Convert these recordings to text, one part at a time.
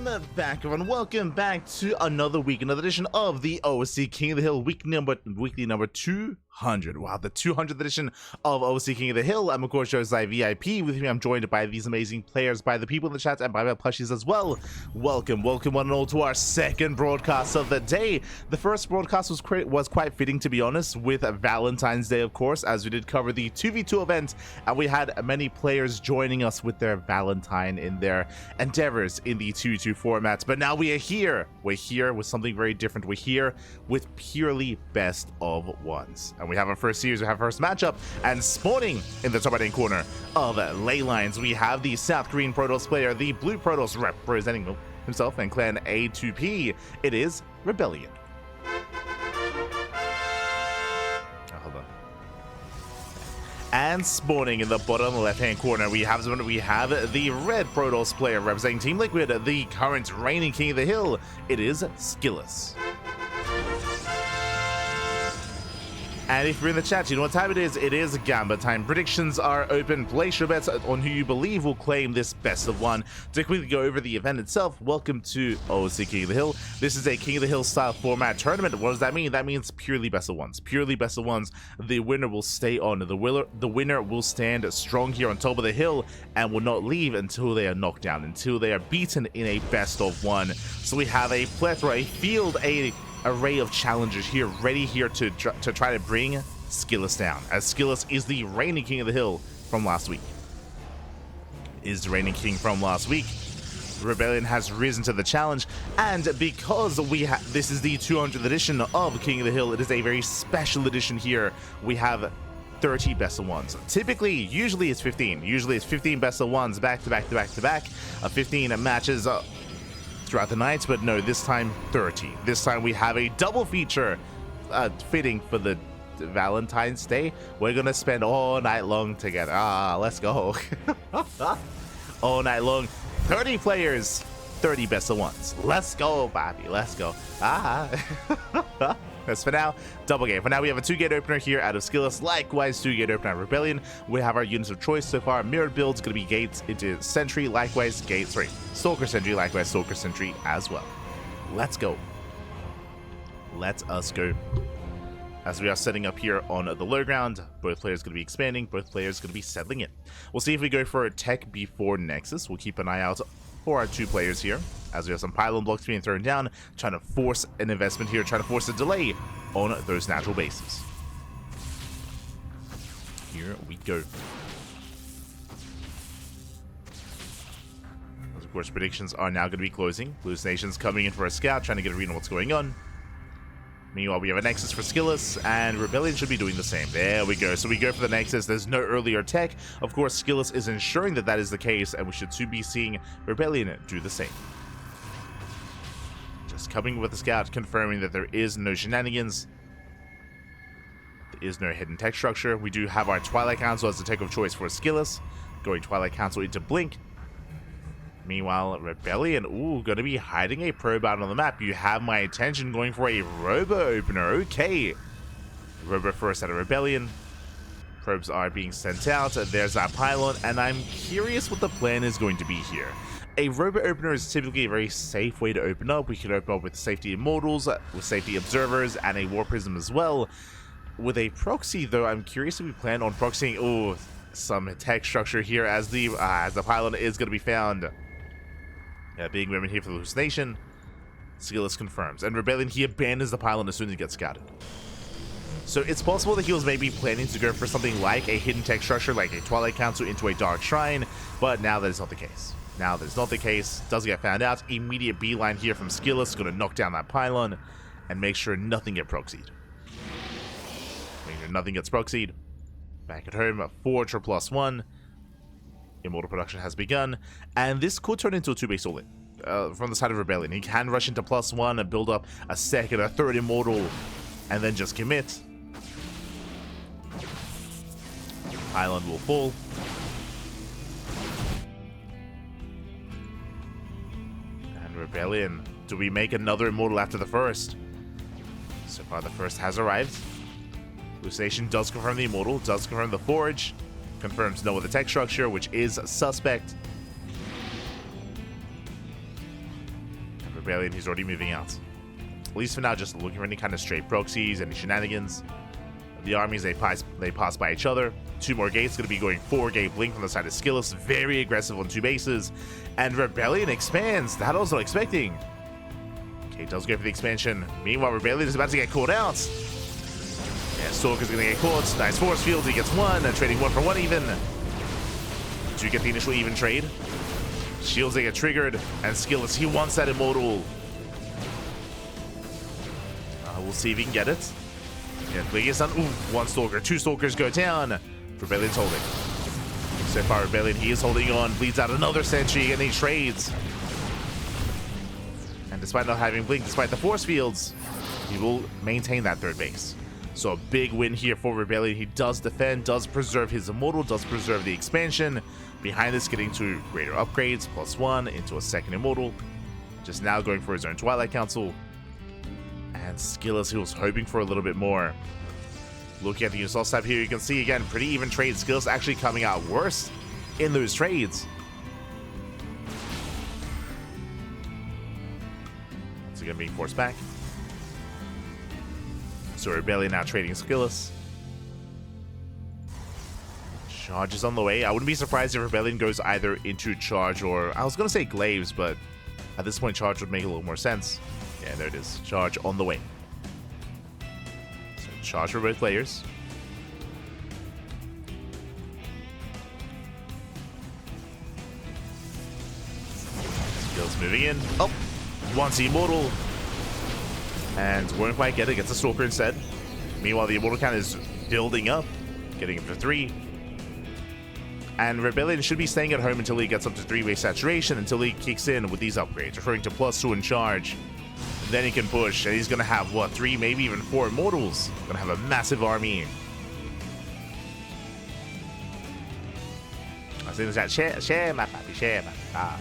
Back everyone, welcome back to another week, another edition of the OSC King of the Hill weekly number 200. Wow, the 200th edition of OSC King of the Hill. I'm of course your VIP. With me I'm joined by these amazing players, by the people in the chat, and by my plushies as well. Welcome one and all to our second broadcast of the day. The first broadcast was quite fitting, to be honest, with Valentine's Day, of course, as we did cover the 2v2 event, and we had many players joining us with their Valentine in their endeavors in the 2v2 formats. But now we are here. We're here with something very different. We're here with purely best of ones. And we have our first series, we have our first matchup, and spawning in the top right hand corner of ley lines, we have the South Korean Protoss player, the Blue Protoss representing himself and clan A2P. It is Rebellion. And spawning in the bottom left-hand corner, we have the Red Protoss player representing Team Liquid, the current reigning King of the Hill. It is SKillous. And if you're in the chat, you know what time it is. It is Gamba time. Predictions are open. Place your bets on who you believe will claim this best of one. To quickly go over the event itself, welcome to OSC King of the Hill. This is a King of the Hill style format tournament. What does that mean? That means purely best of ones. Purely best of ones. The winner will stay on. The winner will stand strong here on top of the hill and will not leave until they are knocked down, until they are beaten in a best of one. So we have a plethora, a field, a array of challengers here, ready here to try to bring SKillous down, as SKillous is the reigning King of the Hill from last week. Rebellion has risen to the challenge, and because this is the 200th edition of King of the Hill, it is a very special edition here. We have 30 best of ones. Usually it's 15. Usually it's 15 best of ones back to back to back to back. 15 matches throughout the night, but no, this time 30. This time we have a double feature fitting for the Valentine's Day. We're gonna spend all night long together. Let's go. All night long. 30 players, 30 best of ones. Let's go, Bobby. Let's go. That's for now. Double game. For now, we have a 2-gate opener here out of SKillous. Likewise, 2-gate opener out of Rebellion. We have our units of choice so far. Mirrored builds going to be gates into Sentry. Likewise, Stalker Sentry. Likewise, Stalker Sentry as well. Let's go. Let us go. As we are setting up here on the low ground, both players going to be expanding. Both players going to be settling in. We'll see if we go for a tech before Nexus. We'll keep an eye out for our two players here, as we have some pylon blocks being thrown down, trying to force an investment here, trying to force a delay on those natural bases. Here we go. As of course, predictions are now going to be closing. Hallucinations coming in for a scout, trying to get a read on what's going on. Meanwhile, we have a Nexus for SKillous, and Rebellion should be doing the same. There we go. So we go for the Nexus. There's no earlier tech. Of course, SKillous is ensuring that that is the case, and we should soon be seeing Rebellion do the same. Just coming with the scout, confirming that there is no shenanigans. There is no hidden tech structure. We do have our Twilight Council as the tech of choice for SKillous. Going Twilight Council into Blink. Meanwhile, Rebellion, going to be hiding a probe out on the map. You have my attention, going for a Robo opener. Okay. Robo first out of Rebellion. Probes are being sent out. There's our pylon, and I'm curious what the plan is going to be here. A Robo opener is typically a very safe way to open up. We can open up with safety immortals, with safety observers, and a war prism as well. With a proxy, though, I'm curious if we plan on proxying some tech structure here as the pylon is going to be found. Being women here for the hallucination, SKillous confirms. And Rebellion, he abandons the pylon as soon as he gets scouted. So it's possible that he was maybe planning to go for something like a hidden tech structure, like a Twilight Council into a Dark Shrine, but now that is not the case. Now that is not the case. Does get found out. Immediate beeline here from SKillous, going to knock down that pylon and make sure nothing gets proxied. Back at home, Forge for +1. Immortal production has begun, and this could turn into a 2-base all-in from the side of Rebellion. He can rush into +1 and build up a second, a third Immortal, and then just commit. Island will fall. And Rebellion, do we make another Immortal after the first? So far, the first has arrived. Hallucination does confirm the Immortal, does confirm the Forge. Confirms no other tech structure, which is suspect. Rebellion, he's already moving out. At least for now, just looking for any kind of straight proxies, any shenanigans. The armies, they pass by each other. 2 more gates, going to be going 4-gate blink from the side of SKillous. Very aggressive on 2 bases. And Rebellion expands. That I was not expecting. Okay, does go for the expansion. Meanwhile, Rebellion is about to get caught out. Yeah, Stalker's going to get caught. Nice force field. He gets 1. And trading 1 for 1 even. Do you get the initial even trade? Shields, they get triggered. And SKillous, he wants that immortal. We'll see if he can get it. Yeah, Blink is done. Ooh, 1 Stalker. 2 Stalkers go down. Rebellion's holding. So far, Rebellion, he is holding on. Bleeds out another sentry, and he trades. And despite not having Blink, despite the force fields, he will maintain that 3rd base. So a big win here for Rebellion. He does defend, does preserve his immortal, does preserve the expansion. Behind this, getting to greater upgrades, +1 into a 2nd immortal. Just now going for his own Twilight Council. And SKillous, he was hoping for a little bit more. Looking at the Unisol tab here, you can see again, pretty even trades. SKillous actually coming out worse in those trades. Once again, being forced back. So Rebellion now trading SKillous. Charge is on the way. I wouldn't be surprised if Rebellion goes either into charge or, I was going to say glaives, but at this point charge would make a little more sense. Yeah, there it is. Charge on the way. So charge for both players. SKillous moving in. Oh! Wants the immortal. And won't quite get it. Gets a Stalker instead. Meanwhile, the immortal count is building up. Getting him for 3. And Rebellion should be staying at home until he gets up to 3-way saturation, until he kicks in with these upgrades, referring to +2 in charge. Then he can push, and he's going to have, what, 3, maybe even 4 immortals. Going to have a massive army. I think that share my papi, share my papi.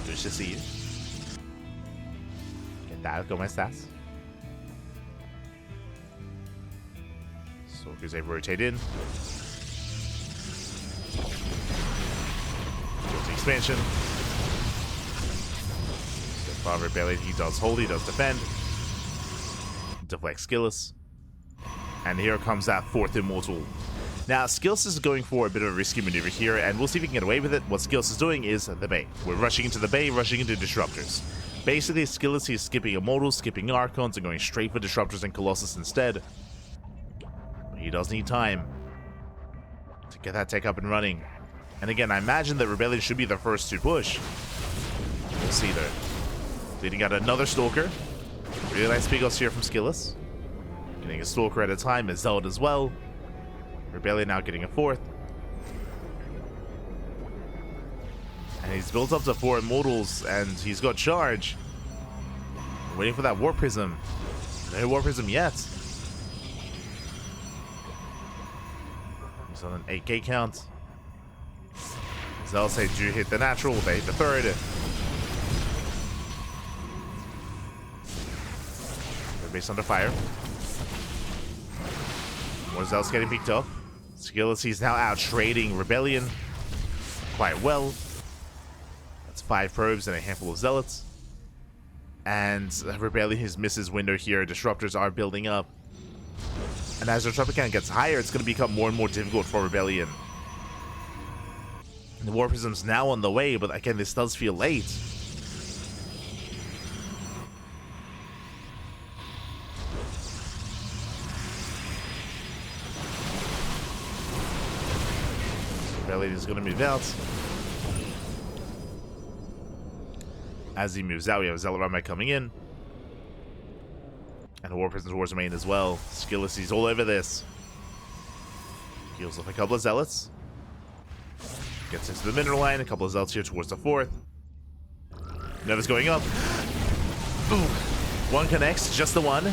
Good to see you. ¿Qué tal? ¿Cómo estás? So, because they rotate in. Goes to expansion. Rebellion, he does hold, he does defend. Deflect SKillous. And here comes that 4th immortal. Now, SKillous is going for a bit of a risky maneuver here, and we'll see if we can get away with it. What SKillous is doing is the Bay. We're rushing into the Bay, rushing into Disruptors. Basically, SKillous, he's skipping Immortals, skipping Archons, and going straight for Disruptors and Colossus instead. But he does need time to get that tech up and running. And again, I imagine that Rebellion should be the first to push. We'll see there. Leading out another Stalker. Really nice Pigos here from SKillous. Getting a Stalker at a time, a Zealot as well. Rebellion now getting a 4th. And he's built up to 4 Immortals, and he's got charge. Waiting for that War Prism. No War Prism yet. He's on an 8k count. Zealots say do hit the natural, they hit the 3rd. Base under fire. More Zealots getting picked up. SKillous, he's now out trading Rebellion quite well. That's 5 probes and a handful of Zealots. And Rebellion, his misses window here. Disruptors are building up. And as the Disruptor count gets higher, it's going to become more and more difficult for Rebellion. And the War Prism's now on the way, but again, this does feel late. Rebellion is going to move out. As he moves out, we have Zealot coming in. And the War Prison's Wars Remain as well. SKillous, he's all over this. Heals off a couple of Zealots. Gets into the mineral line. A couple of Zealots here towards the 4th. Nova's going up. Ooh. One connects, just the one.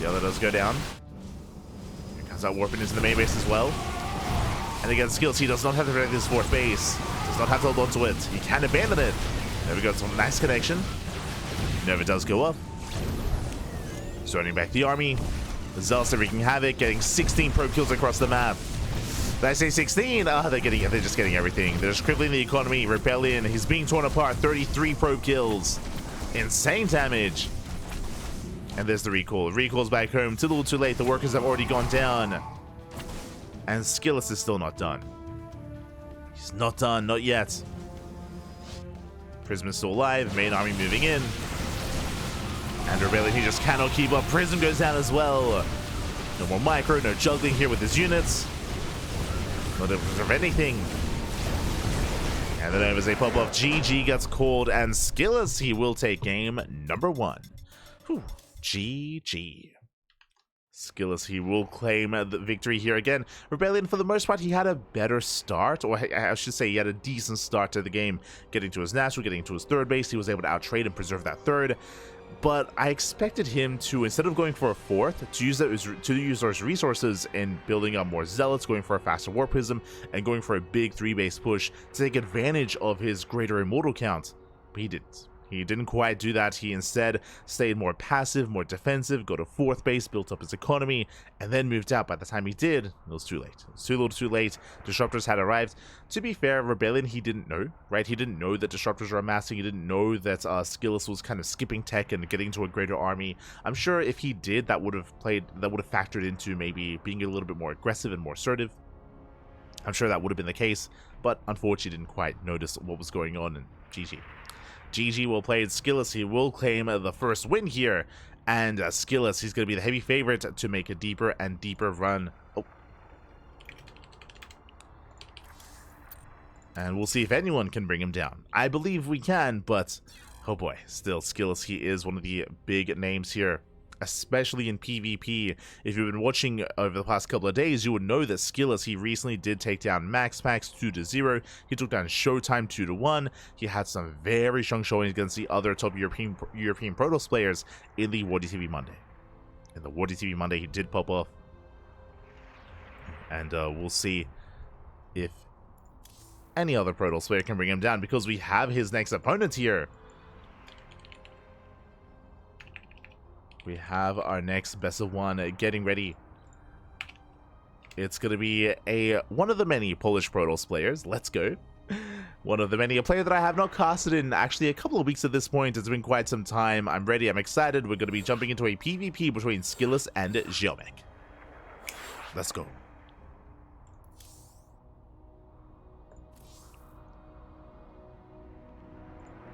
The other does go down. Here comes out warping into the main base as well. And again, SKillous, he does not have to protect his 4th base. Does not have to hold on to it. He can abandon it. There we go, some nice connection. Nova does go up. Starting back the army. The Zealots are wreaking havoc, getting 16 probe kills across the map. Did I say 16? Oh, they're just getting everything. They're just crippling the economy. Rebellion, he's being torn apart. 33 probe kills. Insane damage. And there's the recall. Recall's back home. Too little too late. The workers have already gone down. And SKillous is still not done. He's not done. Not yet. Prism is still alive. Main army moving in. And Rebellion, he just cannot keep up. Prism goes down as well. No more micro. No juggling here with his units. Not able to preserve anything. And then as they pop off, GG gets called. And SKillous, he will take game number 1. Whew. GG. SKillous, he will claim the victory here again. Rebellion, for the most part, he had a better start, or I should say he had a decent start to the game. Getting to his natural, getting to his third base, he was able to outtrade and preserve that third. But I expected him to, instead of going for a fourth, to use those resources in building up more zealots, going for a faster war prism, and going for a big 3-base push to take advantage of his greater immortal count. But he didn't. He didn't quite do that. He instead stayed more passive, more defensive, go to 4th base, built up his economy, and then moved out. By the time he did, it was too late. It was too little too late. Disruptors had arrived. To be fair, Rebellion, he didn't know, right? He didn't know that Disruptors were amassing. He didn't know that SKillous was kind of skipping tech and getting to a greater army. I'm sure if he did, that would have factored into maybe being a little bit more aggressive and more assertive. I'm sure that would have been the case, but unfortunately didn't quite notice what was going on, and GG. GG will play SKillous. He will claim the first win here. And SKillous, he's going to be the heavy favorite to make a deeper and deeper run. Oh. And we'll see if anyone can bring him down. I believe we can, but oh boy, still SKillous, he is one of the big names here. Especially in PvP. If you've been watching over the past couple of days, you would know that SKillous, he recently did take down MaxPax 2-0. He took down Showtime 2-1. He had some very strong showings against the other top European Protoss players in the WarDTV Monday. In the WarDTV Monday, he did pop off. And we'll see if any other Protoss player can bring him down, because we have his next opponent here. We have our next best of one getting ready. It's going to be one of the many Polish Protoss players. Let's go. One of the many, a player that I have not casted in actually a couple of weeks at this point. It's been quite some time. I'm ready. I'm excited. We're going to be jumping into a PvP between SKillous and Ziomek. Let's go.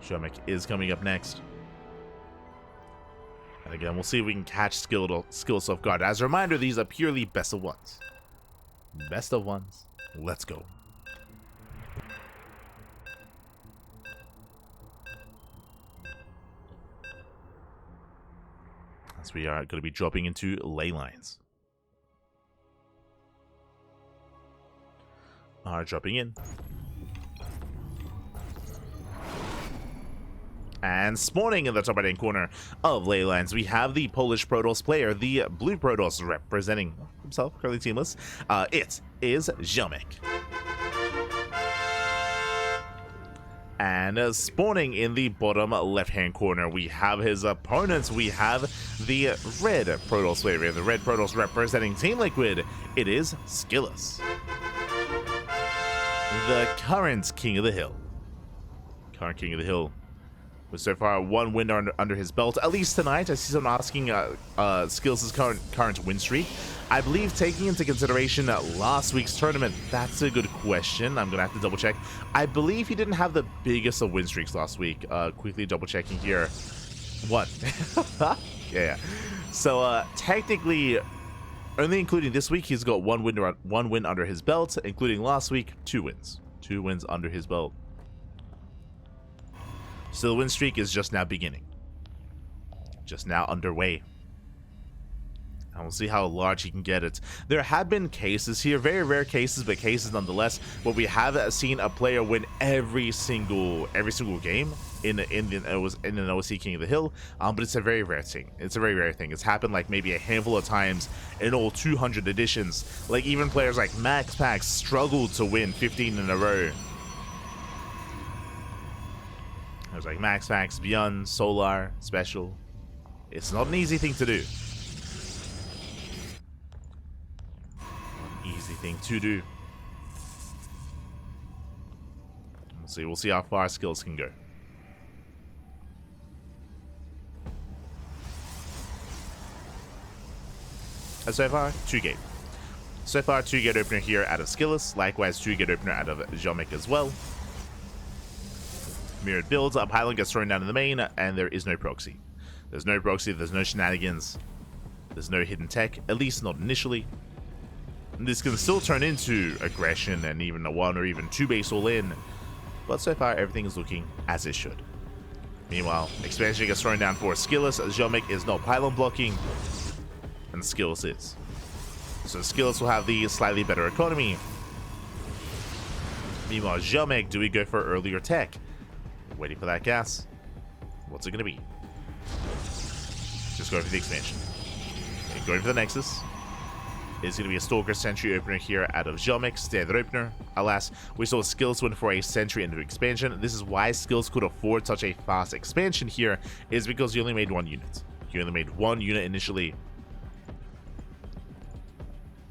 Ziomek is coming up next. And again, we'll see if we can catch Skillous off guard. As a reminder, these are purely best of ones. Best of ones. Let's go. As we are going to be dropping into ley lines. Are dropping in. And spawning in the top right-hand corner of ley lines, we have the Polish Protoss player, the blue Protoss, representing himself, currently teamless. It is Ziomek. And spawning in the bottom left-hand corner, we have his opponents. We have the red Protoss player. We have the red Protoss representing Team Liquid. It is SKillous, the current King of the Hill. Current King of the Hill. With so far 1 win under his belt, at least tonight. I see someone asking SKillous' current win streak. I believe, taking into consideration last week's tournament, that's a good question. I'm gonna have to double check. I believe he didn't have the biggest of win streaks last week. Quickly double checking here. 1. Yeah. So technically, only including this week, he's got 1 win under his belt, including last week 2 wins. 2 wins under his belt. So the win streak is just now beginning. Just now underway. And we'll see how large he can get it. There have been cases here, very rare cases, but cases nonetheless, where we have seen a player win every single game in an OSC King of the Hill. But it's a very rare thing. It's a very rare thing. It's happened like maybe a handful of times in all 200 editions. Like even players like MaxPax struggled to win 15 in a row. There's like MaxPax, Beyond, Solar, Special. It's not an easy thing to do. Easy thing to do. So we'll see how far Skills can go. And so far, 2-gate. So far, 2-gate opener here out of SKillous. Likewise, 2-gate opener out of Ziomek as well. Mirrored builds. Pylon gets thrown down in the main, and there is no proxy. There's no proxy, there's no shenanigans. There's no hidden tech, at least not initially. And this can still turn into aggression and even a 1 or even 2 base all in. But so far, everything is looking as it should. Meanwhile, expansion gets thrown down for Skillous. Ziomek is not pylon blocking, and Skillous is. So Skillous will have the slightly better economy. Meanwhile, Ziomek, do we go for earlier tech? Waiting for that gas. What's it going to be? Just going for the expansion. Okay, going for the Nexus. Is going to be a Stalker Sentry opener here out of Ziomek, standard opener. Alas, we saw Skillous win for a Sentry into expansion. This is why Skillous could afford such a fast expansion here, is because he only made 1 unit. He only made 1 unit initially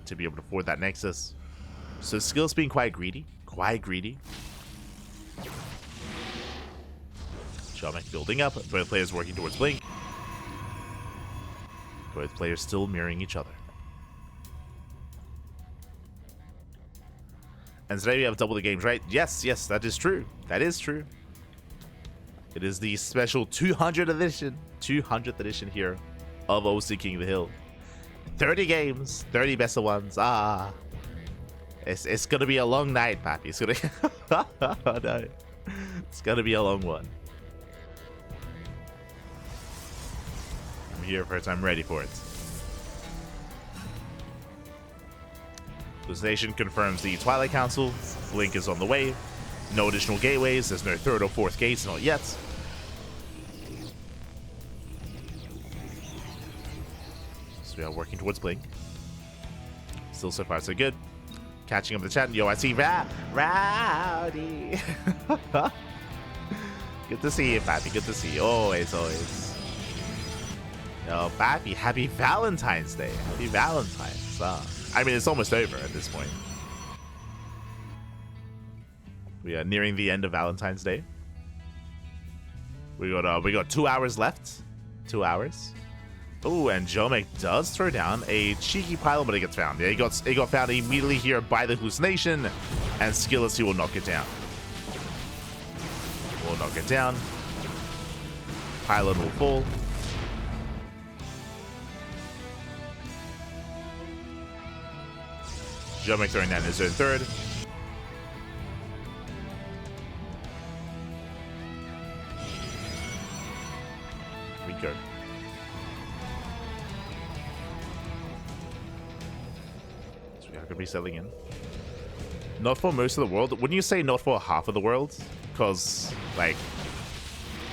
to be able to afford that Nexus. So Skillous being quite greedy. Ziomek building up, both players working towards Blink. Both players still mirroring each other. And today we have double the games, right? Yes, that is true. That is true. It is the special 200th edition here of OSC King of the Hill. 30 games, 30 best of ones. It's gonna be a long night, PAPI. It's gonna oh no. It's gonna be a long one. I'm here for it, I'm ready for it. Hallucination confirms the Twilight Council. Blink is on the way. No additional gateways. There's no 3rd or 4th gates, not yet. So we are working towards Blink. Still so far so good. Catching up the chat. Yo, I see Rowdy. Good to see you, PAPI. Good to see you. Always. Yo, PAPI, happy Valentine's Day. Happy Valentine's. I mean, it's almost over at this point. We are nearing the end of Valentine's Day. We got 2 hours left. 2 hours. Oh, and Ziomek does throw down a cheeky pylon, but it gets found. Yeah, it got found immediately here by the hallucination, and Skillous, he will knock it down. Pylon will fall. Ziomek throwing down his own 3rd. We go. So we are going to be settling in. Not for most of the world. Wouldn't you say not for half of the world? Because, like,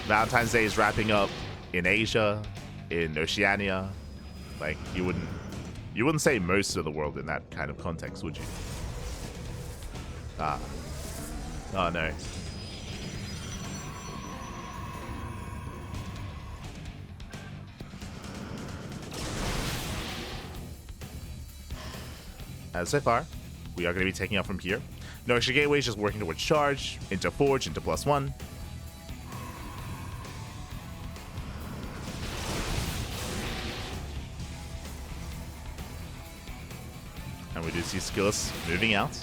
Valentine's Day is wrapping up in Asia, in Oceania. Like, you wouldn't say most of the world in that kind of context, would you? Oh no. So far, we are going to be taking up from here. No extra gateways, just working towards charge, into forge, into +1. And we do see Skillous moving out.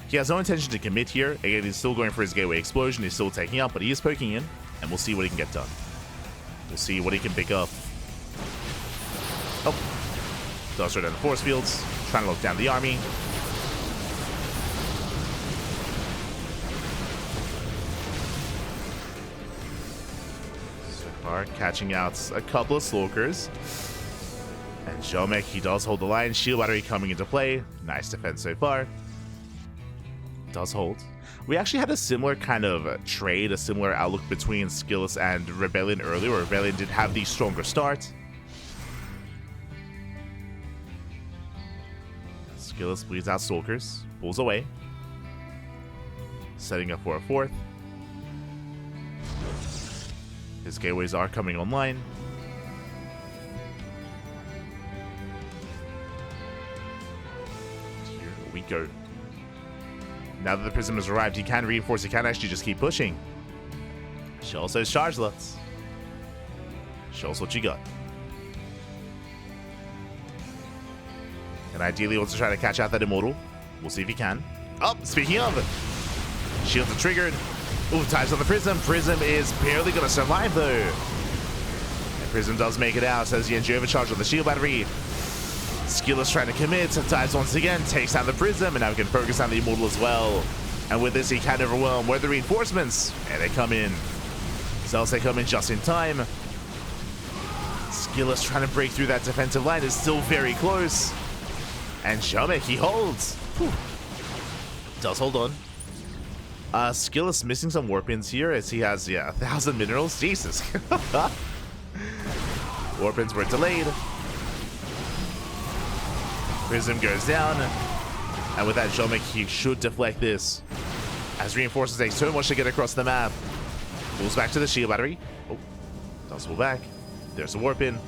He has no intention to commit here. Again, he's still going for his gateway explosion. He's still taking up, but he is poking in. And we'll see what he can get done. We'll see what he can pick up. Oh. Does throw down the force fields. Trying to lock down the army. So far, catching out a couple of Stalkers. And Ziomek, he does hold the line. Shield battery coming into play. Nice defense so far. Does hold. We actually had a similar kind of trade, a similar outlook between Skillous and Rebellion earlier, where Rebellion did have the stronger start. Skillous bleeds out Stalkers, pulls away. Setting up for a 4th. His gateways are coming online. We go. Now that the Prism has arrived, he can reinforce. He can actually just keep pushing. Show us those chargelets. Show us what you got. And ideally wants to try to catch out that Immortal. We'll see if he can. Oh, speaking of, shields are triggered. Ooh, ties on the Prism. Prism is barely going to survive, though. And Prism does make it out as the NG overcharge on the shield battery. SKillous trying to commit. Dives once again. Takes out the Prism. And now we can focus on the Immortal as well. And with this, he can overwhelm. Where are the reinforcements? And they come in. They come in just in time. SKillous trying to break through that defensive line is still very close. And Ziomek, he holds. Whew. Does hold on. SKillous missing some warp ins here as he has, 1,000 minerals. Jesus. Warp ins were delayed. Prism goes down. And with that, Ziomek, he should deflect this. As reinforcers take so much to get across the map. Pulls back to the shield battery. Oh, does pull back. There's a warp in.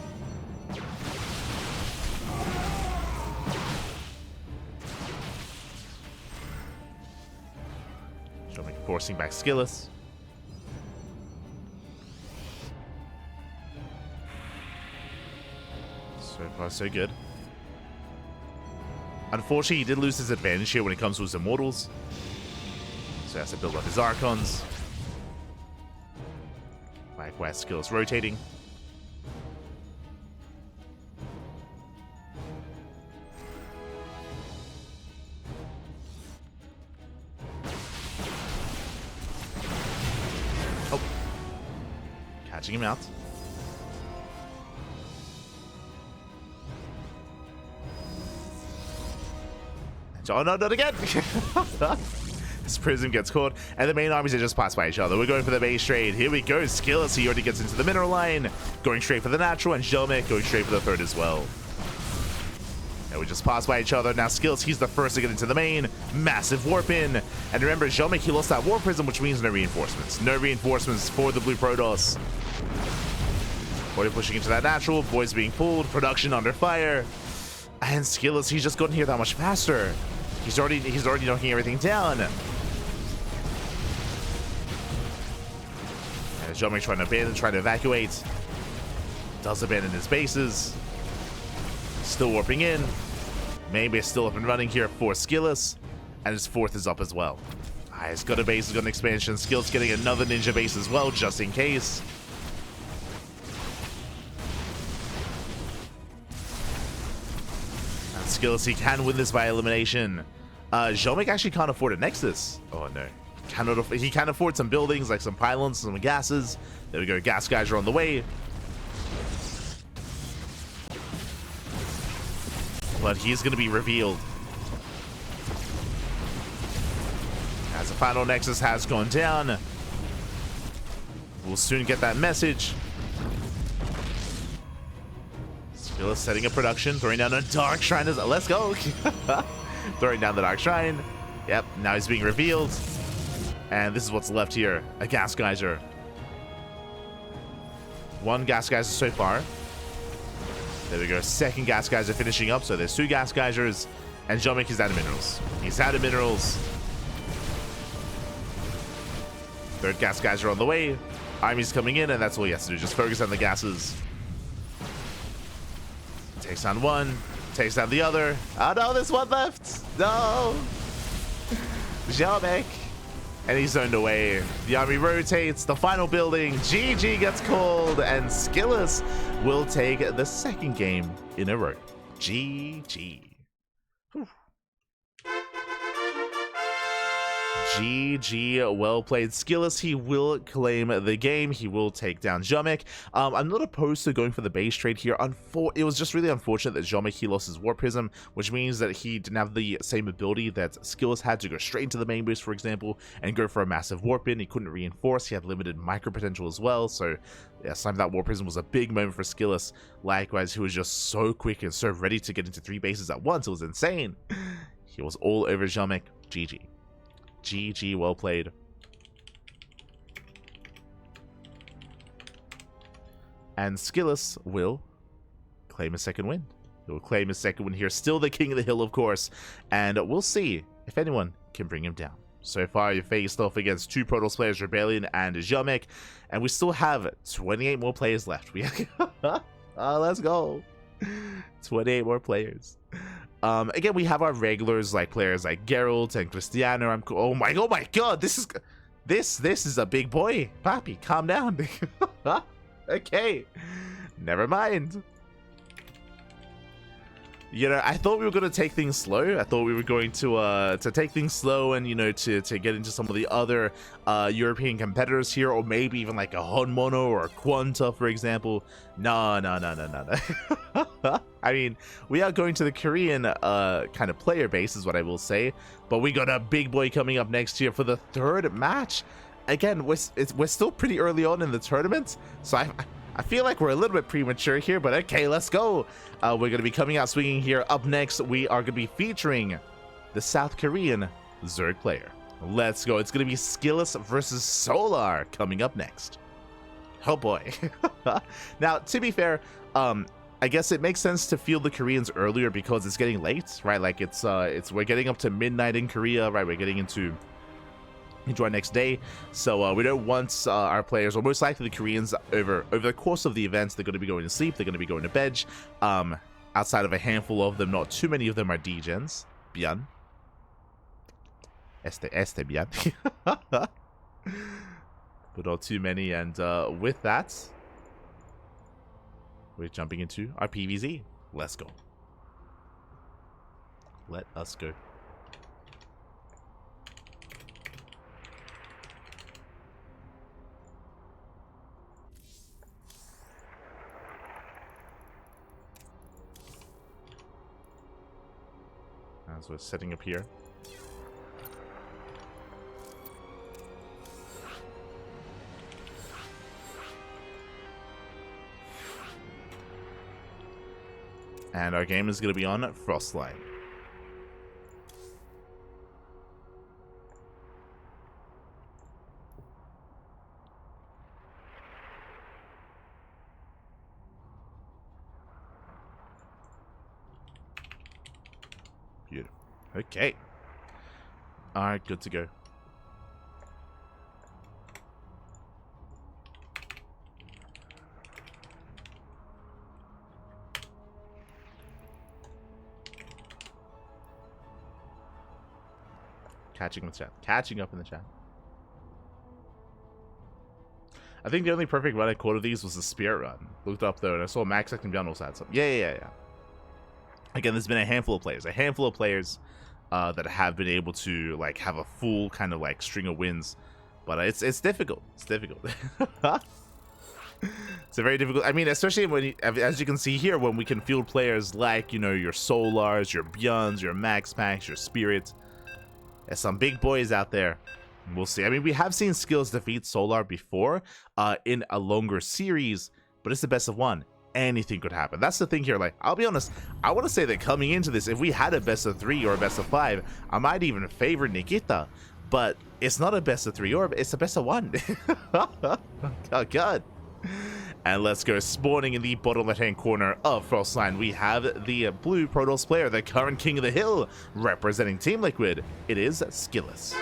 Ziomek forcing back SKillous. So far, so good. Unfortunately, he did lose his advantage here when it comes to his Immortals. So he has to build up his Archons. Likewise, SKillous rotating. Oh. Catching him out. Oh no, not again! This Prism gets caught, and the main armies are just passed by each other. We're going for the base trade. Here we go. SKillous, he already gets into the mineral line. Going straight for the natural, and Ziomek going straight for the third as well. And we just pass by each other. Now SKillous, he's the first to get into the main. Massive warp in. And remember, Ziomek, he lost that Warp Prism, which means no reinforcements. No reinforcements for the blue Protoss. Already pushing into that natural. Boys being pulled. Production under fire. And SKillous, he's just gotten here that much faster. He's already knocking everything down. And Ziomek trying to abandon, trying to evacuate. Does abandon his bases. Still warping in. Maybe it's still up and running here for SKillous. And his fourth is up as well. He's got a base, he's got an expansion. SKillous getting another ninja base as well, just in case. And SKillous, he can win this by elimination. Ziomek actually can't afford a Nexus. Oh no. He can afford some buildings, like some pylons, some gases. There we go, gas guys are on the way. But he's going to be revealed. As the final Nexus has gone down. We'll soon get that message. SKillous setting up production, throwing down a Dark Shrine. Let's go. Throwing down the Dark Shrine. Yep, now he's being revealed. And this is what's left here. A Gas Geyser. One Gas Geyser so far. There we go. Second Gas Geyser finishing up. So there's two Gas Geysers. And Ziomek is out of minerals. He's out of minerals. Third Gas Geyser on the way. Army's coming in, and that's all he has to do. Just focus on the gases. Takes down one. Takes down the other. Oh no, there's one left. No. Ziomek. And he's zoned away. The army rotates. The final building. GG gets called. And SKillous will take the second game in a row. GG. Whew. GG, well played. SKillous, he will claim the game. He will take down Ziomek. I'm not opposed to going for the base trade here. It was just really unfortunate that Ziomek, he lost his Warp Prism, which means that he didn't have the same ability that SKillous had to go straight into the main boost, for example, and go for a massive warp in. He couldn't reinforce. He had limited micro potential as well. So yeah, some of that Warp Prism was a big moment for SKillous. Likewise, he was just so quick and so ready to get into 3 bases at once. It was insane. He was all over Ziomek. GG. GG, well played. And SKillous will claim a second win. He will claim his second win here. Still the king of the hill, of course. And we'll see if anyone can bring him down. So far, you faced off against 2 Protoss players, Rebellion and Ziomek, and we still have 28 more players left. Let's go. 28 more players. Again, we have our regulars, like players like Geralt and Cristiano. Oh my god, this is a big boy. PAPI, calm down. Okay, never mind. You know, I thought we were going to take things slow. I thought we were going to take things slow and, you know, to get into some of the other European competitors here, or maybe even like a HonMonO or a Quanta, for example. No. I mean, we are going to the Korean kind of player base is what I will say, but we got a big boy coming up next year for the 3rd match. Again, we're still pretty early on in the tournament, so I feel like we're a little bit premature here, but okay, let's go. We're going to be coming out swinging here. Up next, we are going to be featuring the South Korean Zerg player. Let's go. It's going to be SKillous versus Solar coming up next. Oh boy. Now, to be fair, I guess it makes sense to field the Koreans earlier because it's getting late, right? Like we're getting up to midnight in Korea, right? We're getting into our next day, so we don't want our players, or most likely the Koreans, over the course of the events, they're going to be going to sleep, they're going to be going to bed. Outside of a handful of them, not too many of them are degens. Bien. Este bien. But not too many, and with that, we're jumping into our PVZ. Let's go. Let us go. As we're setting up here. And our game is going to be on Frostline. Beautiful. Okay. Alright, good to go. Catching up in the chat. I think the only perfect run I caught of these was the Spirit run. Looked up though, and I saw Max and Gun also had some. Yeah. Again, there's been a handful of players that have been able to like have a full kind of like string of wins, but it's difficult. It's difficult. It's a very difficult. I mean, especially when, as you can see here, when we can field players like, you know, your Solars, your Beyonds, your Max Packs, your Spirits. There's some big boys out there. We'll see. I mean, we have seen SKillous defeat Solar before in a longer series, but it's the best of one. Anything could happen. That's the thing here. Like, I'll be honest, I want to say that coming into this, if we had a best of 3 or a best of 5, I might even favor Nikita, but it's not a best of 3 or it's a best of 1. Oh god. And let's go. Spawning in the bottom left-hand corner of Frostline, we have the blue Protoss player, the current king of the hill, representing Team Liquid. It is SKillous.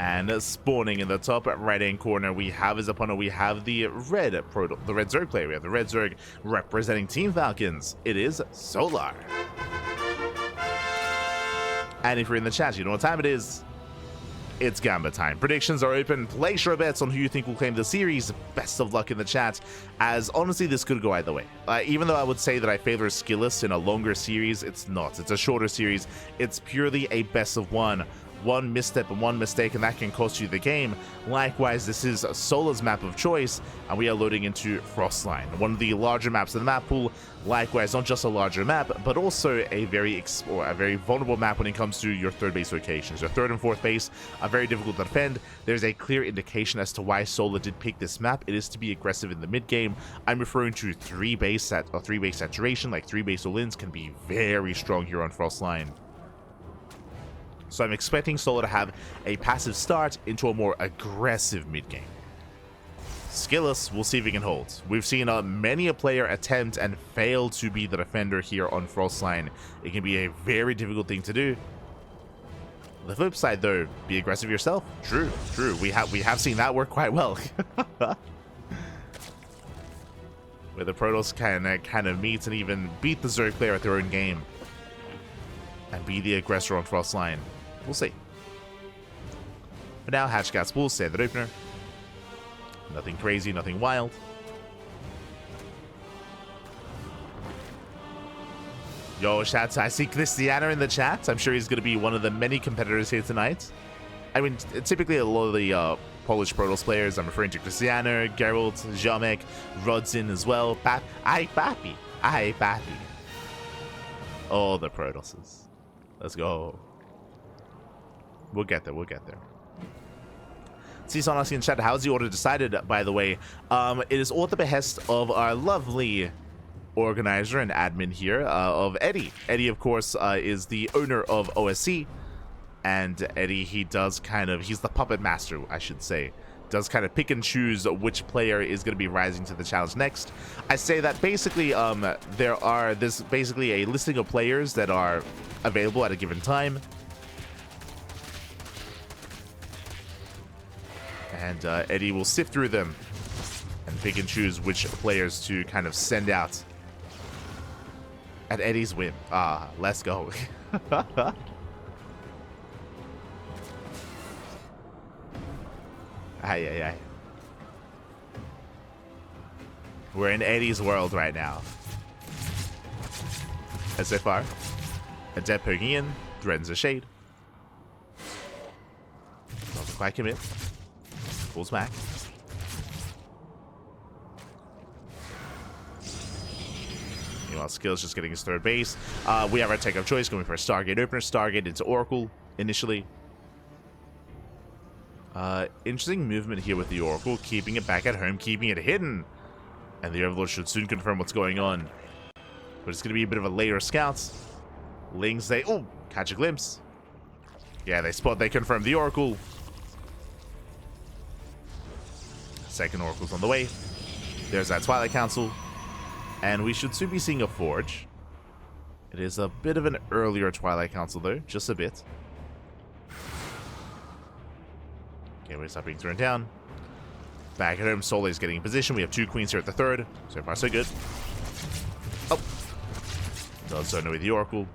And spawning in the top right-hand corner, we have his opponent. We have the red Zerg player. We have the red Zerg representing Team Falcons. It is Solar. And if you're in the chat, you know what time it is. It's Gamba time. Predictions are open. Place your bets on who you think will claim the series. Best of luck in the chat, as honestly this could go either way. Even though I would say that I favor SKillous in a longer series, it's not. It's a shorter series. It's purely a best of 1. One misstep and one mistake, and that can cost you the game. Likewise, this is Solar's map of choice, and we are loading into Frostline, one of the larger maps in the map pool. Likewise, not just a larger map, but also a very vulnerable map when it comes to your third base locations. Your third and fourth base are very difficult to defend. There's a clear indication as to why Solar did pick this map. It is to be aggressive in the mid game. I'm referring to 3 base saturation, like 3 base all-ins can be very strong here on Frostline. So I'm expecting Solar to have a passive start into a more aggressive mid game. SKillous, we'll see if he can hold. We've seen many a player attempt and fail to be the defender here on Frostline. It can be a very difficult thing to do. The flip side, though, be aggressive yourself. True, true. We have seen that work quite well. Where the Protoss can kind of meet and even beat the Zerg player at their own game. And be the aggressor on Frostline. We'll see. But now, Hatchcats will say that opener. Nothing crazy, nothing wild. Yo, chat, I see Cristiano in the chat. I'm sure he's going to be one of the many competitors here tonight. I mean, typically a lot of the Polish Protoss players, I'm referring to Cristiano, Geralt, Ziomek, Rodzin as well. PAPI. PAPI. All the Protosses. Let's go. We'll get there, we'll get there. Season asking in chat, how's the order decided, by the way? It is all at the behest of our lovely organizer and admin here, of Eddie. Eddie, of course, is the owner of OSC. And Eddie, he does kind of, he's the puppet master, I should say. Does kind of pick and choose which player is going to be rising to the challenge next. I say that basically, there's basically a listing of players that are available at a given time. And Eddie will sift through them and pick and choose which players to kind of send out at Eddie's whim. Ah, let's go. Ay. We're in Eddie's world right now. SFR. Adept poking in. Threatens a shade. Doesn't quite commit. Pulls back. Meanwhile, Skill's just getting his third base. We have our take of choice going for a Stargate opener. Stargate into Oracle initially. Interesting movement here with the Oracle, keeping it back at home, keeping it hidden. And the Overlord should soon confirm what's going on. But it's going to be a bit of a later scout. Lings, they... Oh! Catch a glimpse. Yeah, they confirm the Oracle. Second Oracle's on the way. There's that Twilight Council. And we should soon be seeing a Forge. It is a bit of an earlier Twilight Council, though. Just a bit. Okay, we stop being thrown down. Back at home, Soleil's getting in position. We have two queens here at the third. So far, so good. Oh. Does so know with the Oracle.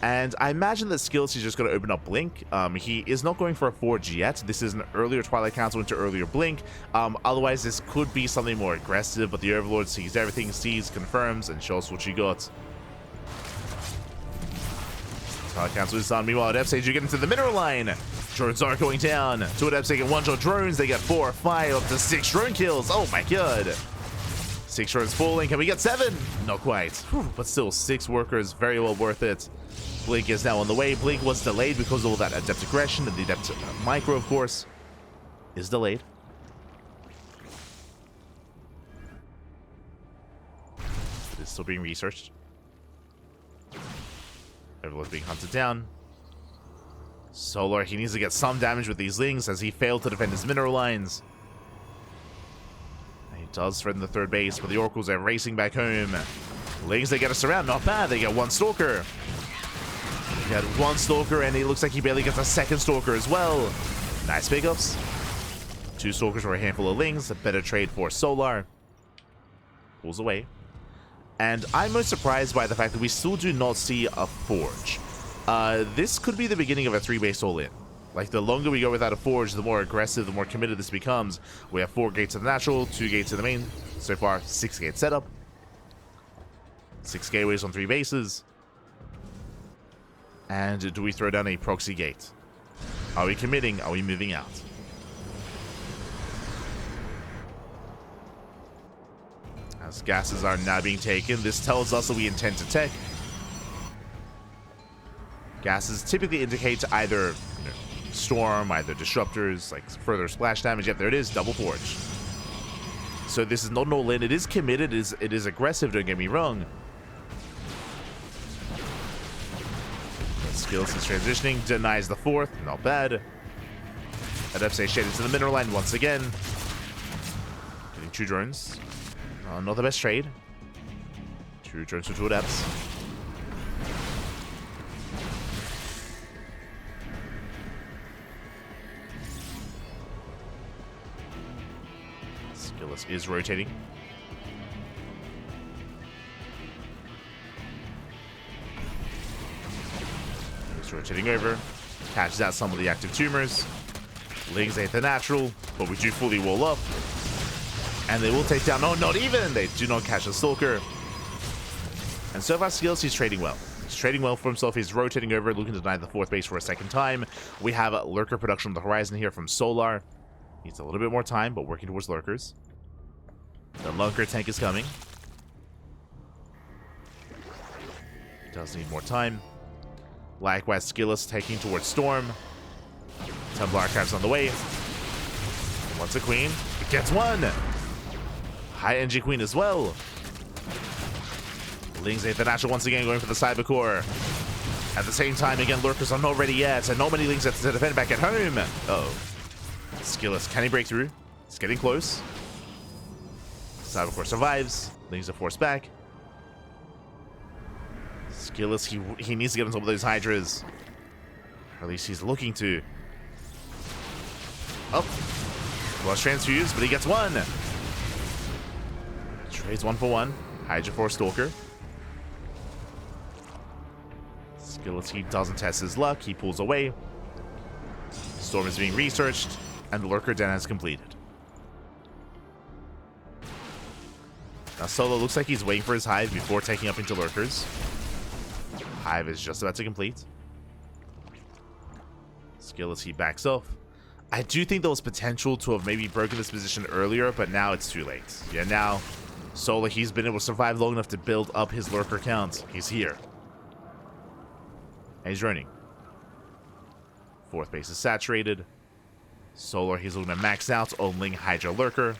And I imagine that SKillous is just going to open up Blink. He is not going for a Forge yet. This is an earlier Twilight Council into earlier Blink. Otherwise, this could be something more aggressive, but the Overlord sees everything, sees, confirms, and shows what she got. Twilight Council is on. Meanwhile, at F-Stage, you get into the mineral line. Drones are going down. Two Adepts, they get one-shot drones. They get 4, 5, up to 6 drone kills. Oh my god. 6 drones falling. Can we get 7? Not quite. Whew, but still, 6 workers. Very well worth it. Blink is now on the way. Blink was delayed because of all that Adept aggression, and the Adept micro, of course, is delayed. It is still being researched. Everyone's being hunted down. Solar, he needs to get some damage with these Lings as he failed to defend his mineral lines. And he does threaten the third base, but the Oracles are racing back home. Lings, they get us around. Not bad. They get 1 Stalker. He had 1 Stalker, and it looks like he barely gets a second Stalker as well. Nice pickups. 2 Stalkers for a handful of Lings. A better trade for Solar. Pulls away. And I'm most surprised by the fact that we still do not see a Forge. This could be the beginning of a 3-base all-in. Like, the longer we go without a Forge, the more aggressive, the more committed this becomes. We have 4 gates in the natural, 2 gates in the main. So far, 6 gate setup. 6 gateways on 3 bases. And do we throw down a proxy gate? Are we committing? Are we moving out? As gases are now being taken, this tells us that we intend to tech. Gases typically indicate either storm, either disruptors, like further splash damage. Yep, there it is, double Forge. So this is not an all-in. It is committed. It is aggressive, don't get me wrong. SKillous is transitioning, denies the 4th, not bad. Adepts shaded to the mineral line once again. Getting 2 drones. Not the best trade. 2 drones for 2 adepts. SKillous is rotating. He's rotating over. Catches out some of the active tumors. Lings ain't the natural, but we do fully wall up. And they will take down, no, not even! They do not catch the Stalker. And so far, SKillous, he's trading well. He's trading well for himself. He's rotating over, looking to deny the 4th base for a second time. We have Lurker production on the horizon here from Solar. Needs a little bit more time, but working towards Lurkers. The Lunker tank is coming. Does need more time. Likewise, SKillous taking towards Storm. Templar Archives on the way. Wants a Queen. It gets 1. High NG Queen as well. Lings ain't the natural once again, going for the Cyber Core. At the same time, again, Lurkers are not ready yet, and not many Lings have to defend back at home. Uh-oh. SKillous, can he break through? It's getting close. Cyber Core survives. Lings are forced back. SKillous, he needs to get on top of those Hydras. Or at least he's looking to. Oh. Was transfused, but he gets 1. Trades 1 for 1. Hydra for Stalker. SKillous, he doesn't test his luck. He pulls away. Storm is being researched, and the Lurker Den has completed. Now Solo looks like he's waiting for his Hive before taking up into Lurkers. Hive is just about to complete. SKillous, he backs off. I do think there was potential to have maybe broken this position earlier, but now it's too late. Yeah, now Solar, he's been able to survive long enough to build up his Lurker count. He's here. And he's running. 4th base is saturated. Solar, he's looking to max out on Ling Hydra Lurker.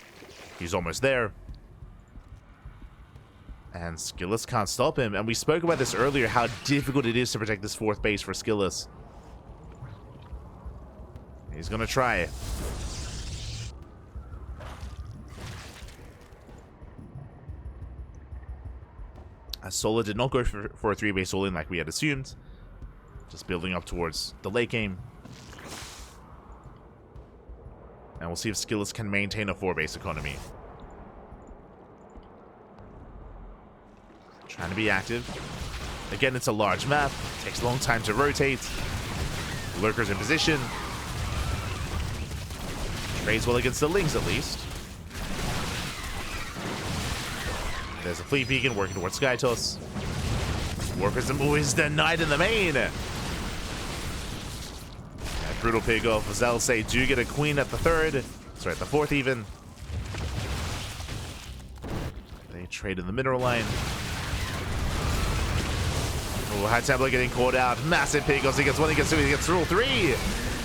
He's almost there. And SKillous can't stop him. And we spoke about this earlier, how difficult it is to protect this 4th base for SKillous. He's gonna try. As Solar did not go for a 3-base all-in like we had assumed. Just building up towards the late game. And we'll see if SKillous can maintain a 4-base economy. Trying to be active. Again, it's a large map. Takes a long time to rotate. Lurkers in position. Trades well against the Lings at least. There's a Fleet Beacon working towards Sky Toss. Warprism is denied in the main. That brutal pick off. Zelsay do get a Queen at the 3rd. Sorry, at the 4th even. They trade in the mineral line. Oh, High Templar getting caught out. Massive pick offs. He gets 1, he gets 2, he gets through 3.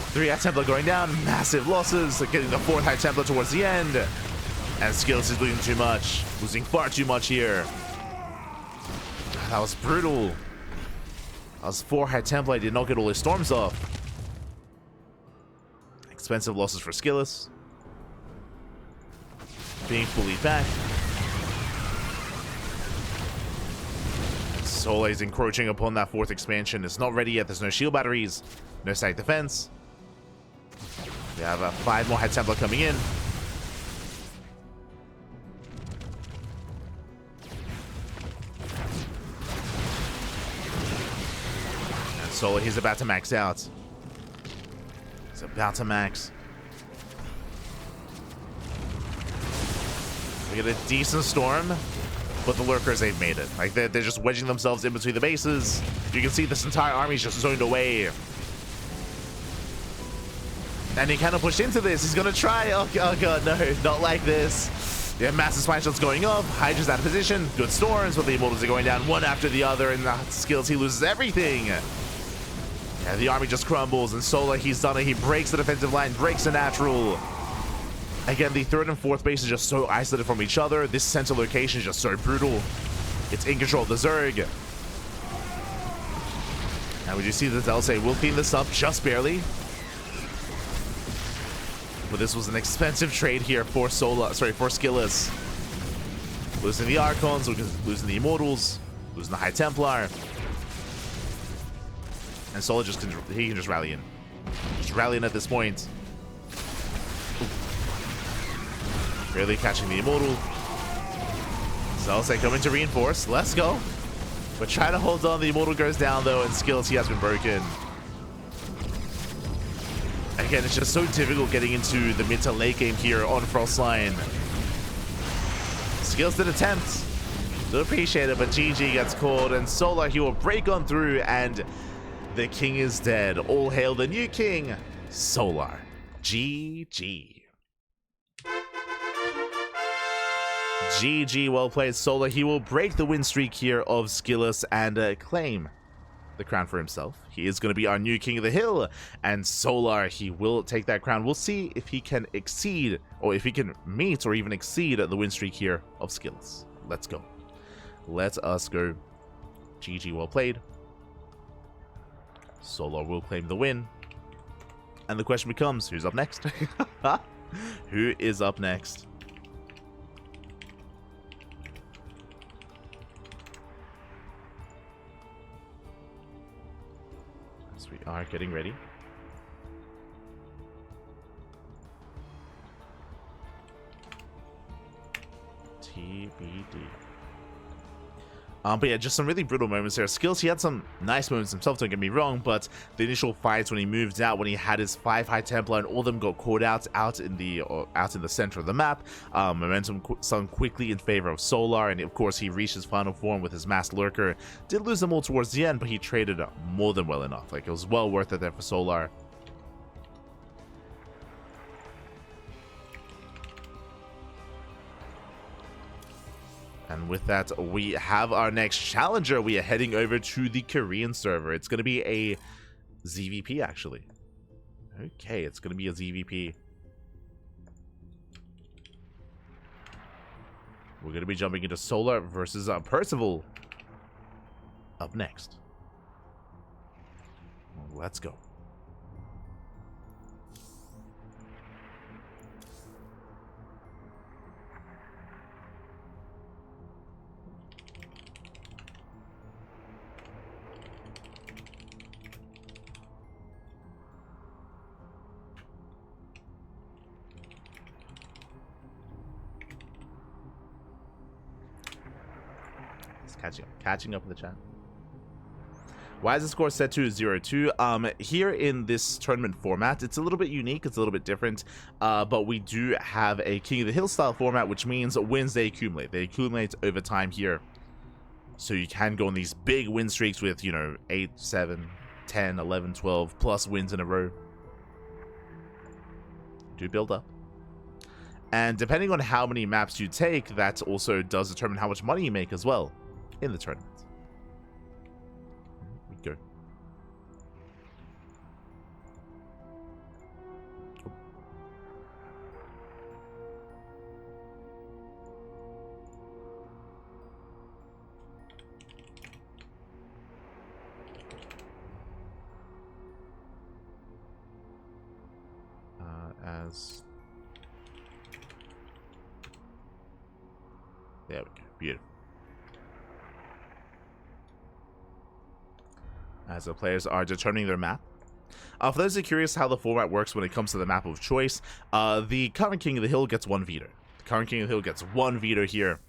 3 High Templar going down. Massive losses. Getting the 4th High Templar towards the end. And SKillous is losing too much. Losing far too much here. That was brutal. That was 4 High Templar. I did not get all his storms off. Expensive losses for SKillous. Being fully back. Solar is encroaching upon that 4th expansion. It's not ready yet. There's no shield batteries. No static defense. We have 5 more High Templar coming in. And Solar, he's about to max out. He's about to max. We get a decent storm, but the Lurkers, they've made it. Like, they're just wedging themselves in between the bases. You can see this entire army is just zoned away. And he kind of pushed into this. He's going to try. Oh god, no. Not like this. Yeah, massive splash shots going off. Hydra's out of position. Good storms, but the Immortals are going down one after the other. And the SKillous, he loses everything. Yeah, the army just crumbles. And Solar, he's done it. He breaks the defensive line, breaks the natural. Again, the 3rd and 4th base is just so isolated from each other. This center location is just so brutal. It's in control of the Zerg. Now we do see that Zelsay will clean this up just barely. But this was an expensive trade here for for SKillous. Losing the Archons, losing the Immortals, losing the High Templar. And Solar he can just rally in. Just rally in at this point. Barely catching the Immortal. Ziomek coming to reinforce. Let's go. We're trying to hold on. The Immortal goes down though, and SKillous, he has been broken. Again, it's just so difficult getting into the mid to late game here on Frostline. SKillous did attempt. Do appreciate it, but GG gets called, and Solar, he will break on through, and the king is dead. All hail the new king, Solar. GG. GG, well played, Solar. He will break the win streak here of SKillous and claim the crown for himself. He is going to be our new king of the hill, and Solar, he will take that crown. We'll see if he can exceed, or if he can meet or even exceed the win streak here of SKillous. Let's go. Let us go. GG, well played. Solar will claim the win. And the question becomes, who's up next? Who is up next? As we are getting ready. TBD. But yeah, just some really brutal moments there. SKillous, he had some nice moments himself, don't get me wrong, but the initial fights when he moved out, when he had his 5 High Templar and all of them got caught out in the center of the map, momentum swung quickly in favor of Solar, and of course he reached his final form with his Masked Lurker. Did lose them all towards the end, but he traded more than well enough. Like, it was well worth it there for Solar. And with that, we have our next challenger. We are heading over to the Korean server. It's going to be a ZVP, actually. Okay, it's going to be a ZVP. We're going to be jumping into Solar versus Percival up next. Let's go. Catching up in the chat. Why is the score set to 0-2? Here in this tournament format, it's a little bit unique, it's a little bit different, but we do have a King of the Hill style format, which means wins they accumulate. They accumulate over time here. So you can go on these big win streaks with, you know, 8, 7, 10, 11, 12 plus wins in a row. Do build up. And depending on how many maps you take, that also does determine how much money you make as well in the tournament. We go. There we go. Beautiful. As the players are determining their map. For those who are curious how the format works when it comes to the map of choice, the current King of the Hill gets 1 veto. The current King of the Hill gets 1 veto here,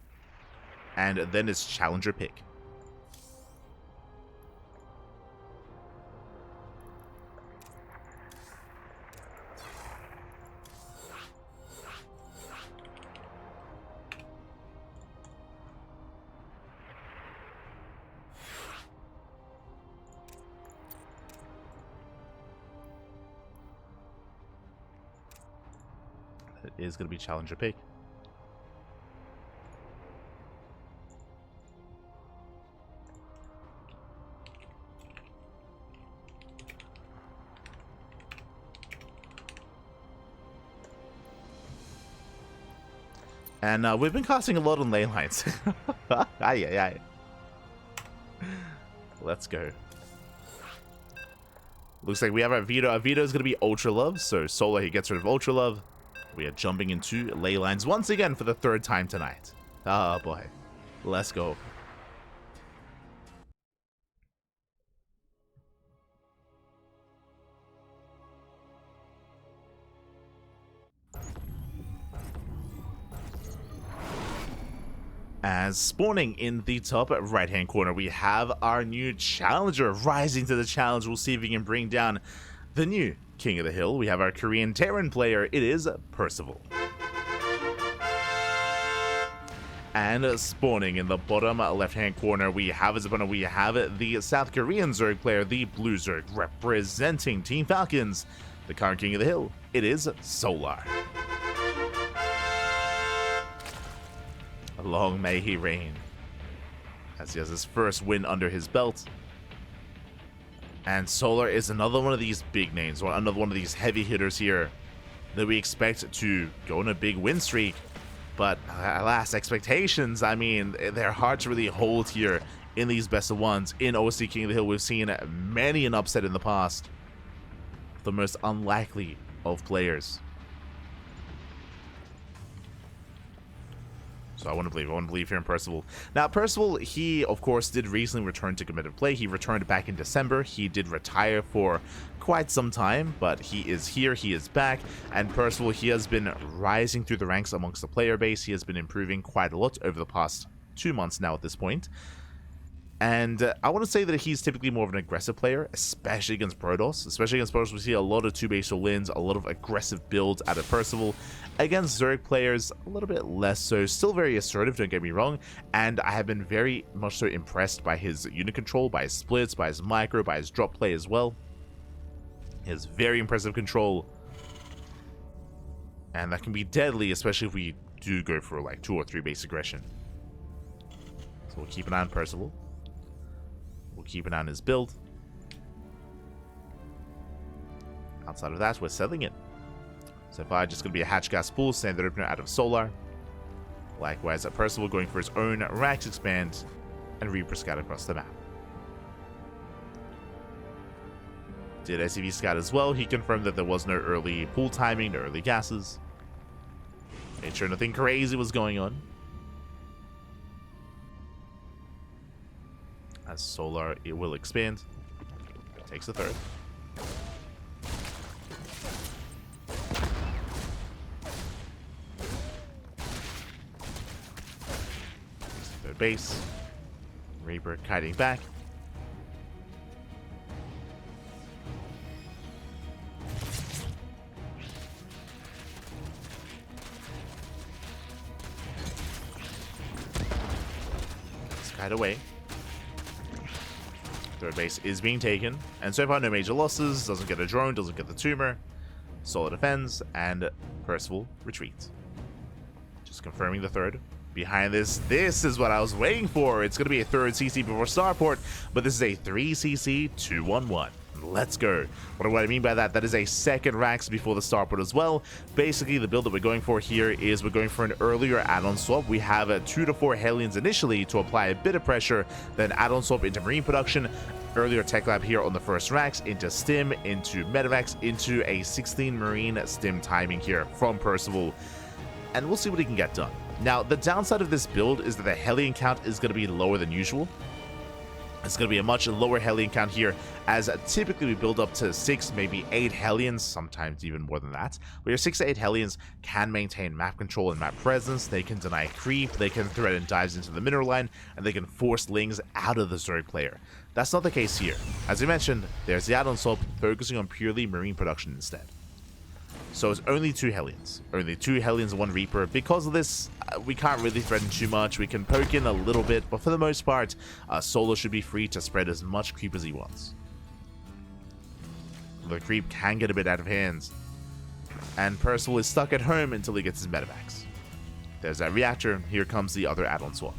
and then it's challenger pick. It is going to be challenger pick. And we've been casting a lot on lane lines. Aye. Let's go. Looks like we have our Vito. Our Vito is going to be Ultra Love, so Solar, he gets rid of Ultra Love. We are jumping into ley lines once again for the 3rd time tonight. Oh boy. Let's go. As spawning in the top right-hand corner, we have our new challenger rising to the challenge. We'll see if he can bring down the new King of the Hill. We have our Korean Terran player. It is Percival. And spawning in the bottom left-hand corner, we have as opponent, we have the South Korean Zerg player, the Blue Zerg, representing Team Falcons, the current King of the Hill. It is Solar. Long may he reign, as he has his first win under his belt. And Solar is another one of these big names, or another one of these heavy hitters here that we expect to go on a big win streak. But alas, expectations, I mean, they're hard to really hold here in these best of ones. In OSC King of the Hill, we've seen many an upset in the past. The most unlikely of players. So I want to believe here in Percival. Now, Percival, he, of course, did recently return to competitive play. He returned back in December. He did retire for quite some time, but he is here. He is back. And Percival, he has been rising through the ranks amongst the player base. He has been improving quite a lot over the past 2 months now at this point. And I want to say that he's typically more of an aggressive player, especially against Protoss. Especially against Protoss, we see a lot of 2-base wins, a lot of aggressive builds out of Percival. Against Zerg players, a little bit less so. Still very assertive, don't get me wrong. And I have been very much so impressed by his unit control, by his splits, by his micro, by his drop play as well. He has very impressive control. And that can be deadly, especially if we do go for like 2 or 3 base aggression. So we'll keep an eye on Percival. We'll keep an eye on his build. Outside of that, we're selling it. So far, just going to be a hatch gas pool, standard opener out of Solar. Likewise, at Percival going for his own Rax expand and Reaper scout across the map. Did SCV scout as well. He confirmed that there was no early pool timing, no early gases. Made sure nothing crazy was going on. As Solar, it will expand. Takes the 3rd. Takes the 3rd base. Reaper kiting back. Kite away. 3rd base is being taken, and so far no major losses. Doesn't get a drone, doesn't get the tumor. Solar defends, and Percival retreats. Just confirming the 3rd. Behind this is what I was waiting for. It's going to be a 3rd CC before starport, but this is a 3 CC 2-1-1. Let's go. What do I mean by that? That is a 2nd Rax before the starport as well. Basically, the build that we're going for here is we're going for an earlier add-on swap. We have a 2 to 4 Hellions initially to apply a bit of pressure, then add-on swap into Marine production. Earlier Tech Lab here on the 1st Rax, into Stim, into Medivacs, into a 16 Marine Stim timing here from Percival. And we'll see what he can get done. Now, the downside of this build is that the Hellion count is going to be lower than usual. It's going to be a much lower Hellion count here, as typically we build up to 6, maybe 8 Hellions, sometimes even more than that. Where your 6 to 8 Hellions can maintain map control and map presence, they can deny creep, they can threaten dives into the mineral line, and they can force lings out of the Zerg player. That's not the case here. As we mentioned, there's the add-on swap focusing on purely Marine production instead. So it's only 2 Hellions. Only 2 Hellions and 1 Reaper. Because of this, we can't really threaten too much. We can poke in a little bit, but for the most part, Solar should be free to spread as much creep as he wants. The creep can get a bit out of hands, and Percival is stuck at home until he gets his medevacs. There's that reactor. Here comes the other add-on swap.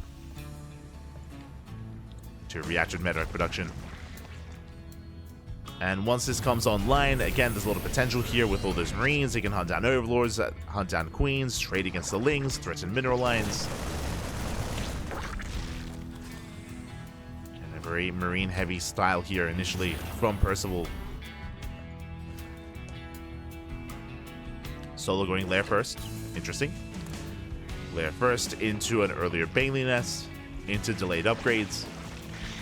To reactor medevac production. And once this comes online, again, there's a lot of potential here with all those Marines. They can hunt down Overlords, hunt down Queens, trade against the Lings, threaten mineral lines. And a very Marine-heavy style here initially from Percival. Solo going lair first. Interesting. Lair first into an earlier Bailey nest, into delayed upgrades.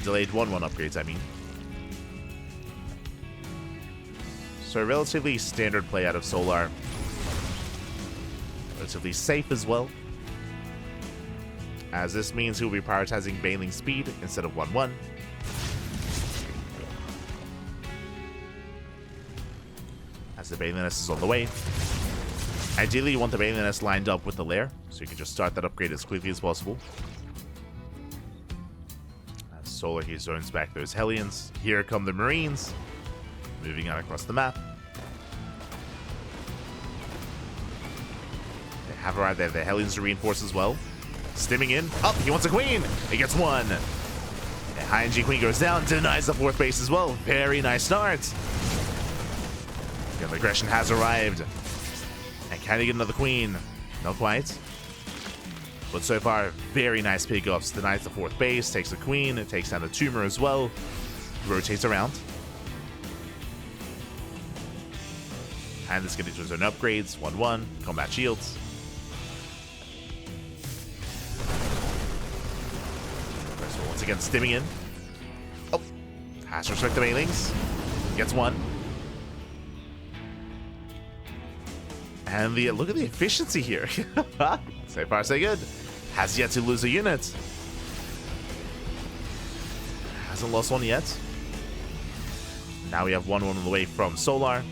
Delayed 1-1 upgrades, I mean. So a relatively standard play out of Solar. Relatively safe as well, as this means he'll be prioritizing bailing speed instead of 1-1. As the bailing nest is on the way. Ideally, you want the bailing nest lined up with the lair, so you can just start that upgrade as quickly as possible. As Solar, he zones back those Hellions. Here come the Marines, moving out across the map. They have arrived there. The Hellions to reinforce as well. Stimming in. Up, he wants a queen. He gets one. The high NG queen goes down, denies the 4th base as well. Very nice start. The aggression has arrived. And can he get another queen? Not quite. But so far, very nice pickups. Denies the 4th base, takes the queen, it takes down the tumor as well. Rotates around. And this getting to his own upgrades. 1-1, combat shields. So once again, stimming in. Oh, has to restrict the mailings. Gets one. And the look at the efficiency here. So far, so good. Has yet to lose a unit. Hasn't lost one yet. Now we have 1-1 on the way from Solar.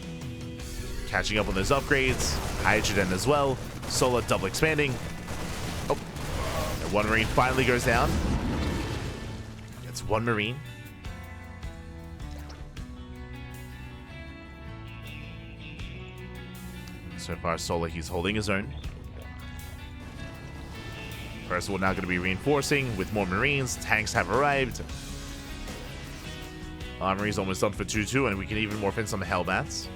Catching up on those upgrades. Hydrogen as well. Solar double expanding. Oh. And 1 Marine finally goes down. It's 1 Marine. So far, Solar, he's holding his own. Percival now going to be reinforcing with more Marines. Tanks have arrived. Armory's almost done for 2-2, and we can even morph in some Hellbats.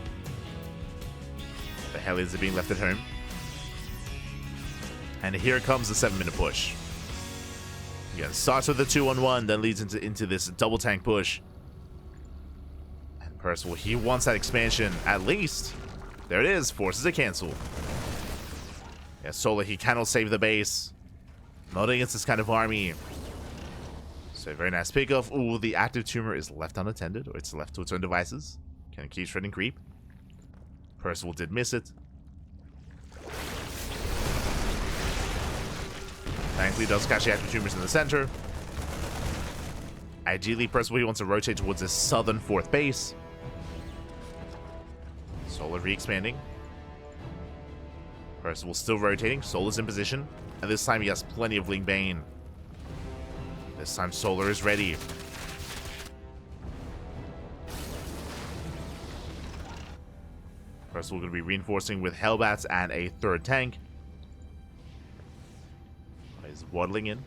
The Hellions are being left at home. And here comes the 7-minute push. Again, starts with the 2-1-1, then leads into this double tank push. And Percival, he wants that expansion at least. There it is, forces a cancel. Yeah, Solar, he cannot save the base. Not against this kind of army. So very nice pickoff. Ooh, the active tumor is left unattended, or it's left to its own devices. Can keep shredding creep. Percival did miss it. Thankfully, does catch the active tumors in the center. Ideally, Percival, he wants to rotate towards his southern 4th base. Solar re-expanding. Percival still rotating. Solar's in position. And this time he has plenty of Ling Bane. This time Solar is ready. Percival going to be reinforcing with Hellbats and a 3rd tank. He's waddling in.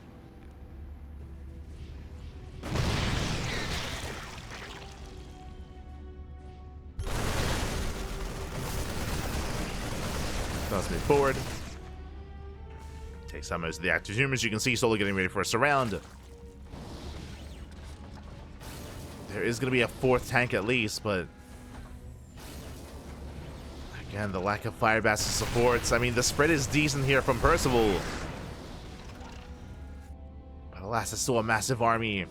Does move forward. Takes out most of the active tumors. You can see Solar getting ready for a surround. There is going to be a 4th tank at least, but again, the lack of fire bats supports. I mean, the spread is decent here from Percival. But alas, it's still a massive army.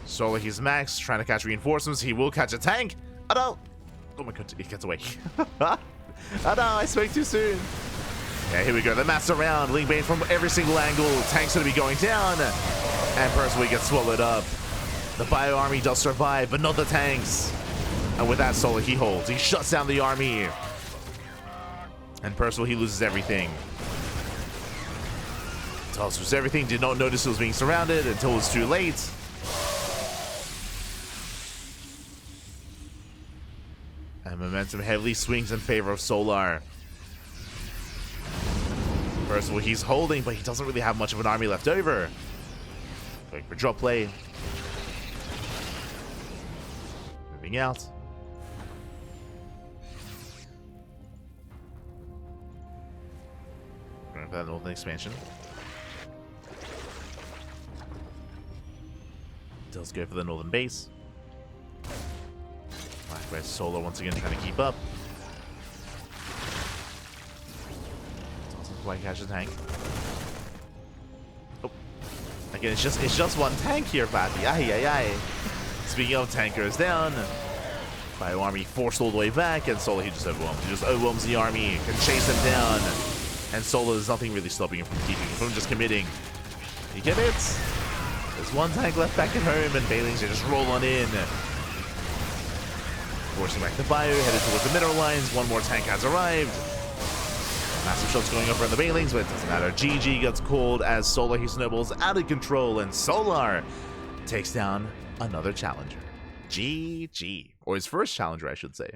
Solar, he's max, trying to catch reinforcements. He will catch a tank. Oh no! Oh my god, he gets away. Oh no, I spoke too soon. Yeah, here we go. The mass around. Ling Bane from every single angle. Tank's going to be going down. And Percival gets swallowed up. The Bio Army does survive, but not the tanks. And with that, Solar, he holds. He shuts down the army. And Percival, he loses everything. Does lose everything. Did not notice it was being surrounded until it was too late. And momentum heavily swings in favor of Solar. Percival, he's holding, but he doesn't really have much of an army left over. Going for drop play. Moving out. Going for that northern expansion. Does go for the northern base. Black Red Solar once again trying to keep up. Quite catch the tank. Oh. Again, it's just one tank here, PAPI. Ay, ay, ay. Speaking of, tank goes down. Bio army forced all the way back, and Solar, he just overwhelms. He just overwhelms the army, can chase him down. And Solar, there's nothing really stopping him from keeping him, from just committing. You get it? There's one tank left back at home, and Baylings are just roll on in. Forcing back the Bio, headed towards the mineral lines. One more tank has arrived. Massive shots going over on the Baylings, but it doesn't matter. GG gets called as Solar, he snowballs out of control, and Solar takes down another challenger. GG. Or his first challenger, I should say.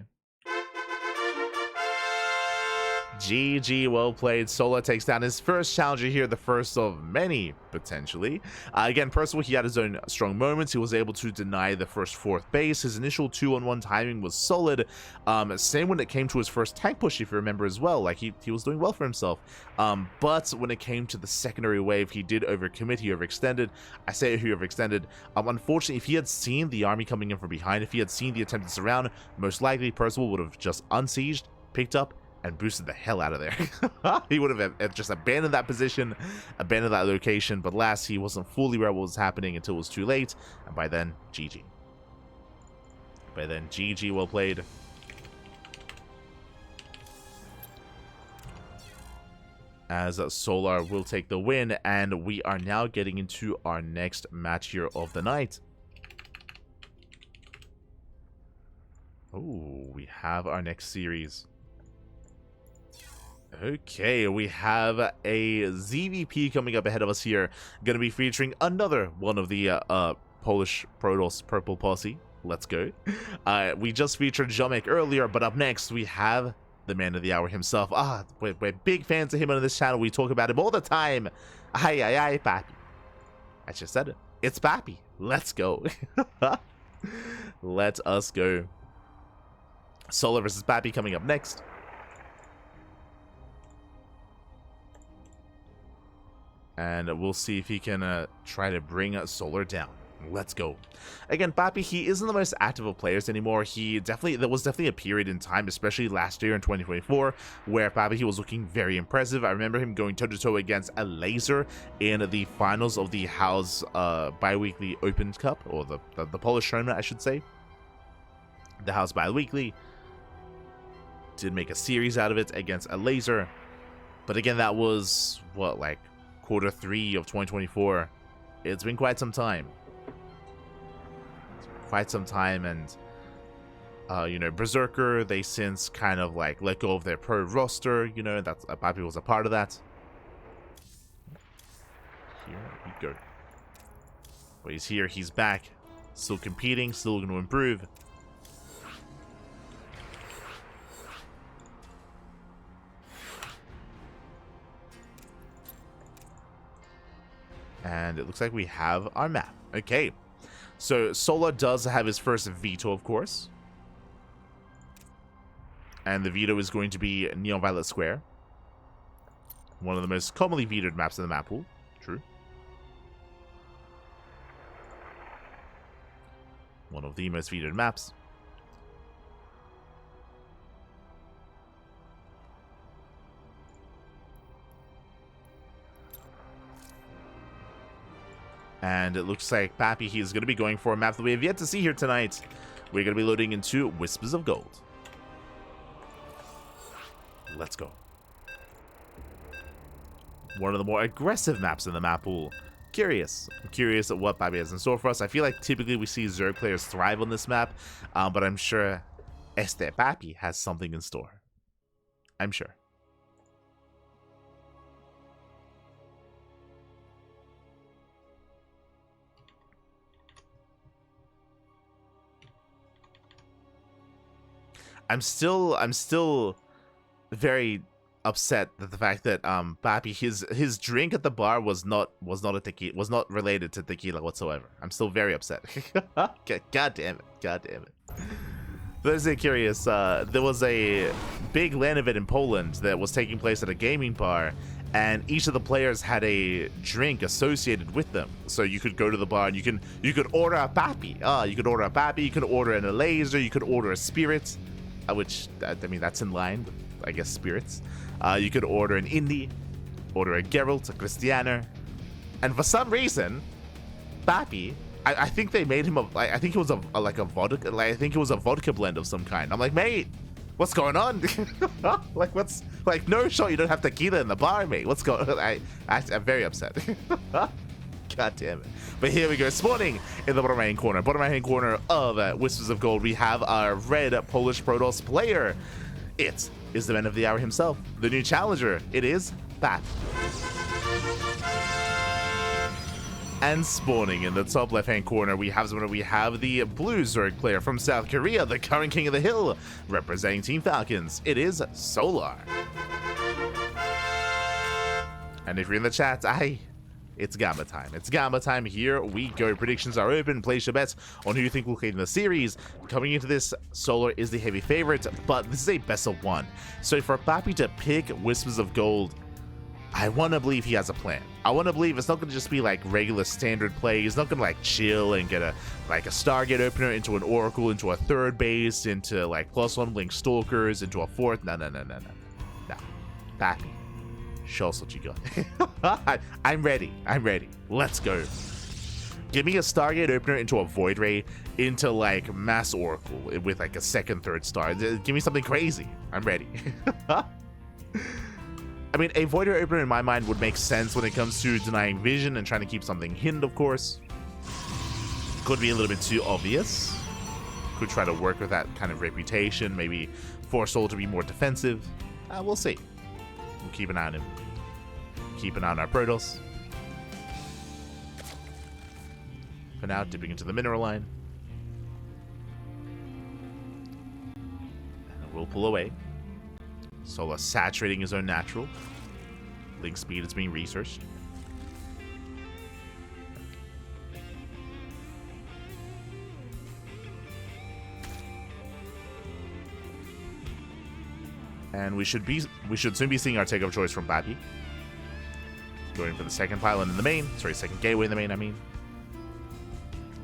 GG, well played. Solar takes down his first challenger here, the first of many, potentially. Again, Percival, he had his own strong moments. He was able to deny the first fourth base. His initial 2-on-1 timing was solid. Same when it came to his first tank push, if you remember as well. Like, he was doing well for himself. But when it came to the secondary wave, he did overcommit. He overextended. I say he overextended. Unfortunately, if he had seen the army coming in from behind, if he had seen the attempted surround, most likely Percival would have just unsieged, picked up, and boosted the hell out of there. He would have just abandoned that position, abandoned that location, but last he wasn't fully aware what was happening until it was too late, and by then, GG. By then, GG, well played. As Solar will take the win, and we are now getting into our next match here of the night. Oh, we have our next series. Okay, we have a ZVP coming up ahead of us here. Going to be featuring another one of the Polish Protoss Purple Posse. Let's go. We just featured Ziomek earlier, but up next we have the man of the hour himself. We're big fans of him on this channel. We talk about him all the time. Ay, ay, ay, PAPI. I just said it. It's PAPI. Let's go. Let us go. Solar versus PAPI coming up next. And we'll see if he can try to bring Solar down. Let's go. Again, PAPI, he isn't the most active of players anymore. There was definitely a period in time, especially last year in 2024, where PAPI, he was looking very impressive. I remember him going toe-to-toe against a laser in the finals of the House bi-weekly Open Cup, or the Polish tournament, I should say. The House bi-weekly did make a series out of it against a laser. But again, that was, what, like Q3 of 2024. It's been quite some time. And you know, Berserker, they since kind of like let go of their pro roster, you know, that's PAPI was a part of that. Here we go. But he's here, he's back, still competing, still going to improve. And it looks like we have our map. Okay. So, Solar does have his first veto, of course. And the veto is going to be Neon Violet Square. One of the most commonly vetoed maps in the map pool. True. One of the most vetoed maps. And it looks like PAPI, he's going to be going for a map that we have yet to see here tonight. We're going to be loading into Whispers of Gold. Let's go. One of the more aggressive maps in the map pool. Curious. I'm curious at what PAPI has in store for us. I feel like typically we see Zerg players thrive on this map, but I'm sure PAPI has something in store. I'm sure. I'm still very upset that the fact that PAPI, his drink at the bar was not related to tequila whatsoever. I'm still very upset. God damn it. Those are curious. There was a big LAN event in Poland that was taking place at a gaming bar, and each of the players had a drink associated with them. So you could go to the bar and you could order a PAPI. You could order a PAPI. You could order a laser. You could order a spirit. Which, I mean, that's in line with, I guess, spirits. You could order an indie. Order a Geralt, a Cristiano. And for some reason, PAPI, I think they made him I think it was like a vodka, like I think it was a vodka blend of some kind. I'm like, mate, what's going on? Like, what's, like, no, sure, you don't have tequila in the bar, mate. What's going on? I'm very upset. God damn it. But here we go, spawning in the bottom right hand corner. Bottom right hand corner of Whispers of Gold, we have our red Polish Protoss player. It is the man of the hour himself, the new challenger. It is PAPI. And spawning in the top left-hand corner, we have the blue Zerg player from South Korea, the current king of the hill, representing Team Falcons. It is Solar. And if you're in the chat, it's Gamma time. It's Gamma time. Here we go. Predictions are open. Place your bets on who you think will play in the series. Coming into this, Solar is the heavy favorite, but this is a best of one. So for PAPI to pick Whispers of Gold, I want to believe he has a plan. I want to believe it's not going to just be like regular standard play. He's not going to like chill and get a Stargate opener into an Oracle, into a third base, into like +1 Blink Stalkers, into a fourth. No. PAPI, show us what you got. I'm ready. Let's go. Give me a Stargate opener into a Void Ray, into like Mass Oracle with like a second, third star. Give me something crazy. I'm ready. I mean, a Void Ray opener in my mind would make sense when it comes to denying vision and trying to keep something hidden, of course. Could be a little bit too obvious. Could try to work with that kind of reputation, maybe force Soul to be more defensive. We'll see. We'll keep an eye on him. Keep an eye on our Protoss. For now, dipping into the mineral line. And we'll pull away. Solar saturating his own natural. Link speed is being researched. And we should soon be seeing our take of choice from PAPI. Going for the second pylon in the main. Sorry, second gateway in the main, I mean.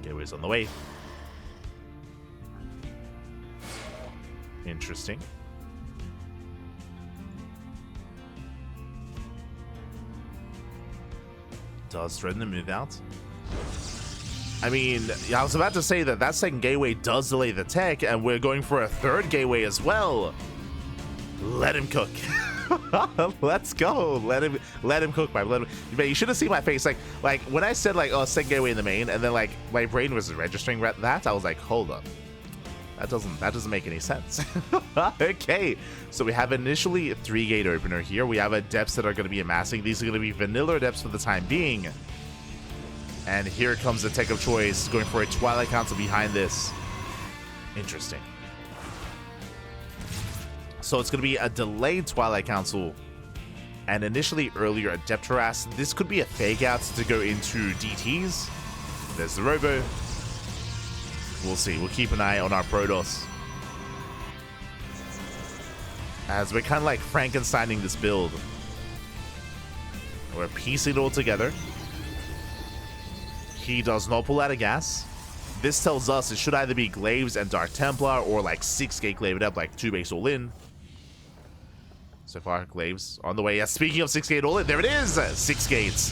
Gateway's on the way. Interesting. Does threaten to move out. I mean, I was about to say that second gateway does delay the tech, and we're going for a third gateway as well. Let him cook. Let's go. Let him cook, man. Man, you should have seen my face. Like when I said oh, second gateway in the main, and then like my brain was registering that, I was like, hold up. That doesn't make any sense. Okay, so we have initially a 3-gate opener here. We have depths that are going to be amassing. These are going to be vanilla depths for the time being. And here comes the tech of choice, going for a Twilight Council behind this. Interesting. So it's going to be a delayed Twilight Council, and initially earlier a Depth Harass. This could be a fake out to go into DTs. There's the Robo. We'll see. We'll keep an eye on our Protoss, as we're kind of like Frankensteining this build. We're piecing it all together. He does not pull out of gas. This tells us it should either be Glaives and Dark Templar, or like 6-gate Glaive up, like 2 base all in. So far, Glaives on the way. Yeah, speaking of 6-gate all in, there it is! 6 gates.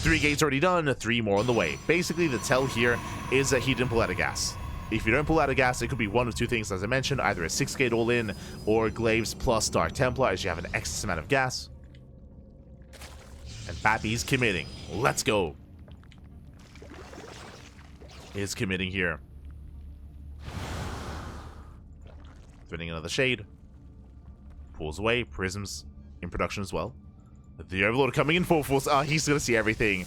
3 gates already done, 3 more on the way. Basically, the tell here is that he didn't pull out of gas. If you don't pull out of gas, it could be one of two things, as I mentioned, either a 6-gate all in, or Glaives plus Dark Templar, as you have an excess amount of gas. And PAPI's committing. Let's go. Is committing here. Threading another shade. Pulls away. Prisms in production as well. The Overlord coming in full force. Oh, he's going to see everything.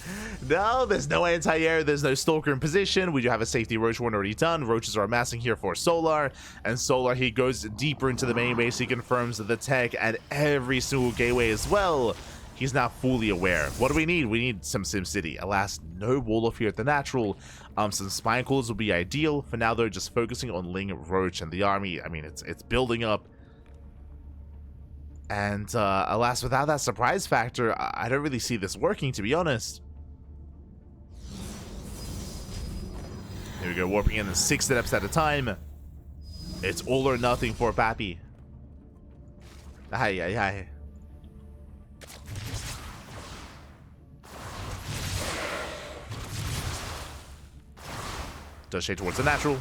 No, there's no anti-air. There's no Stalker in position. We do have a safety Roach one already done. Roaches are amassing here for Solar. And Solar, he goes deeper into the main base. He confirms the tech at every single gateway as well. He's now fully aware. What do we need? We need some SimCity. Alas, no Wall-Off here at the natural. Some Spine Coolers would be ideal. For now, though, just focusing on Ling, Roach, and the army. I mean, it's building up. And alas, without that surprise factor, I don't really see this working, to be honest. Here we go, warping in 6 steps at a time. It's all or nothing for PAPI. Aye. Does shade towards the natural.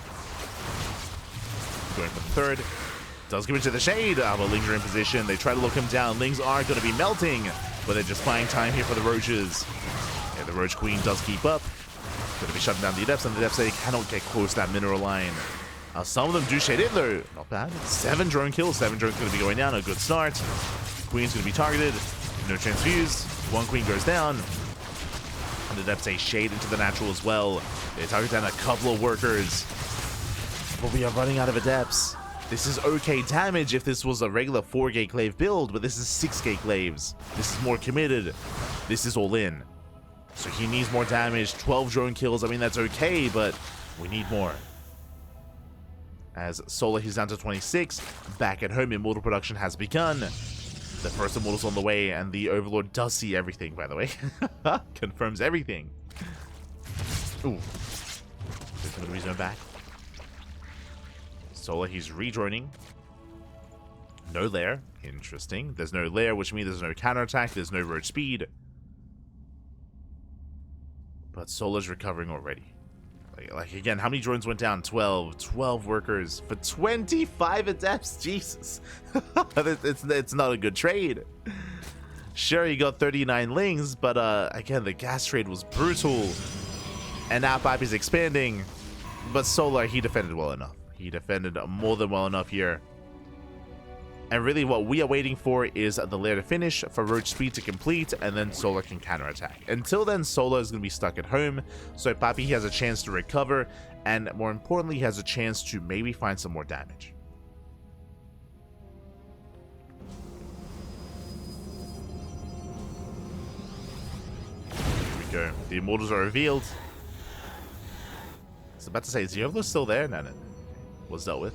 Going for the third. Does give it to the shade, but Lings are in position. They try to lock him down. Lings are going to be melting, but they're just buying time here for the roaches. Yeah, the roach queen does keep up. Going to be shutting down the adepts, and the adepts they cannot get close to that mineral line. Some of them do shade in though. Not bad. 7 drone kills. 7 drones going to be going down. A good start. Queen's going to be targeted. No transfuse. 1 queen goes down. And the adepts they shade into the natural as well. They target down a couple of workers. But we are running out of adepts. This is okay damage if this was a regular 4-gate glaive build, but this is 6-gate glaives. This is more committed. This is all in. So he needs more damage. 12 drone kills. I mean, that's okay, but we need more. As Solar, he's down to 26. Back at home, Immortal production has begun. The first Immortal's on the way, and the Overlord does see everything, by the way. Confirms everything. Ooh. There's going to be zone back. Solar, he's rejoining. No lair. Interesting. There's no lair, which means there's no counterattack. There's no road speed. But Solar's recovering already. Like again, how many drones went down? 12. 12 workers for 25 adepts. Jesus. it's not a good trade. Sure, he got 39 lings, but again, the gas trade was brutal. And now PAPI's expanding. But Solar, he defended well enough. He defended more than well enough here. And really what we are waiting for is the lair to finish, for roach speed to complete, and then Solar can counterattack. Until then, Solar is going to be stuck at home, so PAPI has a chance to recover, and more importantly, he has a chance to maybe find some more damage. Here we go. The Immortals are revealed. I was about to say, is the Overlord still there? No. Was dealt with.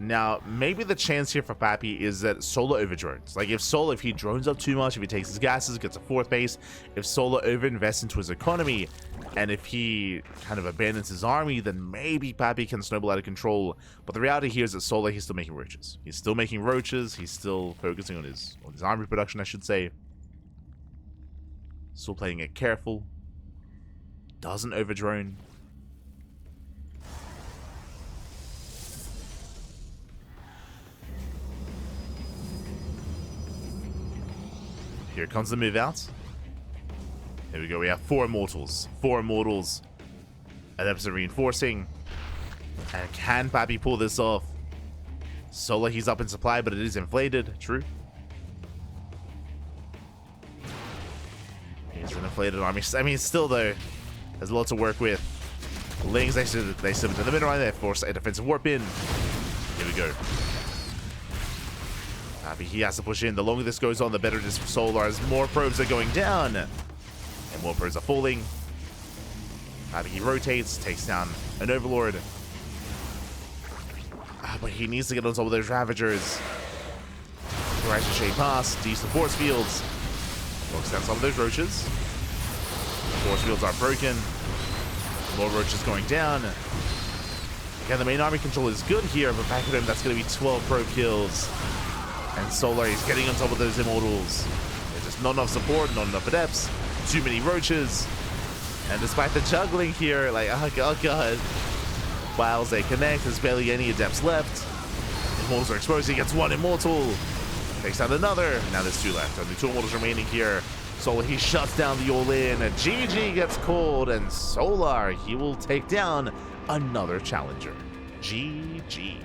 Now, maybe the chance here for PAPI is that Solar overdrones. Like, if he drones up too much, if he takes his gases, gets a 4th base, if Solar overinvests into his economy, and if he kind of abandons his army, then maybe PAPI can snowball out of control. But the reality here is that Solar, he's still making roaches. He's still making roaches. He's still focusing on his army production, I should say. Still playing it careful. Doesn't overdrone. Here comes the move out. Here we go. We have 4 Immortals. 4 Immortals. Adepts are reinforcing. And can PAPI pull this off? Solar, he's up in supply, but it is inflated. True. He's an inflated army. I mean, still, though, there's a lot to work with. Lings, they slip into the middle right there. Force a defensive warp in. Here we go. He has to push in. The longer this goes on, the better it is for Solar, as more probes are going down. And more probes are falling. He rotates, takes down an Overlord. But he needs to get on top of those Ravagers. Horizon Shade Pass, decent force fields. Locks down some of those Roaches. Force fields are broken. More Roaches going down. Again, the main army control is good here, but back at him, that's going to be 12 probe kills. And Solar is getting on top of those Immortals. There's just not enough support, not enough adepts, too many roaches. And despite the juggling here, like, oh god. Whilst they connect, there's barely any adepts left. Immortals are exposed, he gets 1 Immortal. Takes out another, now there's 2 left. Only 2 Immortals remaining here. Solar, he shuts down the all-in. GG gets called, and Solar, he will take down another challenger. GG.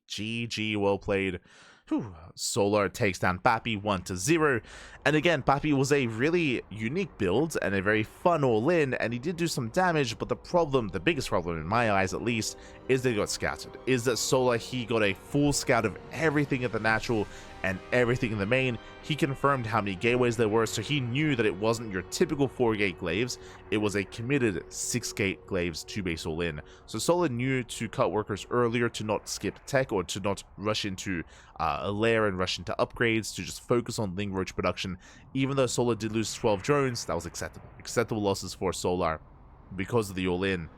GG, well played. Whew. Solar takes down PAPI 1-0. And again, PAPI was a really unique build and a very fun all-in, and he did do some damage, but the problem, the biggest problem in my eyes at least, is that he got scouted. Is that Solar, he got a full scout of everything at the natural and everything in the main. He confirmed how many gateways there were, so he knew that it wasn't your typical 4-gate glaives. It was a committed 6-gate glaives 2-base all-in. So Solar knew to cut workers earlier, to not skip tech, or to not rush into a lair and rush into upgrades, to just focus on Ling Roach production. Even though Solar did lose 12 drones, that was acceptable. Acceptable losses for Solar because of the all-in.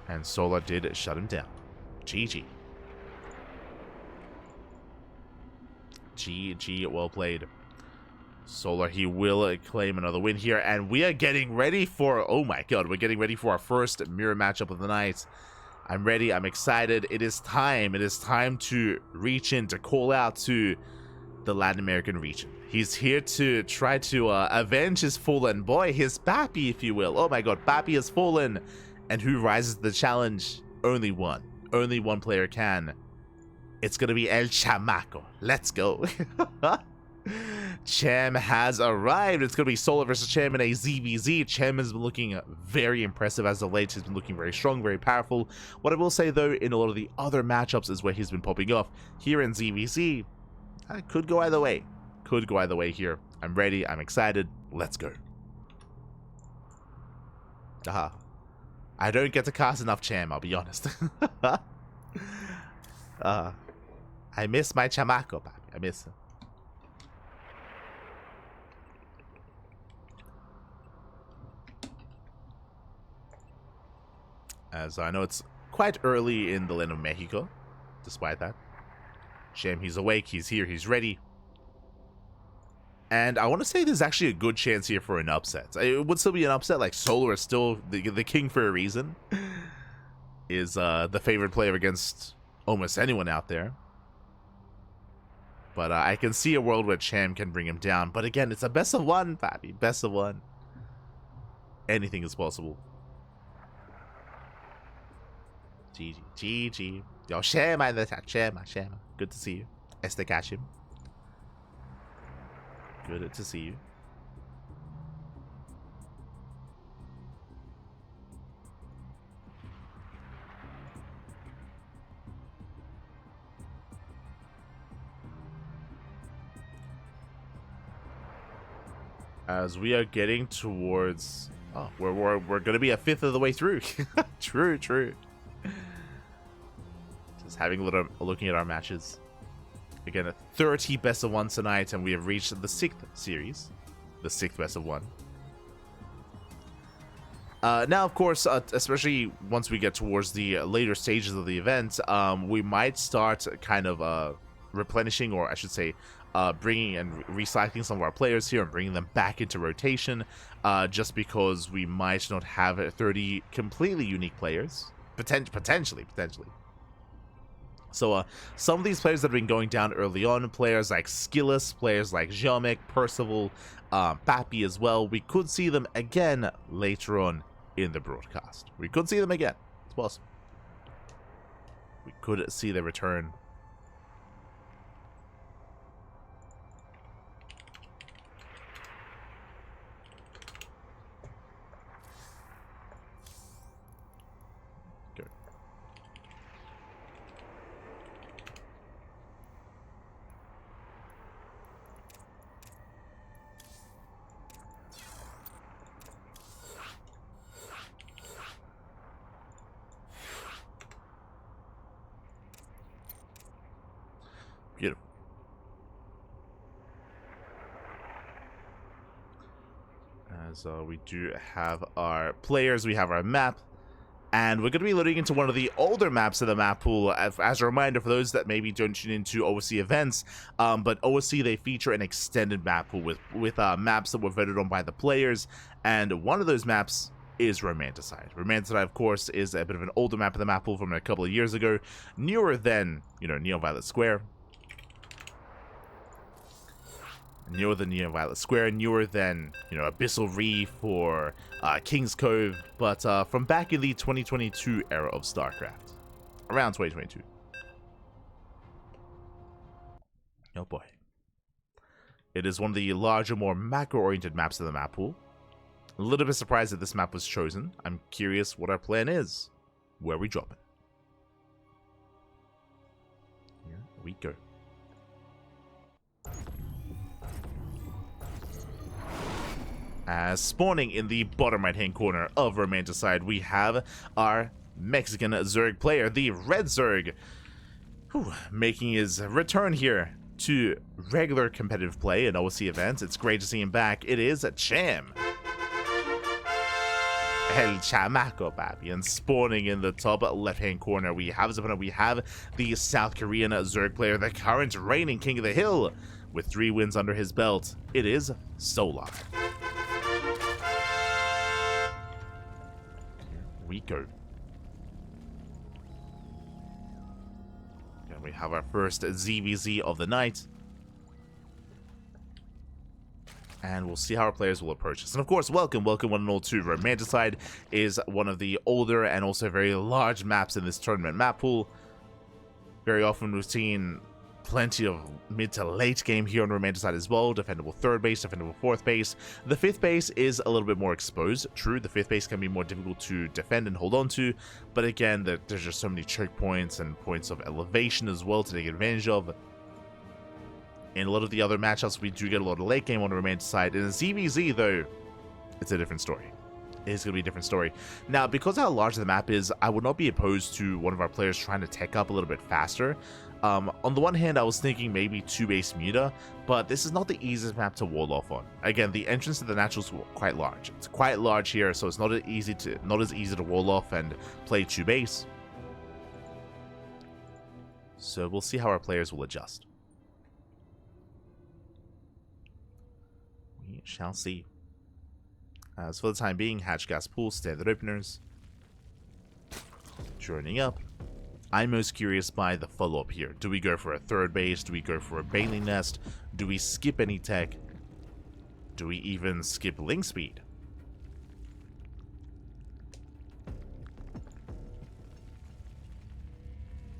And Solar did shut him down. GG. GG, well played. Solar, he will claim another win here, and we are getting ready for, oh my god, we're getting ready for our first mirror matchup of the night. I'm ready, I'm excited. It is time to reach in, to call out to the Latin American region. He's here to try to avenge his fallen boy, his PAPI, if you will. Oh my god, PAPI has fallen, and who rises to the challenge? Only one player can. It's gonna be El Chamaco. Let's go. Cham has arrived. It's going to be Solar versus Cham in a ZVZ. Cham has been looking very impressive as of late. He's been looking very strong, very powerful. What I will say, though, in a lot of the other matchups is where he's been popping off. Here in ZVZ, could go either way. Could go either way here. I'm ready. I'm excited. Let's go. I don't get to cast enough Cham, I'll be honest. I miss my Chamaco, papi. I miss him. As I know it's quite early in the land of Mexico, despite that. Cham, he's awake, he's here, he's ready. And I want to say there's actually a good chance here for an upset. It would still be an upset, like Solar is still the king for a reason. Is the favorite player against almost anyone out there. But I can see a world where Cham can bring him down. But again, it's a best of one, papi. Best of one. Anything is possible. GG. Yo, Shema in the chat. Shema. Good to see you. SKillous. Good to see you. As we are getting towards... Oh, we're going to be a fifth of the way through. True. Just having looking at our matches. Again, a 30 best of one tonight, and we have reached the 6th series. The 6th best of one. Now, of course, especially once we get towards the later stages of the event, we might start kind of replenishing, or I should say, bringing and recycling some of our players here and bringing them back into rotation, just because we might not have 30 completely unique players. Potentially. So some of these players that have been going down early on, players like SKillous, players like Ziomek, Percival, PAPI as well, we could see them again later on in the broadcast. We could see them again. It's possible. We could see their return. Beautiful. As we do have our players, we have our map, and we're going to be loading into one of the older maps of the map pool. As a reminder for those that maybe don't tune into OSC events, but OSC, they feature an extended map pool with maps that were voted on by the players, and one of those maps is Romanticide. Romanticide, of course, is a bit of an older map of the map pool from a couple of years ago, newer than, Neo Violet Square. Newer than Violet Square, newer than, Abyssal Reef or King's Cove, but from back in the 2022 era of StarCraft. Around 2022. Oh boy. It is one of the larger, more macro-oriented maps of the map pool. A little bit surprised that this map was chosen. I'm curious what our plan is. Where are we dropping? Here we go. As spawning in the bottom right-hand corner of Romanticide, we have our Mexican Zerg player, the Red Zerg, making his return here to regular competitive play in OSC events. It's great to see him back. It is Cham. El Chamaco, papi. And spawning in the top left-hand corner, we have the South Korean Zerg player, the current reigning king of the hill. With 3 wins under his belt, it is Solar. Here we go. And we have our first ZVZ of the night. And we'll see how our players will approach us. And of course, welcome one and all to Romanticide. Is one of the older and also very large maps in this tournament map pool. Very often we've seen plenty of mid to late game here on Romanticide as well. Defendable 3rd base, defendable 4th base. The 5th base is a little bit more exposed. True, the 5th base can be more difficult to defend and hold on to. But again, there's just so many choke points and points of elevation as well to take advantage of. In a lot of the other matchups, we do get a lot of late game on the Romanticide. In a ZVZ, though, it's a different story. It's going to be a different story. Now, because of how large the map is, I would not be opposed to one of our players trying to tech up a little bit faster. On the one hand, I was thinking maybe 2-base Muta, but this is not the easiest map to wall off on. Again, the entrance to the naturals is quite large. It's quite large here, so it's not as easy to wall off and play 2-base. So we'll see how our players will adjust. We shall see. As for the time being, hatch gas pool, standard openers. Joining up. I'm most curious by the follow-up here. Do we go for a 3rd base? Do we go for a baling nest? Do we skip any tech? Do we even skip link speed?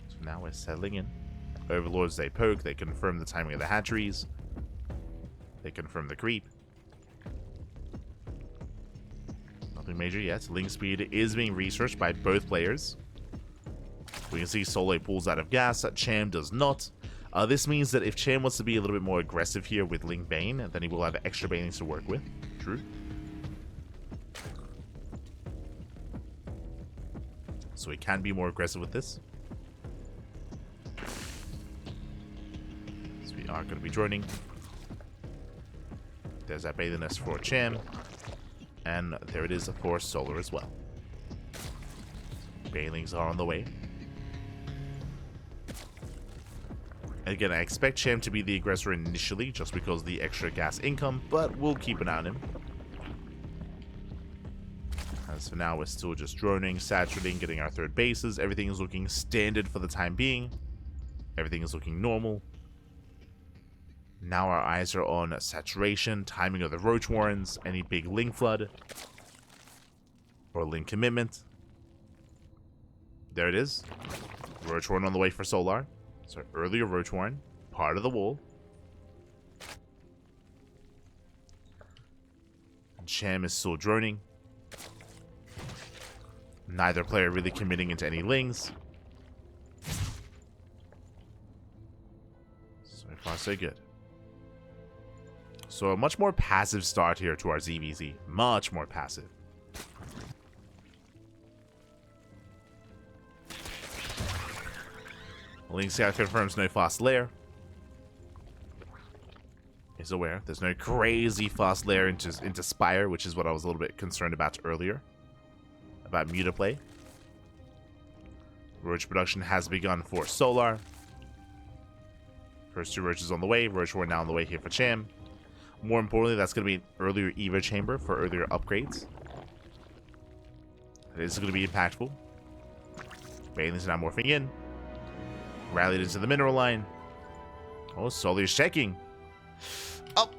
So now we're settling in. Overlords, they poke, they confirm the timing of the hatcheries. They confirm the creep. Nothing major yet. Link speed is being researched by both players. We can see Sole pulls out of gas. Cham does not. This means that if Cham wants to be a little bit more aggressive here with Link Bane, then he will have extra banings to work with. True. So he can be more aggressive with this. So we are going to be joining. There's that bathing nest for Cham. And there it is for Solar as well. Banelings are on the way. Again, I expect Cham to be the aggressor initially, just because of the extra gas income, but we'll keep an eye on him. As for now, we're still just droning, saturating, getting our 3rd bases. Everything is looking standard for the time being. Everything is looking normal. Now our eyes are on saturation, timing of the Roach Warrens, any big link flood, or link commitment. There it is. Roach Warren on the way for Solar. So earlier Roach Warren, part of the wall. And Cham is still droning. Neither player really committing into any lings. So far so good. So a much more passive start here to our ZVZ. Much more passive. Link Scout confirms no fast lair. Is aware there's no crazy fast lair into Spire, which is what I was a little bit concerned about earlier. About Muta play. Roach production has begun for Solar. First 2 roaches on the way. Roach War now on the way here for Cham. More importantly, that's going to be an earlier Evo chamber for earlier upgrades. This is going to be impactful. Bailey's now morphing in. Rallied into the mineral line. Oh, Sully is checking. Up.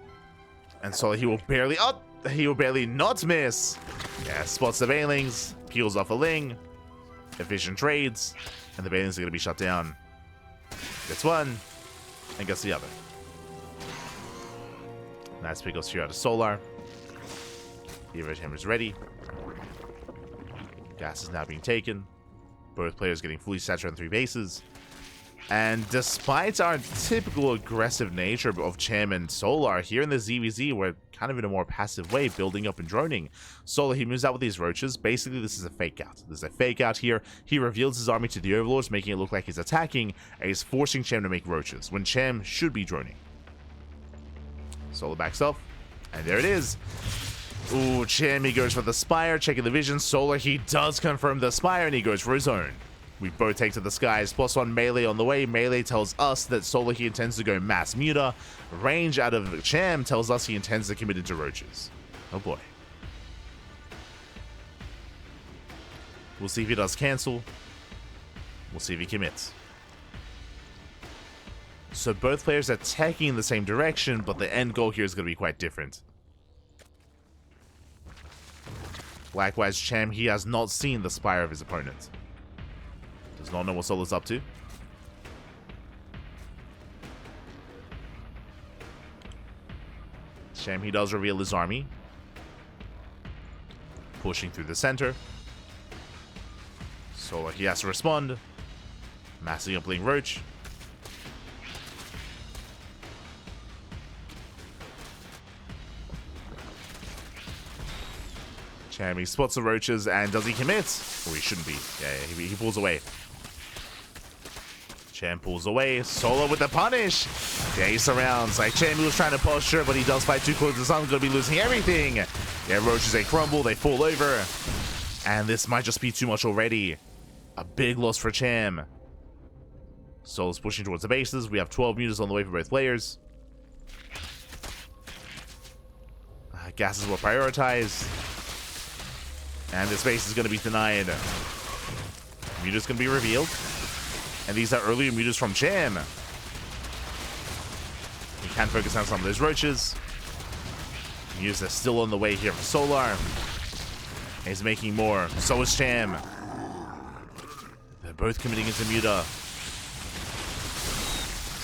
And Sully, he will barely up. He will barely not miss. Yeah, spots the Bailings. Peels off a Ling. Efficient trades. And the Bailings are going to be shut down. Gets one. And gets the other. Nice pick goes here out of Solar. The Evo chamber is ready. Gas is now being taken. Both players getting fully saturated on 3 bases. And despite our typical aggressive nature of Cham and Solar, here in the ZVZ, we're kind of in a more passive way, building up and droning. Solar, he moves out with these roaches. Basically, this is a fake out. There's a fake out here. He reveals his army to the Overlords, making it look like he's attacking, and he's forcing Cham to make roaches, when Cham should be droning. Solar backs off, and there it is. Ooh, Cham, he goes for the Spire, checking the vision. Solar, he does confirm the Spire, and he goes for his own. We both take to the skies. +1 melee on the way. Melee tells us that Solo he intends to go mass muta. Range out of Cham tells us he intends to commit into roaches. Oh boy. We'll see if he does cancel. We'll see if he commits. So both players are attacking in the same direction, but the end goal here is going to be quite different. Likewise, Cham, he has not seen the spire of his opponent. Does not know what Solo's up to. Cham, he does reveal his army. Pushing through the center. Solo, he has to respond. Massing up Bling Roach. Cham, he spots the roaches, and does he commit? Oh, he shouldn't be. Yeah, he pulls away. Cham pulls away. Solo with the punish. Yeah, he surrounds. Like, Cham was trying to posture, but he does fight too close to the sun. Going to be losing everything. Yeah, roaches, they crumble. They fall over. And this might just be too much already. A big loss for Cham. Solo's pushing towards the bases. We have 12 mutas on the way for both players. Gases were prioritized. And this base is going to be denied. Muta's going to be revealed. And these are earlier mutas from Cham. We can focus on some of those roaches. Mutas are still on the way here for Solar. He's making more. So is Cham. They're both committing into muta.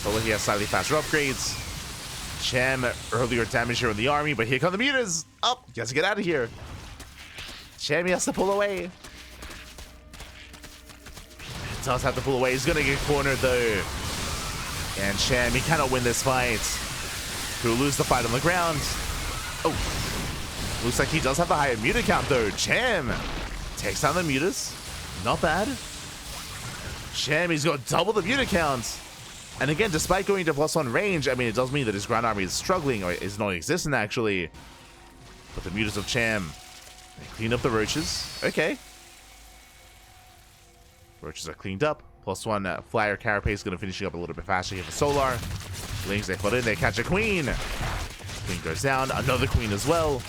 Solar, he has slightly faster upgrades. Cham, earlier damage here in the army, but here come the mutas. Oh, he has to get out of here. Cham, he has to pull away. Does have to pull away. He's going to get cornered, though. And Cham, he cannot win this fight. He'll lose the fight on the ground. Oh. Looks like he does have the higher muta count, though. Cham takes down the mutas. Not bad. Cham, he's got double the muta count. And again, despite going to +1 range, I mean, it does mean that his ground army is struggling, or is non-existent, actually. But the mutas of Cham, they clean up the roaches. Okay. Roaches are cleaned up. +1 flyer carapace is going to finish up a little bit faster here for Solar. Lings, they put in, they catch a queen. Queen goes down. Another queen as well.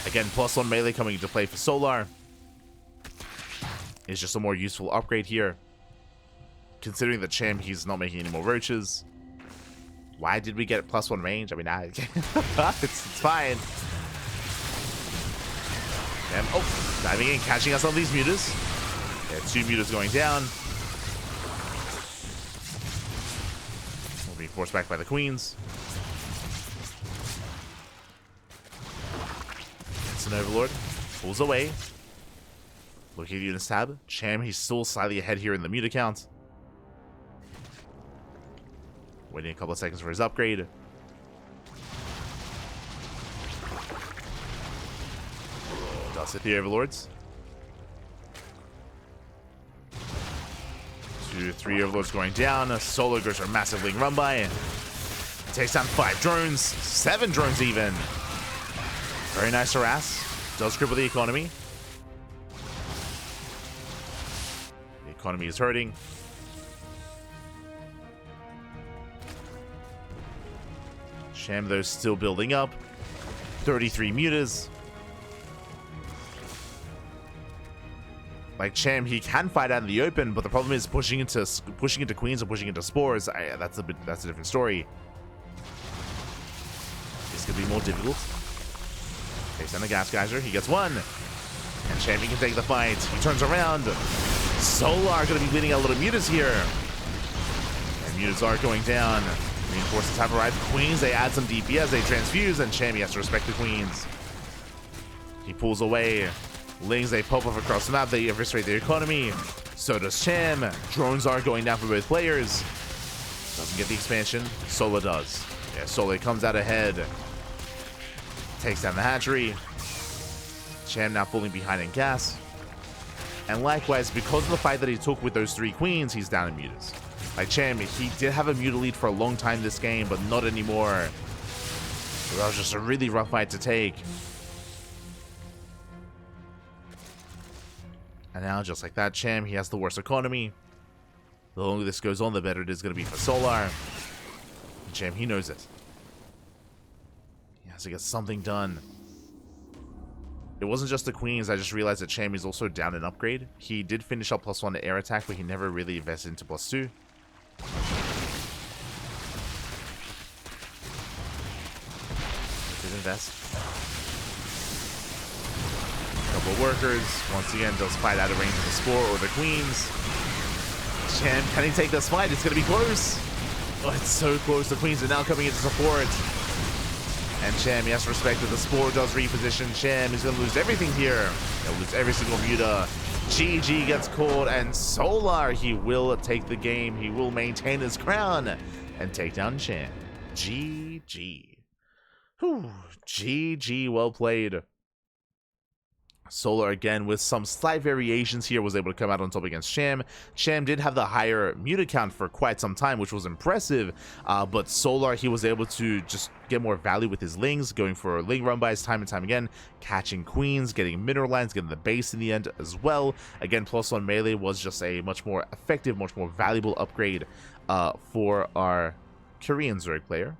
Again, +1 melee coming into play for Solar. It's just a more useful upgrade here. Considering that Cham, he's not making any more roaches. Why did we get +1 range? I mean, it's fine. And, oh, diving in, catching us on these mutas. Yeah, 2 mutas going down. We'll be forced back by the queens. It's an overlord. Pulls away. Looking at units tab. Cham, he's still slightly ahead here in the muta count. Waiting a couple of seconds for his upgrade. Does hit the overlords. 2, 3 overlords going down. Solo goes for a massive Ling run by. Takes down 5 drones, 7 drones even. Very nice harass. Does cripple the economy. The economy is hurting. Cham, though, still building up. 33 mutas. Like, Cham, he can fight out in the open, but the problem is pushing into queens or pushing into spores. That's a different story. This could be more difficult. Takes down the gas geyser. He gets 1. And Cham, he can take the fight. He turns around. Solar going to be leading a little mutas here. And mutas are going down. Reinforcements have arrived. Queens, they add some DPS, they transfuse, and Cham, he has to respect the queens. He pulls away. Lings, they pop off across the map, they eviscerate the economy. So does Cham. Drones are going down for both players. Doesn't get the expansion. Solo does. Yeah, Solo comes out ahead. Takes down the hatchery. Cham now falling behind in gas. And likewise, because of the fight that he took with those 3 queens, he's down in mutas. Like, Cham, he did have a muta lead for a long time this game, but not anymore. So that was just a really rough fight to take. And now, just like that, Cham, he has the worst economy. The longer this goes on, the better it is going to be for Solar. And Cham, he knows it. He has to get something done. It wasn't just the queens. I just realized that Cham is also down an upgrade. He did finish up +1 to air attack, but he never really invested into +2. Did invest. Couple of workers. Once again, does fight out of range of the Spore or the queens. Cham, can he take this fight? It's going to be close. Oh, it's so close. The queens are now coming into support. And Cham, he has to respect that the Spore does reposition. Cham is going to lose everything here. He'll lose every single muta. GG gets called, and Solar, he will take the game. He will maintain his crown and take down Cham. GG. Whew. GG, well played. Solar, again, with some slight variations here, was able to come out on top against Cham. Cham did have the higher muta count for quite some time, which was impressive, but Solar, he was able to just get more value with his lings, going for ling run bys time and time again, catching queens, getting mineral lines, getting the base in the end as well. Again, +1 melee was just a much more effective, much more valuable upgrade for our Korean Zerg player.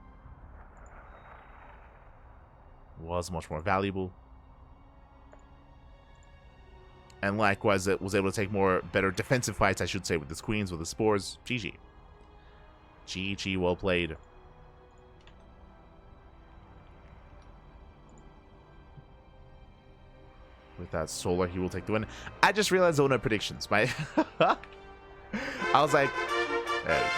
Was much more valuable. And likewise, it was able to take better defensive fights, I should say, with his queens, with the spores. GG. GG, well played. With that Solar, he will take the win. I just realized there were no predictions. I was like, there we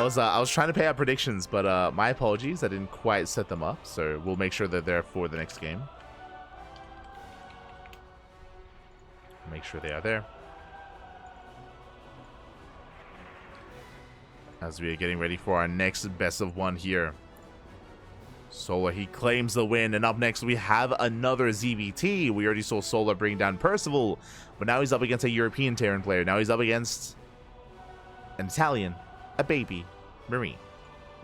go. I was trying to pay out predictions, but my apologies. I didn't quite set them up, so we'll make sure they're there for the next game. Make sure they are there. As we are getting ready for our next best of one here. Solar, he claims the win. And up next, we have another ZVT. We already saw Solar bring down Percival. But now he's up against a European Terran player. Now he's up against an Italian, a BabyMarine.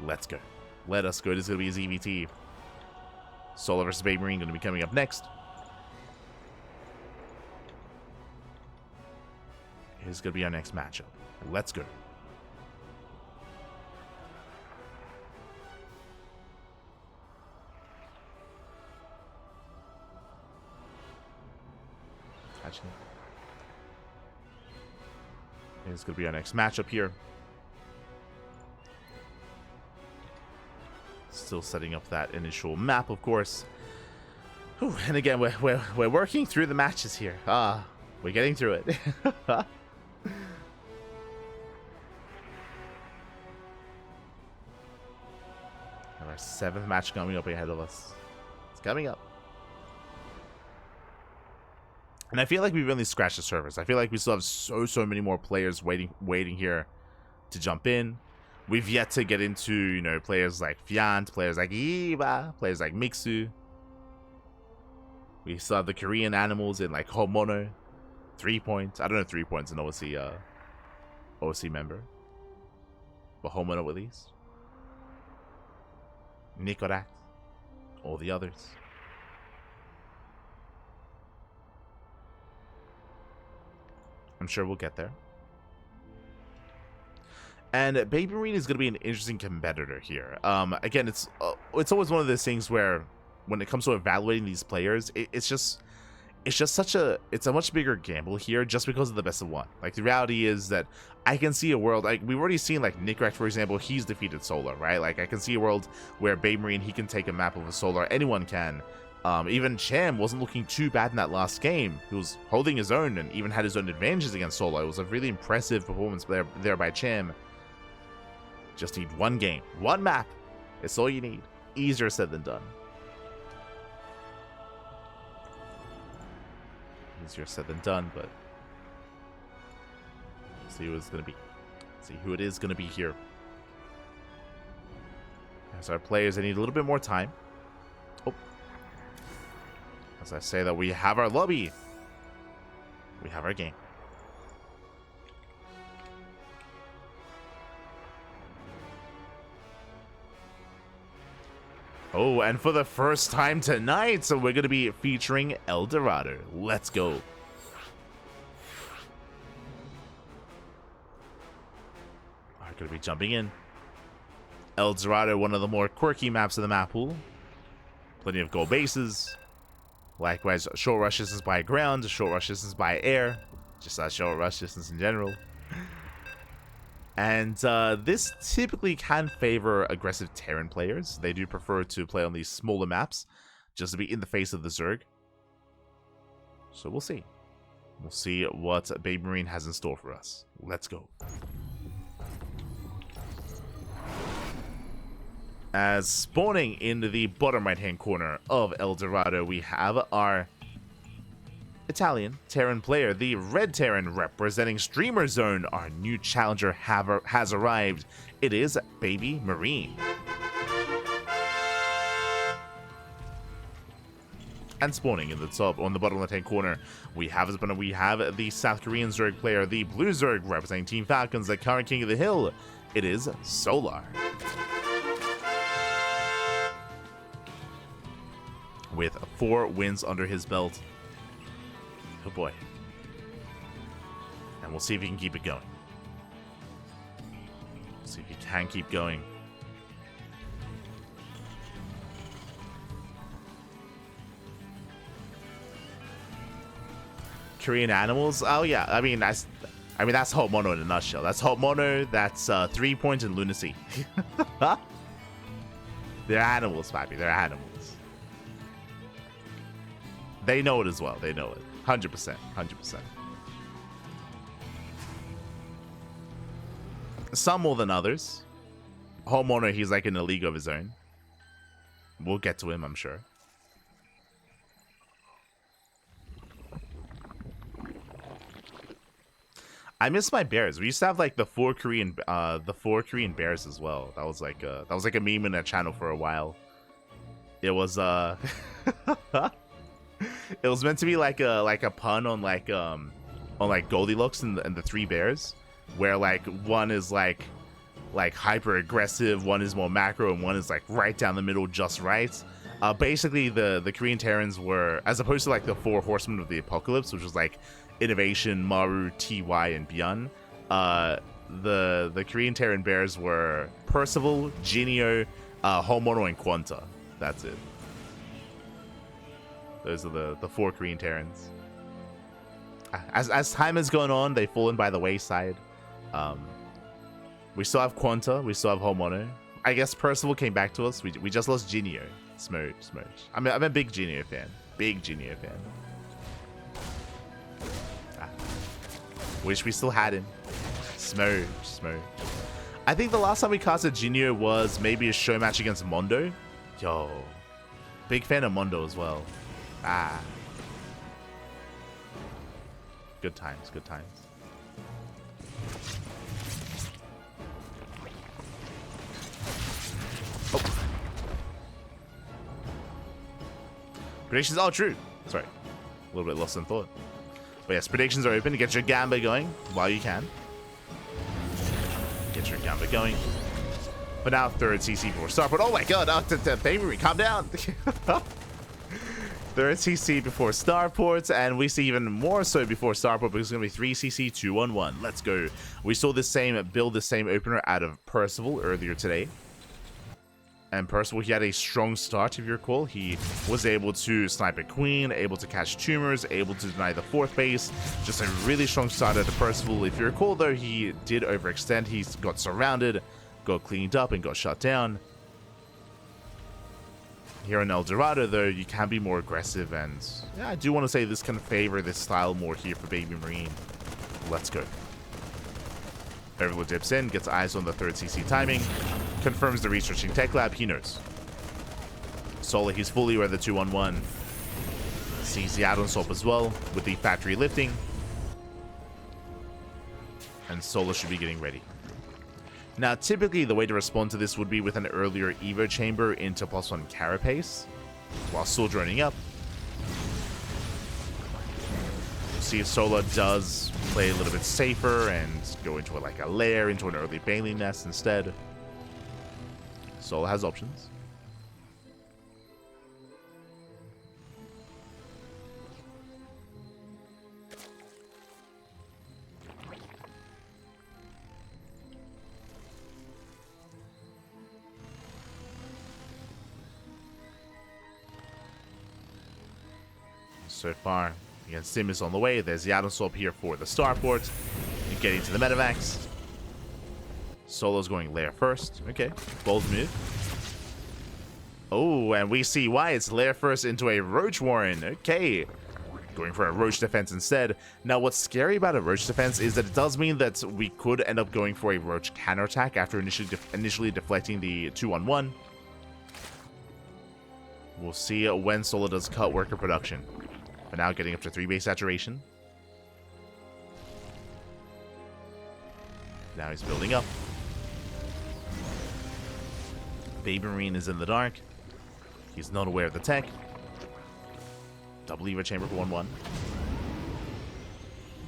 Let's go. Let us go. This is going to be a ZVT. Solar versus BabyMarine going to be coming up next. Here's going to be our next matchup. Let's go. Here's going to be our next matchup here. Still setting up that initial map, of course. Whew, and again, we're working through the matches here. We're getting through it. Our 7th match coming up ahead of us. It's coming up. And I feel like we've only scratched the surface. I feel like we still have so many more players waiting here to jump in. We've yet to get into, you know, players like Fiant, players like Iba, players like Mixu. We still have the Korean animals in like HonMonO. 3 points. I don't know 3 points an OSC member. But HonMonO at least. Nikorat. All the others. I'm sure we'll get there. And BabyMarine is going to be an interesting competitor here. Again, it's always one of those things where when it comes to evaluating these players, it's a much bigger gamble here just because of the best of one. Like, the reality is that I can see a world, like, we've already seen, like, Nickrecht, for example, he's defeated Solar, right? Like, I can see a world where BabyMarine, he can take a map of a Solar. Anyone can. Even Cham wasn't looking too bad in that last game. He was holding his own and even had his own advantages against Solar. It was a really impressive performance there by Cham. Just need one game, one map. It's all you need. Easier said than done. Easier said than done, but see who it's gonna be. See who it is gonna be here. As our players, they need a little bit more time. Oh, as I say that, we have our lobby. We have our game. Oh, and for the first time tonight, so we're going to be featuring El Dorado. Let's go. Going to be jumping in. El Dorado, one of the more quirky maps of the map pool. Plenty of gold bases. Likewise, short rush distance by ground, short rush distance by air. Just a short rush distance in general. And this typically can favor aggressive Terran players. They do prefer to play on these smaller maps, just to be in the face of the Zerg. So we'll see. We'll see what BabyMarine has in store for us. Let's go. As spawning into the bottom right-hand corner of El Dorado, we have our Italian Terran player, the Red Terran representing Streamer Zone. Our new challenger has arrived. It is BabyMarine. And spawning in the top, on the bottom left-hand corner, we have the South Korean Zerg player, the Blue Zerg representing Team Falcons, the current king of the hill. It is Solar. With 4 wins under his belt. Oh boy. And we'll see if he can keep it going. See if he can keep going. Korean animals? Oh yeah, I mean that's HonMonO in a nutshell. That's HonMonO, that's 3 points and lunacy. They're animals, Papi. They're animals. They know it as well. They know it. 100%. 100%. Some more than others. HonMonO, he's like in a league of his own. We'll get to him, I'm sure. I miss my bears. We used to have like the four Korean bears as well. That was like a meme in that channel for a while. It was it was meant to be like a pun on like Goldilocks and the 3 bears, where like one is like hyper aggressive, one is more macro, and one is like right down the middle, just right. Basically the Korean Terrans were, as opposed to like the 4 horsemen of the apocalypse, which was like Innovation, Maru, TY, and Byun. The Korean Terran bears were Percival, Genio, HonMonO, and Quanta. That's it. Those are the 4 Korean Terrans. As time has gone on, they've fallen by the wayside. We still have Quanta, we still have HonMonO. I guess Percival came back to us. We just lost Genio. Smurge. I'm a big Genio fan. Wish we still had him. Smurge. I think the last time we casted Genio was maybe a show match against Mondo. Yo. Big fan of Mondo as well. Good times. Oh. Predictions all true. Sorry. A little bit lost in thought. But yes, predictions are open. Get your Gamba going while you can. But now, 3rd CC before starport. Oh my god, BabyMarine, calm down. 3rd CC before starport, and we see even more so before starport because it's going to be 3 CC 2-1-1. Let's go. We saw the same opener out of Percival earlier today. And Percival, he had a strong start, if you recall. He was able to snipe a queen, able to catch tumors, able to deny the 4th base. Just a really strong start out of Percival. If you recall, though, he did overextend. He got surrounded, got cleaned up, and got shut down. Here in El Dorado, though, you can be more aggressive, and yeah, I do want to say this can favor this style more here for BabyMarine. Let's go. Overlord dips in, gets eyes on the 3rd CC timing, confirms the researching tech lab. He knows. Solar, he's fully aware of the 2-1-1. Sees the add-on swap as well with the factory lifting. And Solar should be getting ready. Now, typically, the way to respond to this would be with an earlier Evo chamber into +1 Carapace, while still droning up. See if Solar does play a little bit safer and go into a lair, into an early Bailey nest instead. Solar has options. So far, again, Sim is on the way. There's Yadosop here for the starport. You're getting to the medevacs. Solo's going lair first. Okay, bold move. Oh, and we see why. It's lair first into a Roach Warren. Okay. Going for a Roach defense instead. Now, what's scary about a Roach defense is that it does mean that we could end up going for a Roach counterattack after initially deflecting the 2-on-1. We'll see when Solo does cut worker production. But now getting up to 3 base saturation. Now he's building up. BabyMarine is in the dark. He's not aware of the tech. Double lever chamber for 1-1.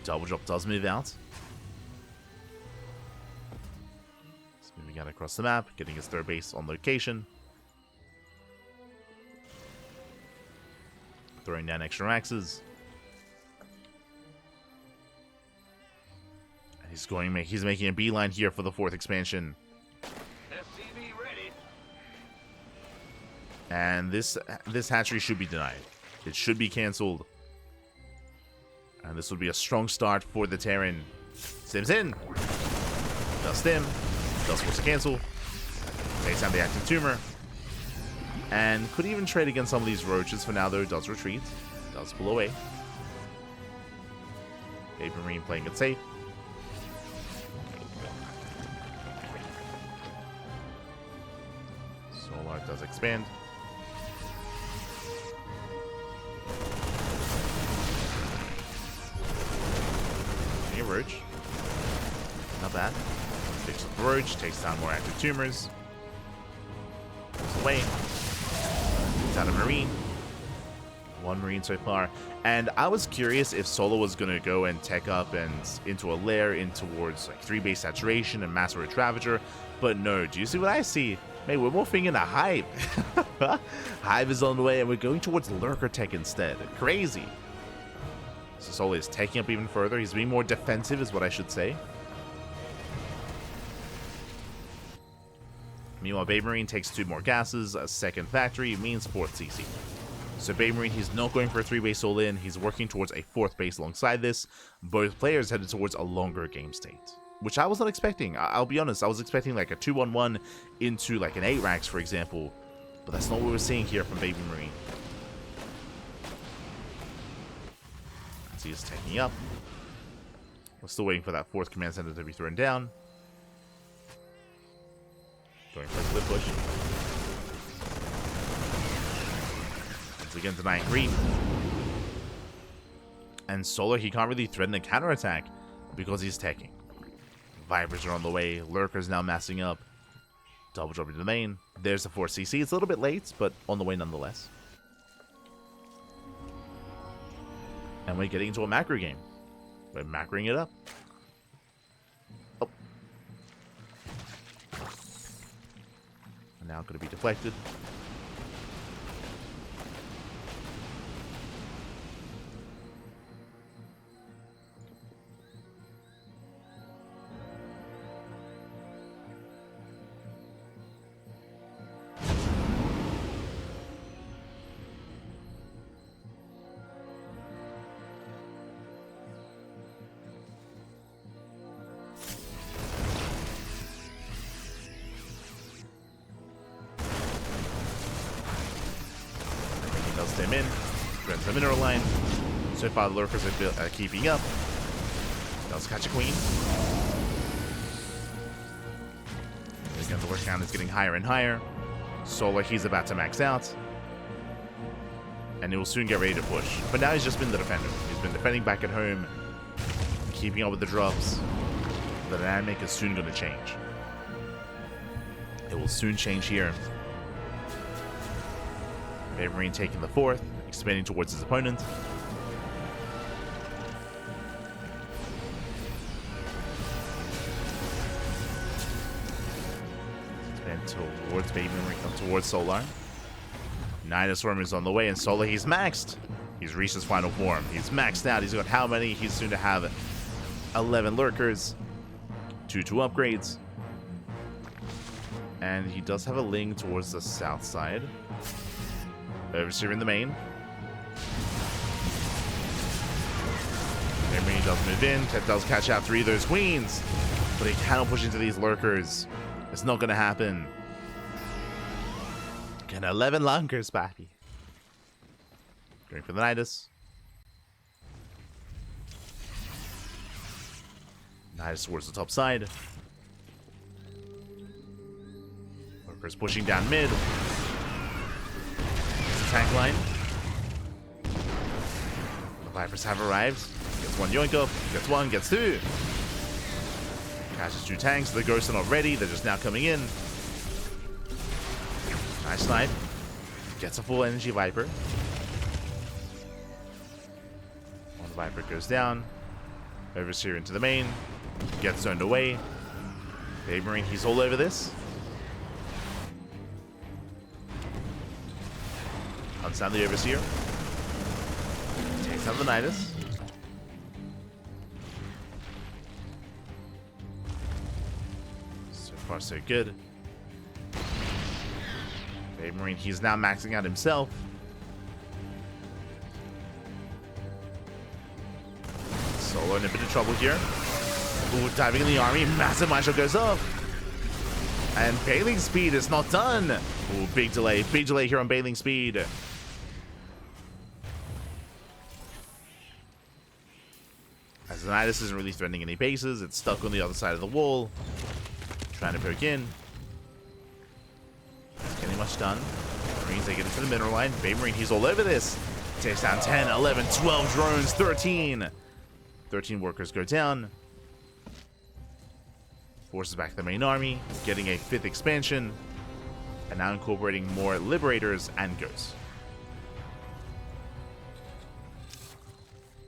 Double drop does move out. He's moving out across the map, getting his 3rd base on location. Throwing down extra axes. And he's making a beeline here for the 4th expansion. And this hatchery should be denied. It should be cancelled. And this will be a strong start for the Terran. Sim's in. Does stim. Does force a cancel. Takes down the active tumor. And could even trade against some of these roaches for now, though. Does retreat. Does pull away. BabyMarine playing it safe. Solar does expand. Roach. Not bad. Takes the Roach, takes down more active tumors. Goes away. Takes out a Marine. 1 Marine so far. And I was curious if Solo was going to go and tech up and into a lair in towards like 3 base saturation and massacre a Ravager. But no, do you see what I see? Hey, we're morphing in a Hive. Hive is on the way and we're going towards Lurker tech instead. Crazy. So Solo is taking up even further. He's being more defensive is what I should say. Meanwhile, BabyMarine takes 2 more gases. A 2nd factory means 4th CC. So BabyMarine, he's not going for a 3 base all-in. He's working towards a 4th base alongside this. Both players headed towards a longer game state, which I was not expecting. I'll be honest. I was expecting like a 2-1-1 into like an 8 racks, for example. But that's not what we're seeing here from BabyMarine. He is taking up. We're still waiting for that 4th command center to be thrown down. Going for a clip push. Once again denying creep. And Solar, he can't really threaten a counterattack because he's teching. Vipers are on the way. Lurkers now massing up. Double drop into the main. There's the 4 CC. It's a little bit late, but on the way nonetheless. And we're getting into a macro game. We're macroing it up. Oh. And now going to be deflected. Them in, rents the mineral line. So far, the lurkers are keeping up. Does catch a queen. Again, the lurk count is getting higher and higher. Solar, he's about to max out. And he will soon get ready to push. But now he's just been the defender. He's been defending back at home, keeping up with the drops. The dynamic is soon going to change. It will soon change here. BabyMarine taking the 4th, expanding towards his opponent. Expand towards BabyMarine, towards Solar. Nidosworm is on the way, and Solar, he's maxed. He's reached his final form. He's maxed out. He's got how many? He's soon to have 11 lurkers, 2 upgrades. And he does have a Ling towards the south side. Overseer in the main. BabyMarine does move in. Ted does catch out 3 of those queens. But he cannot push into these lurkers. It's not going to happen. Again, 11 lurkers, PAPI. Going for the Nidus. Nidus towards the top side. Lurkers pushing down mid. It's a tank line. The Vipers have arrived. Gets 1 yoink up. Gets 1, gets 2. Catches 2 tanks. The ghosts are not ready. They're just now coming in. Nice snipe. Gets a full energy Viper. One Viper goes down. Overseer into the main. Gets zoned away. BabyMarine, he's all over this. Hunts down the Overseer. Takes out the Nidus. So far, so good. BabyMarine, he's now maxing out himself. Solo in a bit of trouble here. Ooh, diving in the army. Massive Macho goes up. And Bailing Speed is not done. Ooh, big delay. Big delay here on Bailing Speed. As the Nidus isn't really threatening any bases. It's stuck on the other side of the wall. Trying to poke in. It's getting much done. Marines, they get into the mineral line. BabyMarine, he's all over this. Takes down 10, 11, 12 drones, 13. 13 workers go down. Forces back the main army, getting a 5th expansion, and now incorporating more Liberators and Ghosts.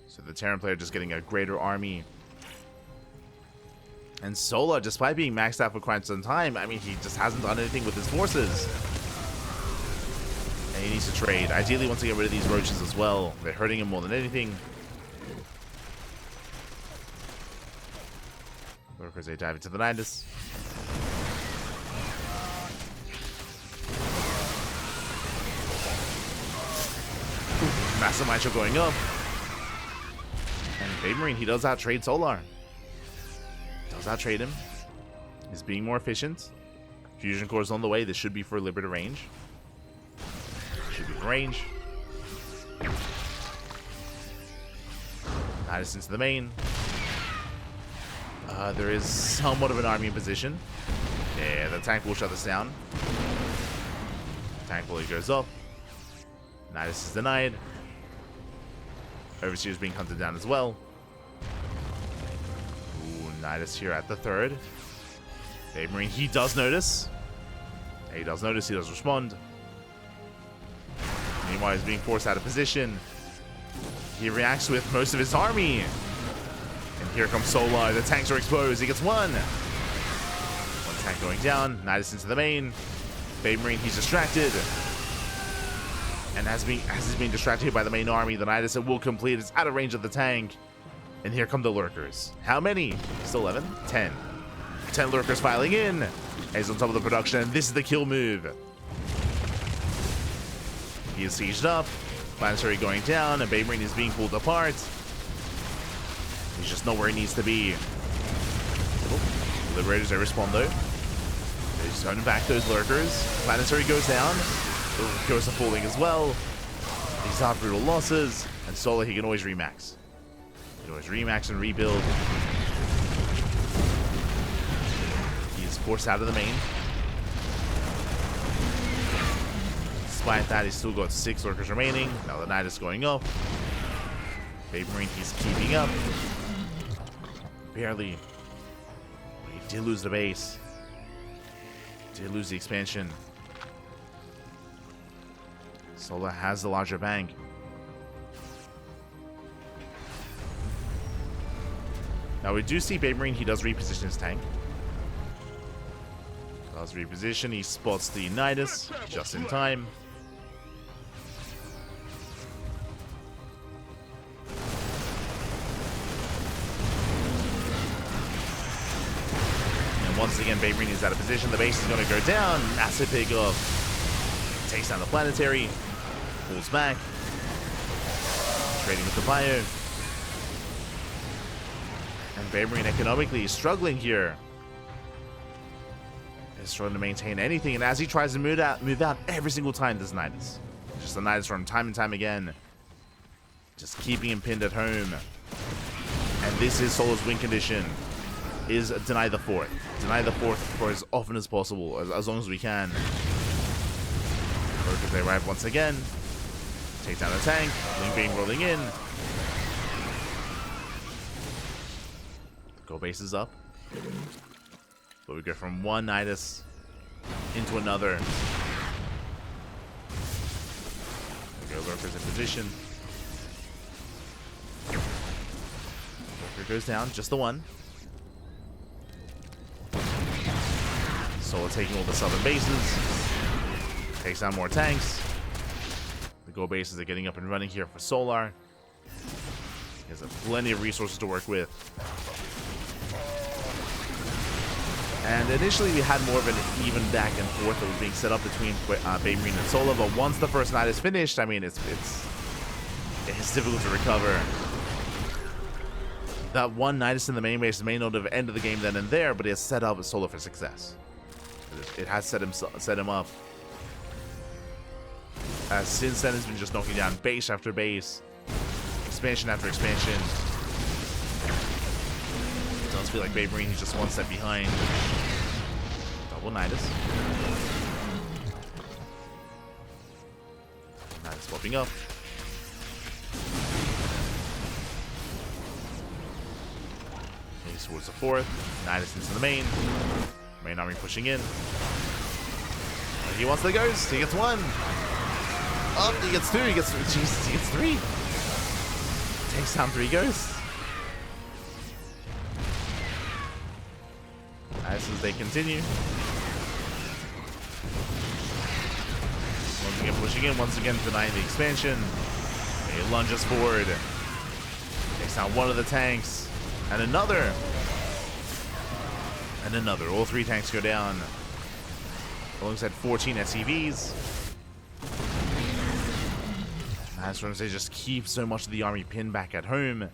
So the Terran player just getting a greater army. And Solar, despite being maxed out for quite some time, I mean, he just hasn't done anything with his forces. And he needs to trade. Ideally, wants to get rid of these roaches as well. They're hurting him more than anything. Workers, they dive into the Nidus. Massive Macho going up. And BabyMarine, he does out-trade Solar. Does out-trade him. He's being more efficient. Fusion Core's on the way. This should be for Liberator range. Should be in range. Nidus into the main. There is somewhat of an army in position. Yeah, the tank will shut this down. Tank fully goes up. Nidus is denied. Overseer is being hunted down as well. Ooh, Nidus here at the 3rd. BabyMarine, he does notice. Yeah, he does notice, he does respond. Meanwhile, he's being forced out of position. He reacts with most of his army. And here comes Solar. The tanks are exposed. He gets 1. 1 tank going down. Nidus into the main. BabyMarine, he's distracted. And as he's being distracted by the main army, the Nidus will complete. It's out of range of the tank. And here come the lurkers. How many? Still 11? 10. 10 lurkers filing in. He's on top of the production. This is the kill move. He is sieged up. Planetary going down. And BabyMarine is being pulled apart. He's just not where he needs to be. Oh, Liberators, they respond though. They just turn back those lurkers. Planetary goes down. Ghosts are falling as well. These are brutal losses. And Solar, he can always remax. He can always remax and rebuild. He is forced out of the main. Despite that, he's still got 6 lurkers remaining. Now the Nidus going up. BabyMarine, he's keeping up. Barely. He did lose the base. Did lose the expansion. Solar has the larger bank. Now we do see BabyMarine, he does reposition his tank. Does reposition, he spots the Nidus just in time. Once again, BabyMarine is out of position. The base is going to go down. Massive pick up. Takes down the planetary. Pulls back. Trading with the bio. BabyMarine economically is struggling here. He's struggling to maintain anything, and as he tries to move out every single time, there's Nidus. Just the Nidus from time and time again. Just keeping him pinned at home. And this is Solo's win condition. Is deny the fourth. Deny the fourth for as often as possible, as long as we can. Because they arrive once again. Take down the tank. Link being rolling in. Go base is up. But we go from one Nidus into another. Go Lurkers in position. Lurker goes down, just the one. Solo taking all the southern bases. Takes down more tanks. The Go bases are getting up and running here for Solar. He has plenty of resources to work with. And initially we had more of an even back and forth that was being set up between BabyMarine and Solar, but once the first night is finished, I mean, it's difficult to recover. That one Nidus in the main base may not have ended the game then and there, but it has set up Solar for success. It has set him up. Since then, has been just knocking down base after base, expansion after expansion. It does feel like BabyMarine is just one step behind. Double Nidus. Nidus swapping up. Base towards the fourth. Nidus into the main. Main army pushing in. He wants the ghost. He gets one. Oh, he gets two. He gets Jesus. He gets three. Takes down three ghosts. Nice as they continue. Once again pushing in. Once again denying the expansion. He lunges forward. Takes down one of the tanks. And another. And another. All three tanks go down. Alongside 14 SCVs. As from they just keep so much of the army pinned back at home.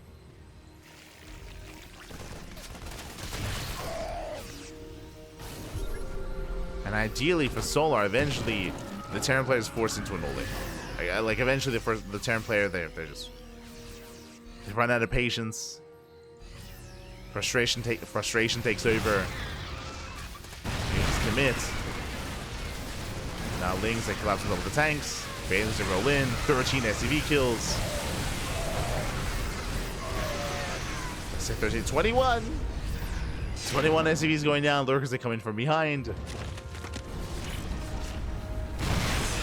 And ideally for Solar, eventually the Terran player is forced into an all-in. Like eventually the Terran player, they run out of patience. Frustration takes over. You just commit. Now Lings, they collapse with all the tanks. Bailers, they roll in. 13 SCV kills. Let's say 13, 21. 21 SCVs going down. Lurkers, they come in from behind.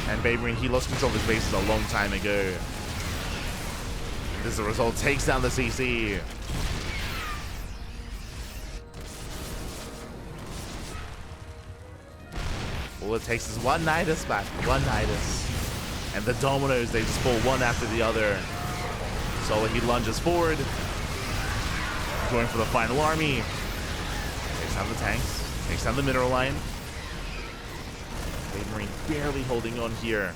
And BabyMarine, he lost control of his bases a long time ago. This is the result. Takes down the CC. All it takes is one Nidus back. One Nidus. And the dominoes, they just fall one after the other. So he lunges forward. Going for the final army. Takes down the tanks. Takes down the mineral line. BabyMarine barely holding on here.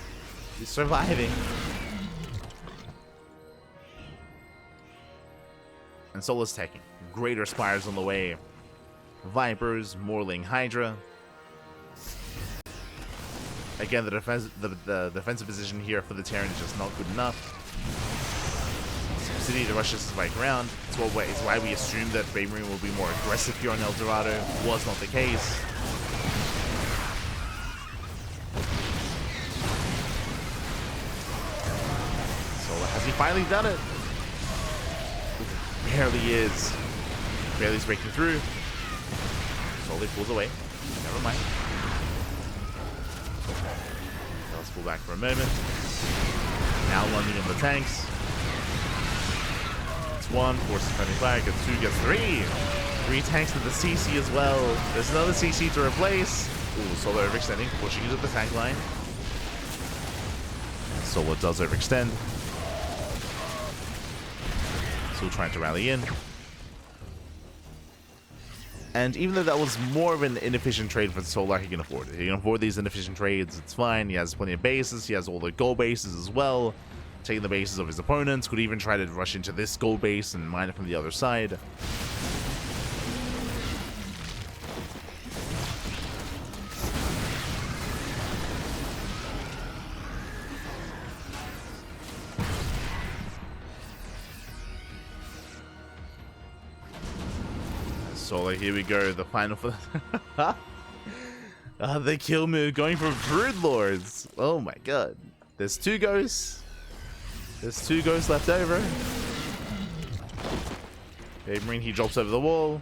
He's surviving. And Solo's taking. Greater Spires on the way. Vipers, Morling Hydra. Again, the defensive position here for the Terran is just not good enough. City to rush this by ground. It's why we assumed that BabyMarine will be more aggressive here on El Dorado. Was not the case. So has he finally done it? Barely is. Barely's breaking through. Slowly pulls away. Never mind. Let's pull back for a moment. Now lunging on the tanks. It's one, forces friendly flag, gets two, gets three. Three tanks with the CC as well. There's another CC to replace. Ooh, Solo overextending, pushing into the tank line. Solo does overextend. Still trying to rally in. And even though that was more of an inefficient trade for Solar, he can afford it. He can afford these inefficient trades. It's fine. He has plenty of bases. He has all the gold bases as well. Taking the bases of his opponents. Could even try to rush into this gold base and mine it from the other side. Solar, here we go. The final for the kill move going for Broodlords. Oh my god. There's 2 ghosts. There's 2 ghosts left over. BabyMarine, he drops over the wall.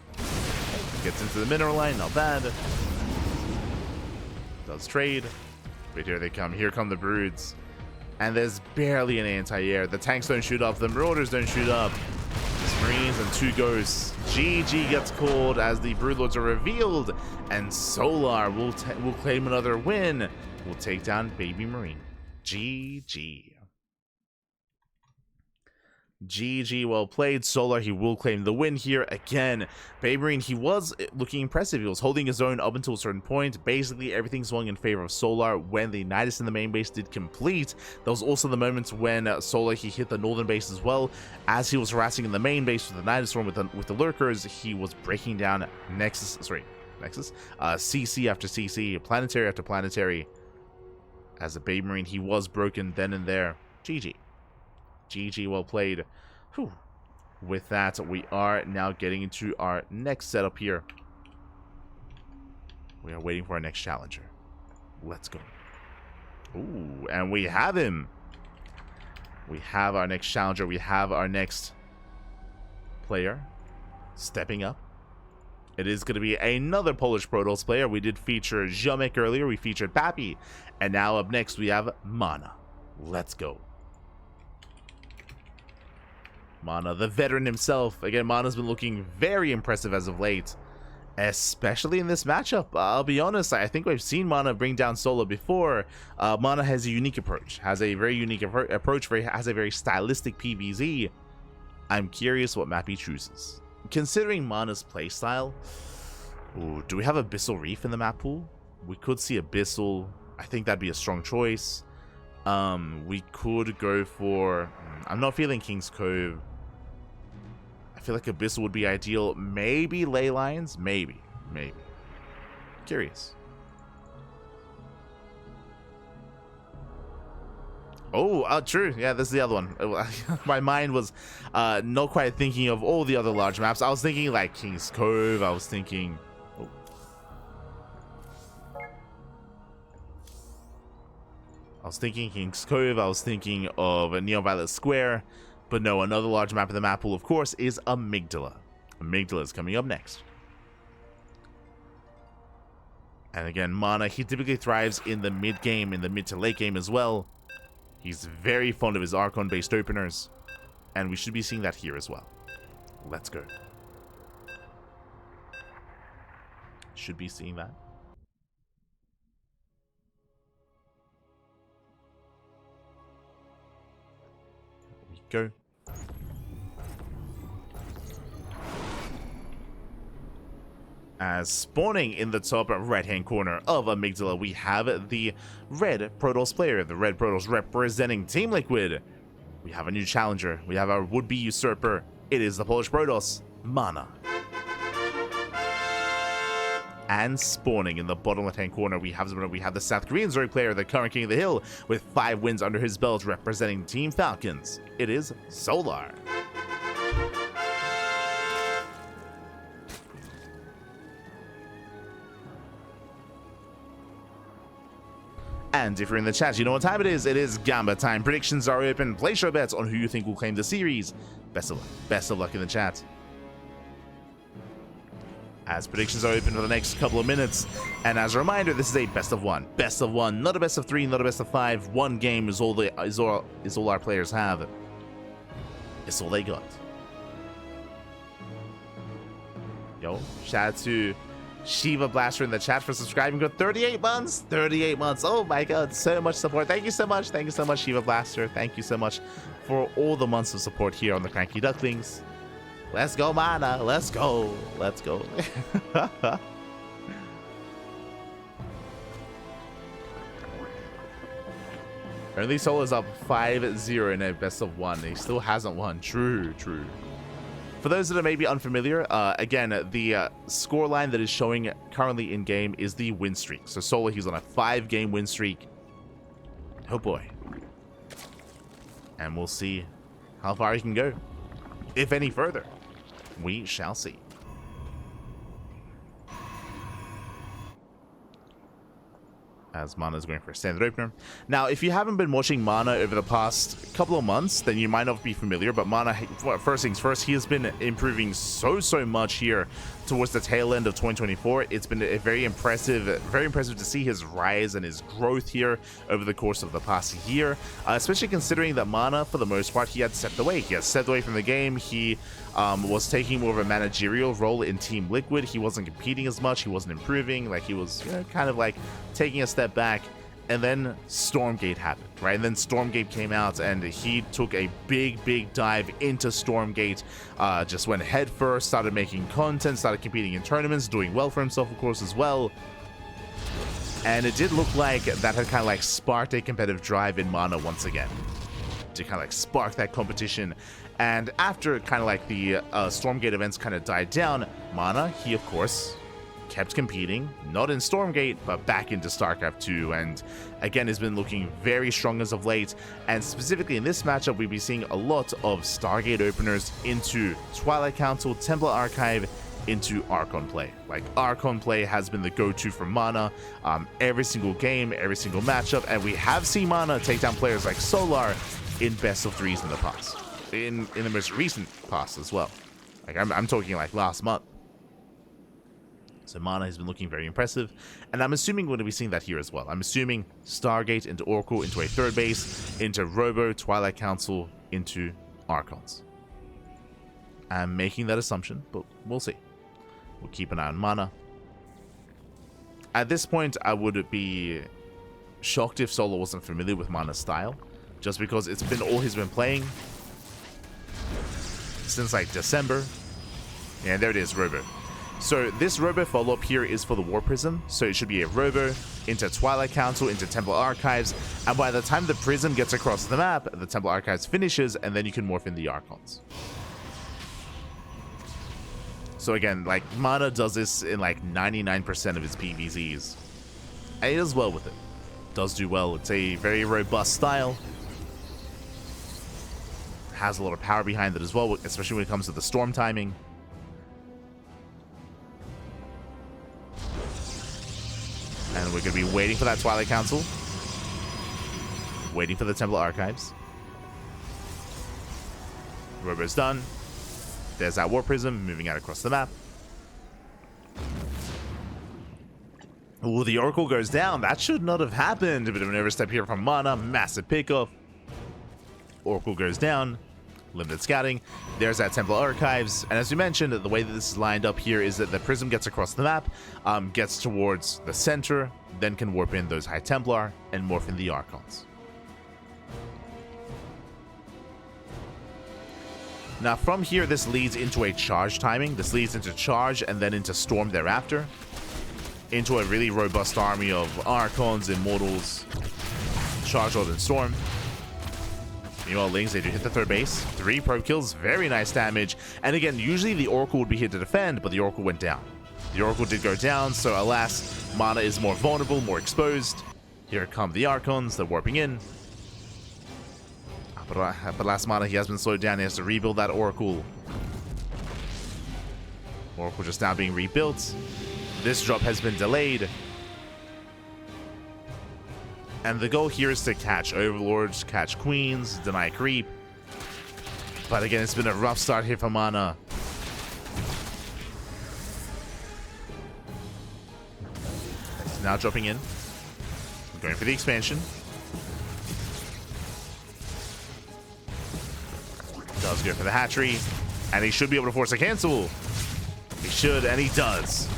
Gets into the mineral line, not bad. Does trade. But here they come. Here come the Broods. And there's barely an anti-air. The tanks don't shoot up. The Marauders don't shoot up. It's Marines and 2 ghosts. GG gets called as the Broodlords are revealed. And Solar will claim another win. Will take down BabyMarine. GG. GG, well played. Solar, he will claim the win here again. BabyMarine, he was looking impressive. He was holding his own up until a certain point. Basically, everything swung in favor of Solar when the Nidus in the main base did complete. There was also the moments when Solar, he hit the northern base as well. As he was harassing in the main base with the Nidus storm with the lurkers, he was breaking down CC after CC, planetary after planetary. As a BabyMarine, he was broken then and there. GG. GG, well played. Whew. With that, we are now getting into our next setup here. We are waiting for our next challenger. Let's go. Ooh, and we have him. We have our next challenger. We have our next player stepping up. It is going to be another Polish Protoss player. We did feature Ziomek earlier. We featured PAPI. And now up next, we have Mana. Let's go. Mana, the veteran himself. Again, Mana's been looking very impressive as of late, especially in this matchup. I'll be honest, I think we've seen Mana bring down Solo before. Mana has a unique approach, has a very unique approach, has a very stylistic PvZ. I'm curious what map he chooses. Considering Mana's playstyle, ooh, do we have Abyssal Reef in the map pool? We could see Abyssal. I think that'd be a strong choice. We could go for... I'm not feeling King's Cove. I feel like Abyssal would be ideal. Maybe Ley Lines? Maybe. Curious. Oh, true. Yeah, this is the other one. My mind was not quite thinking of all the other large maps. I was thinking like King's Cove. I was thinking... King's Cove, I was thinking of Neon Violet Square, but no, another large map in the map pool, of course, is Amygdala. Amygdala is coming up next. And again, Mana, he typically thrives in the mid game, in the mid to late game as well. He's very fond of his Archon-based openers, and we should be seeing that here as well. Let's go. Should be seeing that. Go. As spawning in the top right-hand corner of Amygdala, we have the red Protoss player, the red Protoss representing Team Liquid. We have a new challenger. We have our would-be usurper. It is the Polish Protoss, Mana. And spawning in the bottom left-hand corner, we have the South Korean Zerg player, the current king of the hill, with 5 wins under his belt, representing Team Falcons. It is Solar. And if you're in the chat, you know what time it is. It is Gamba time. Predictions are open. Place your bets on who you think will claim the series. Best of luck. Best of luck in the chat. As predictions are open for the next couple of minutes. And as a reminder, this is a best of one. Best of one, not a best of 3, not a best of 5. One game is all our players have. It's all they got. Yo, shout out to Shiva Blaster in the chat for subscribing for 38 months. 38 months. Oh my god, so much support. Thank you so much. Thank you so much, Shiva Blaster. Thank you so much for all the months of support here on the CranKy Ducklings. Let's go, Mana. Let's go. Let's go. Only Solo's up 5-0 in a best of 1. He still hasn't won. True. For those that are maybe unfamiliar, again, the scoreline that is showing currently in game is the win streak. So Solo, he's on a 5-game win streak. Oh boy. And we'll see how far he can go. If any further. We shall see. as Mana's going for a standard opener. Now, if you haven't been watching Mana over the past couple of months, then you might not be familiar, but Mana, first things first, he has been improving so much here towards the tail end of 2024. It's been a very impressive to see his rise and his growth here over the course of the past year, especially considering that Mana, for the most part, he had stepped away. He had stepped away from the game. He was taking more of a managerial role in Team Liquid. He wasn't competing as much. He wasn't improving. Like, he was kind of like taking a step back. And then Stormgate happened, right? And then Stormgate came out, and he took a big dive into Stormgate. Just went head first, started making content, started competing in tournaments, doing well for himself, of course, as well. And it did look like that had kind of like sparked a competitive drive in Mana once again, to kind of like spark that competition. And after kind of like the Stormgate events kind of died down, Mana, he of course kept competing, not in Stormgate, but back into StarCraft 2, and again has been looking very strong as of late. And specifically in this matchup, we'll be seeing a lot of Stargate openers into Twilight Council, Templar Archive, into Archon play. Like, Archon play has been the go-to for Mana every single game, every single matchup, and we have seen Mana take down players like Solar in best of threes in the past, in the most recent past as well. Like, I'm talking like last month. So Mana has been looking very impressive, and I'm assuming we're going to be seeing that here as well. I'm assuming Stargate into Oracle, into a third base, into Robo, Twilight Council, into Archons. I'm making that assumption, but we'll see. We'll keep an eye on Mana. At this point, I would be shocked if Solo wasn't familiar with Mana's style, just because it's been all he's been playing since like December. Yeah, there it is, Robo. So this Robo follow-up here is for the War Prism, so it should be a Robo into Twilight Council, into Temple Archives, and by the time the Prism gets across the map, the Temple Archives finishes, and then you can morph in the Archons. So again, like, Mana does this in like 99% of his PvZs, and he does well with it. Does do well. It's a very robust style. Has a lot of power behind it as well, especially when it comes to the storm timing. And we're going to be waiting for that Twilight Council. Waiting for the Temple Archives. Robo's done. There's that War Prism moving out across the map. Ooh, the Oracle goes down. That should not have happened. A bit of an overstep here from Mana. Massive pickoff. Oracle goes down. Limited scouting. There's that Temple Archives. And as we mentioned, the way that this is lined up here is that the Prism gets across the map, gets towards the center, then can warp in those High Templar and morph in the Archons. Now from here, this leads into a charge timing. This leads into charge and then into storm thereafter. Into a really robust army of Archons, Immortals, Charge Lord, and Storm. Meanwhile, Lings, they do hit the third base. 3 probe kills, very nice damage. And again, usually the Oracle would be here to defend, but the Oracle went down. The Oracle did go down, so alas, Mana is more vulnerable, more exposed. Here come the Archons, they're warping in. But last Mana, he has been slowed down. He has to rebuild that Oracle. Oracle just now being rebuilt. This drop has been delayed. And the goal here is to catch Overlords, catch Queens, deny creep. But again, it's been a rough start here for Mana. He's now dropping in. Going for the expansion. Does go for the hatchery. And he should be able to force a cancel. He should, and he does.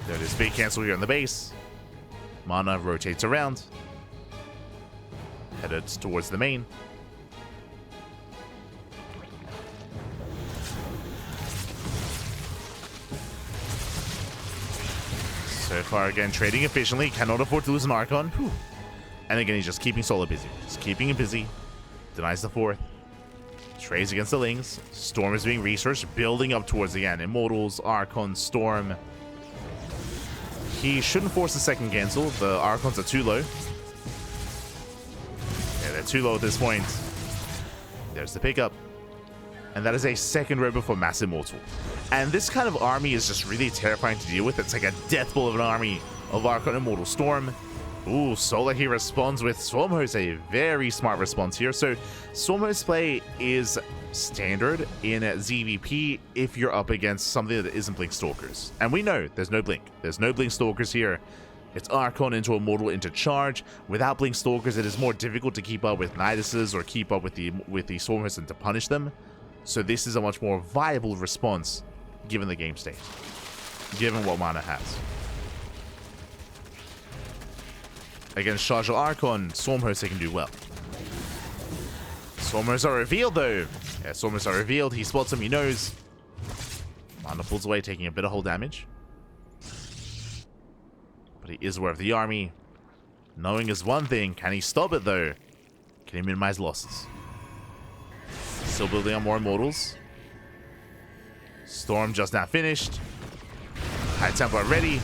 There it is, big cancel here on the base. Mana rotates around. Headed towards the main. So far, again, trading efficiently. Cannot afford to lose an Archon. Whew. And again, he's just keeping Solo busy. Just keeping him busy. Denies the 4th. Trades against the Lings. Storm is being researched. Building up towards the end. Immortals, Archon, Storm. He shouldn't force the second cancel. The Archons are too low. Yeah, they're too low at this point. There's the pickup. And that is a second Robo for Mass Immortal. And this kind of army is just really terrifying to deal with. It's like a death blow of an army of Archon, Immortal, Storm. Ooh, Solar, he responds with Swarm Host, a very smart response here. So Swarm Host play is standard in ZVP if you're up against something that isn't Blink Stalkers. And we know there's no Blink. There's no Blink Stalkers here. It's Archon into Immortal into Charge. Without Blink Stalkers, it is more difficult to keep up with Niduses or keep up with the Swarm Host and to punish them. So this is a much more viable response given the game state, given what mana has. Against Charge Archon, Swarm Host they can do well. Swarm Hosts are revealed though. Yeah, Swarm Hosts are revealed. He spots him, he knows. Mana pulls away, taking a bit of hull damage. But he is aware of the army. Knowing is one thing. Can he stop it though? Can he minimize losses? Still building on more Immortals. Storm just now finished. High Templar ready.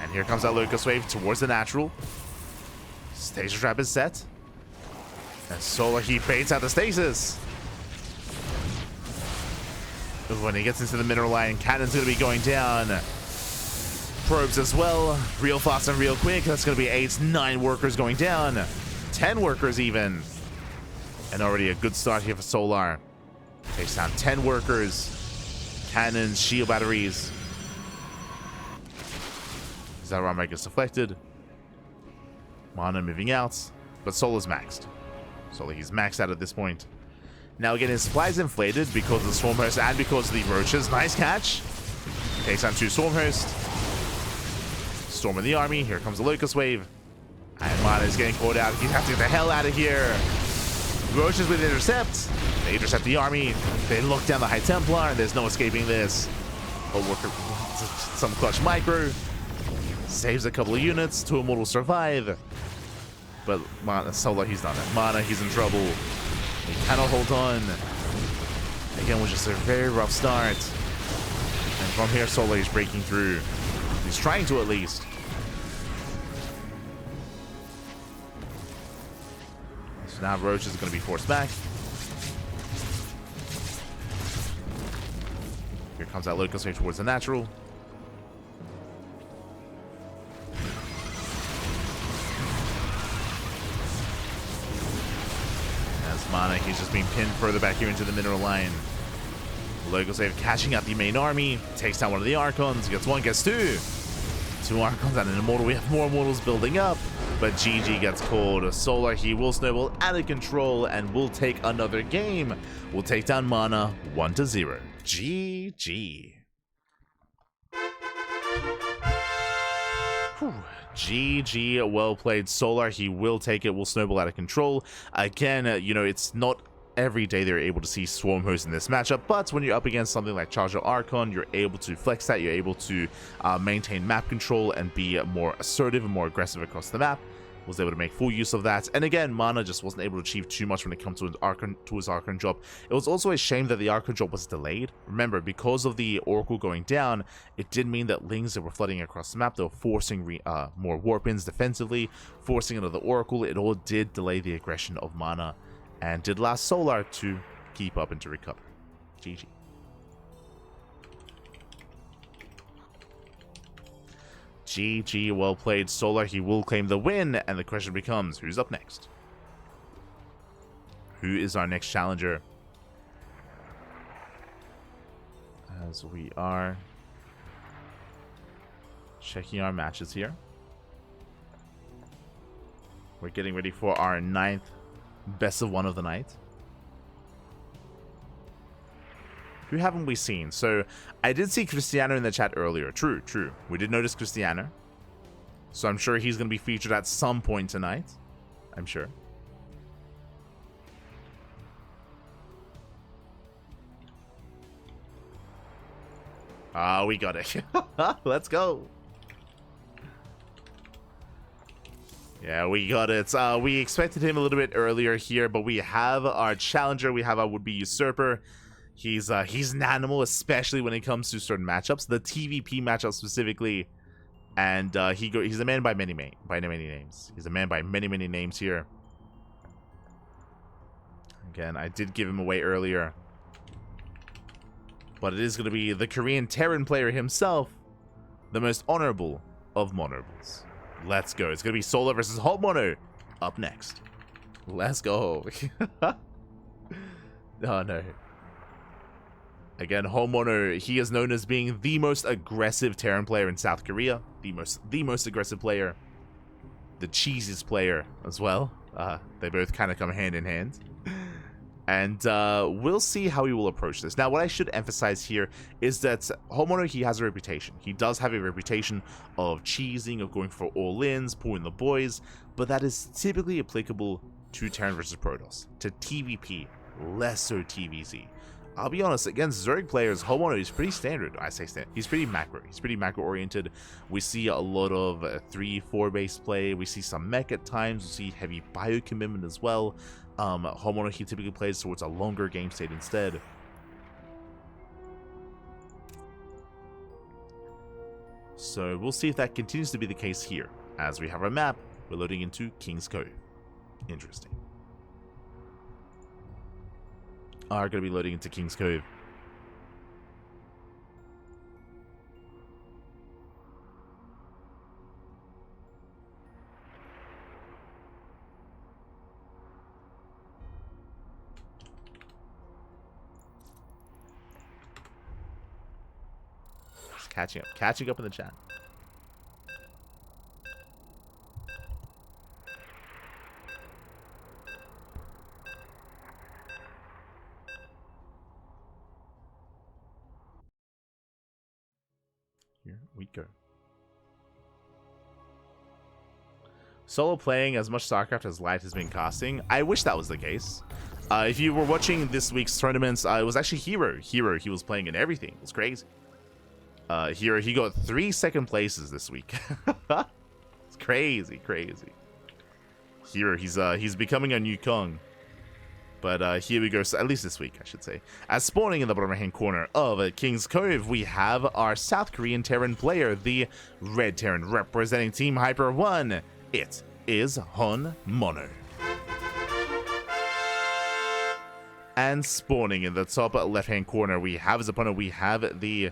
And here comes that Locust Wave towards the natural. Stasis Trap is set. And Solar, he baits out the Stasis. When he gets into the mineral line, Cannon's going to be going down. Probes as well. Real fast and real quick. That's going to be 8, 9 workers going down. 10 workers even. And already a good start here for Solar. Takes down 10 workers. Cannons, shield batteries. Ziomek gets deflected. Mana moving out. But Solar's maxed. Solar, he's maxed out at this point. Now again, his supply is inflated because of the Swarm Host and because of the Roaches. Nice catch. Takes down 2 Swarm Host. Storm in the army. Here comes the Locust Wave. And Mana is getting caught out. He has to get the hell out of here. Roaches with intercept. They intercept the army. They lock down the High Templar. There's no escaping this. A worker, some clutch micro. Saves a couple of units. 2 Immortals survive. But Mana, Solar, he's done it. Mana, he's in trouble. He cannot hold on. Again, was just a very rough start. And from here, Solar is breaking through. He's trying to at least. So now Roach is going to be forced back. Here comes that Locust Wave towards the natural. Mana, he's just being pinned further back here into the mineral line. Locust Wave catching out the main army. Takes down one of the Archons. Gets 1, gets 2. 2 Archons and an Immortal. We have more Immortals building up. But GG gets called. Solar, he will snowball out of control and will take another game. We'll take down Mana 1-0. GG. Whew. GG, well played. Solar, he will take it, will snowball out of control. Again, you know, it's not every day they're able to see Swarm Host in this matchup, but when you're up against something like Charger Archon, you're able to flex that, you're able to maintain map control and be more assertive and more aggressive across the map. Was able to make full use of that. And again, Mana just wasn't able to achieve too much when it comes to his Archon drop. It was also a shame that the Archon drop was delayed. Remember, because of the Oracle going down, it did mean that Lings that were flooding across the map, they were forcing more warp-ins defensively, forcing another Oracle. It all did delay the aggression of Mana and did allow Solar to keep up and to recover. GG. GG, well played. Solar, he will claim the win, and the question becomes, who's up next? Who is our next challenger? As we are checking our matches here. We're getting ready for our 9th best of 1 of the night. Who haven't we seen? So, I did see Cristiano in the chat earlier. True, true. We did notice Cristiano. So I'm sure he's going to be featured at some point tonight. I'm sure. Ah, we got it. Let's go. Yeah, we got it. We expected him a little bit earlier here, but we have our challenger. We have our would-be usurper. He's an animal, especially when it comes to certain matchups, the TVP matchup specifically, and he's a man by many names. He's a man by many names here. Again, I did give him away earlier, but it is going to be the Korean Terran player himself, the most honorable of Monobles. Let's go. It's going to be Solo versus HonMonO up next. Let's go. Oh, no. Again, HonMonO, he is known as being the most aggressive Terran player in South Korea. The most aggressive player. The cheesiest player as well. They both kind of come hand in hand. And we'll see how he will approach this. Now, what I should emphasize here is that HonMonO, he has a reputation. He does have a reputation of cheesing, of going for all-ins, pulling the boys, but that is typically applicable to Terran vs. Protoss, to TVP, less so TVZ. I'll be honest, against Zerg players, HonMonO is pretty standard. I say standard. He's pretty macro. He's pretty macro-oriented. We see a lot of 3-4 base play. We see some mech at times. We see heavy bio commitment as well. HonMonO, he typically plays towards a longer game state instead. So we'll see if that continues to be the case here. As we have our map, we're loading into King's Cove. Interesting. Are going to be loading into King's Cove. Just catching up in the chat. Here we go. Solo playing as much StarCraft as Light has been casting. I wish that was the case. If you were watching this week's tournaments, it was actually Hero. He was playing in everything. It was crazy. Hero, he got 3 second places this week. It's crazy. Hero, he's becoming a new Kong. But here we go, so at least this week, I should say. As spawning in the bottom right-hand corner of King's Cove, we have our South Korean Terran player, the Red Terran, representing Team Hyper 1. It is HonMonO. And spawning in the top left-hand corner, we have his opponent, we have the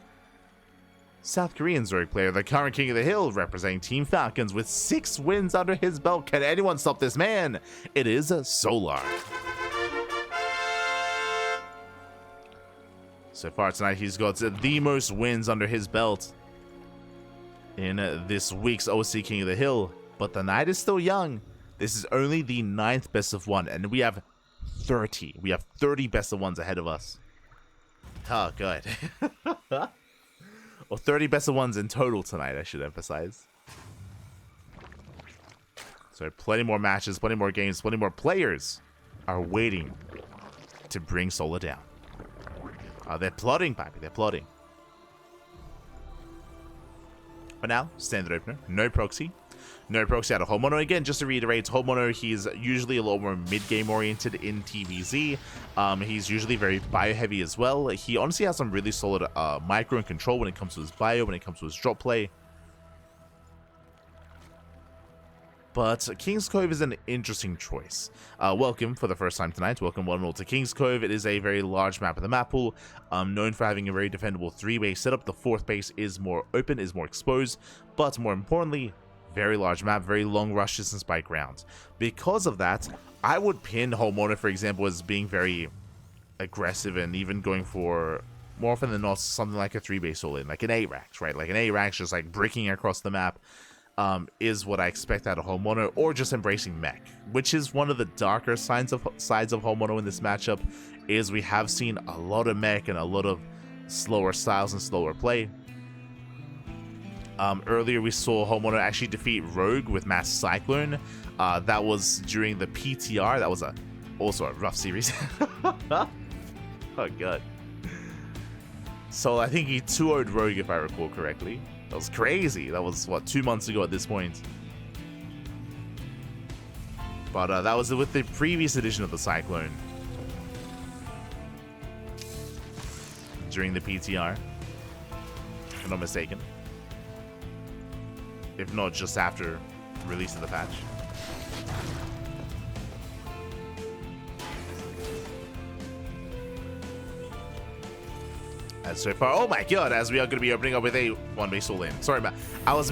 South Korean Zerg player, the current King of the Hill, representing Team Falcons with 6 wins under his belt. Can anyone stop this man? It is Solar. So far tonight, he's got the most wins under his belt in this week's OSC King of the Hill. But the night is still young. This is only the 9th best of 1, and we have 30. We have 30 best of 1s ahead of us. Oh, good. Or 30 best of 1s in total tonight, I should emphasize. So plenty more matches, plenty more games, plenty more players are waiting to bring Solar down. They're plotting, PAPI. They're plotting. But now, standard opener. No proxy. No proxy out of HonMonO. Again, just to reiterate, HonMonO, he's usually a little more mid-game oriented in TVZ. He's usually very bio-heavy as well. He honestly has some really solid micro and control when it comes to his bio, when it comes to his drop play. But King's Cove is an interesting choice. Welcome for the first time tonight. Welcome one and all to King's Cove. It is a very large map of the map pool, known for having a very defendable 3-base setup. The 4th base is more open, is more exposed, but more importantly, very large map, very long rush distance by ground. Because of that, I would pin HonMonO, for example, as being very aggressive and even going for, more often than not, something like a 3-base all-in, like an A-Rax, right? Like an A-Rax just like breaking across the map. Is what I expect out of HonMonO, or just embracing mech, which is one of the darker sides of HonMonO in this matchup. Is we have seen a lot of mech and a lot of slower styles and slower play. Earlier we saw HonMonO actually defeat Rogue with Mass Cyclone. That was during the PTR. That was also a rough series. Oh god. So I think he 2-0'd Rogue, if I recall correctly. That was crazy. That was, what, 2 months ago at this point. But that was with the previous edition of the Cyclone. During the PTR. If I'm not mistaken. If not, just after release of the patch. And so far, oh my god, as we are going to be opening up with a one base all in. Sorry, man. I was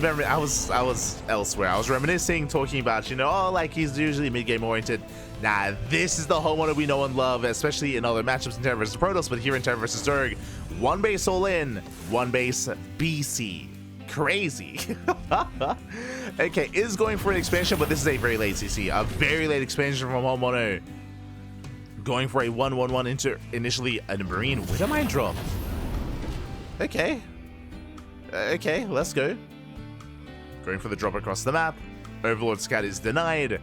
elsewhere. I was reminiscing, talking about, you know, oh, like he's usually mid-game oriented. Nah, this is the HonMonO we know and love, especially in other matchups in Terra vs. Protoss, but here in Terra vs. Zerg, one base all in, one base BC. Crazy. Okay, is going for an expansion, but this is a very late CC. A very late expansion from HonMonO. Going for a 1-1-1 into initially a Marine with a Mind Drop. Okay. Okay, let's go. Going for the drop across the map. Overlord Scout is denied.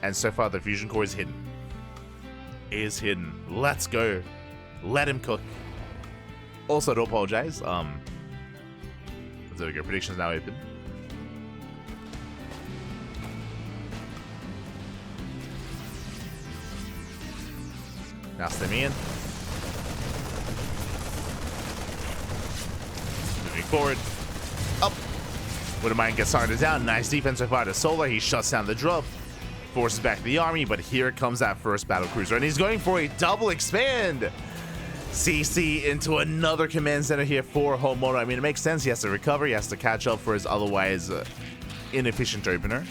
And so far, the Fusion Core is hidden. Is hidden. Let's go. Let him cook. Also, don't apologize. There we go. Predictions now open. Now stemming in. Moving forward. Up. Widowmine gets targeted down. Nice defense so far to Solar. He shuts down the drop. Forces back the army, but here comes that first battle cruiser, and he's going for a double expand. CC into another command center here for HonMonO. I mean, it makes sense. He has to recover. He has to catch up for his otherwise inefficient opener,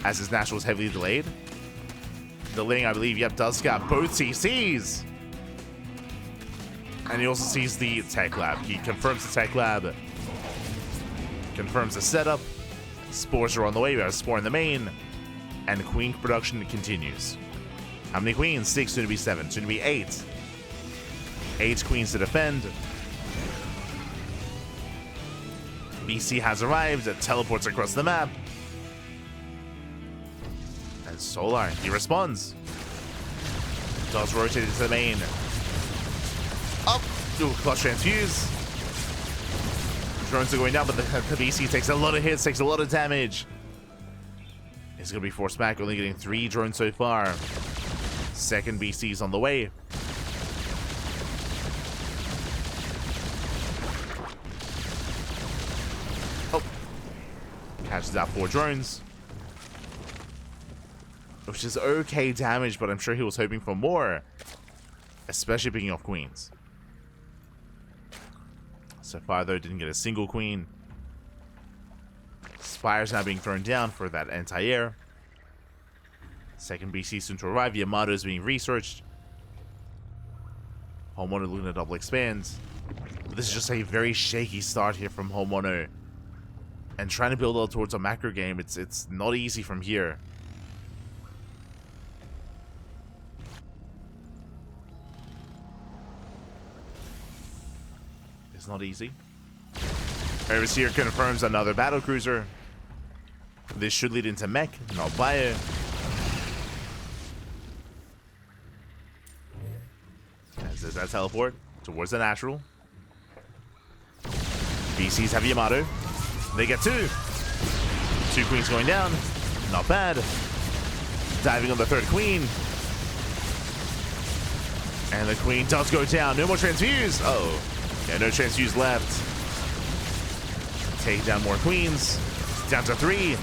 as his national is heavily delayed. Delaying, I believe, yep, does scout both CCs. And he also sees the tech lab. He confirms the tech lab. Confirms the setup. Spores are on the way. We have a spore in the main. And queen production continues. How many queens? 6, soon to be 7, soon to be 8. 8 queens to defend. BC has arrived. It teleports across the map. And Solar, he responds. Does rotate into the main. Up. Ooh, clutch transfuse. Drones are going down, but the BC takes a lot of hits, takes a lot of damage. He's going to be forced back, only getting 3 drones so far. Second BC's on the way. Oh. Catches out 4 drones. Which is okay damage, but I'm sure he was hoping for more. Especially picking off queens. So far, though, didn't get a single queen. Spire's now being thrown down for that anti-air. Second BC soon to arrive. Yamato is being researched. HonMonO looking to double expand. But this is just a very shaky start here from HonMonO. And trying to build up towards a macro game, it's not easy from here. It's not easy. Overseer confirms another battle cruiser. This should lead into mech, not bio. As does that teleport towards the natural. BCs have Yamato. They get 2. 2 queens going down. Not bad. Diving on the 3rd queen. And the queen does go down. No more transfuse. Oh. Yeah, no transfuse left. Take down more queens. Down to 3.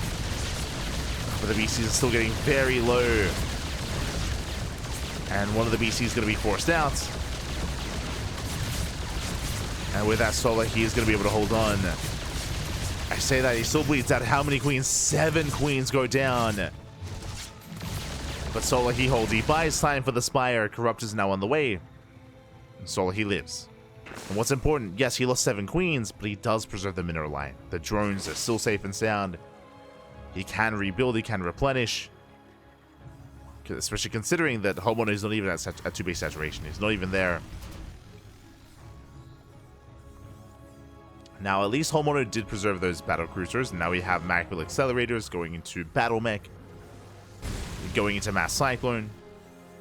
But the BCs are still getting very low. And one of the BCs is going to be forced out. And with that Solar, he is going to be able to hold on. I say that, he still bleeds out. How many queens? 7 queens go down. But Solar, he holds. He buys time for the Spire. Corrupt is now on the way. And Solar, he lives. And what's important, yes, he lost 7 queens, but he does preserve the mineral line. The drones are still safe and sound. He can rebuild, he can replenish. Especially considering that HonMonO is not even at 2-base saturation. He's not even there. Now, at least HonMonO did preserve those battle cruisers. Now we have Macville accelerators going into Battle Mech. Going into Mass Cyclone.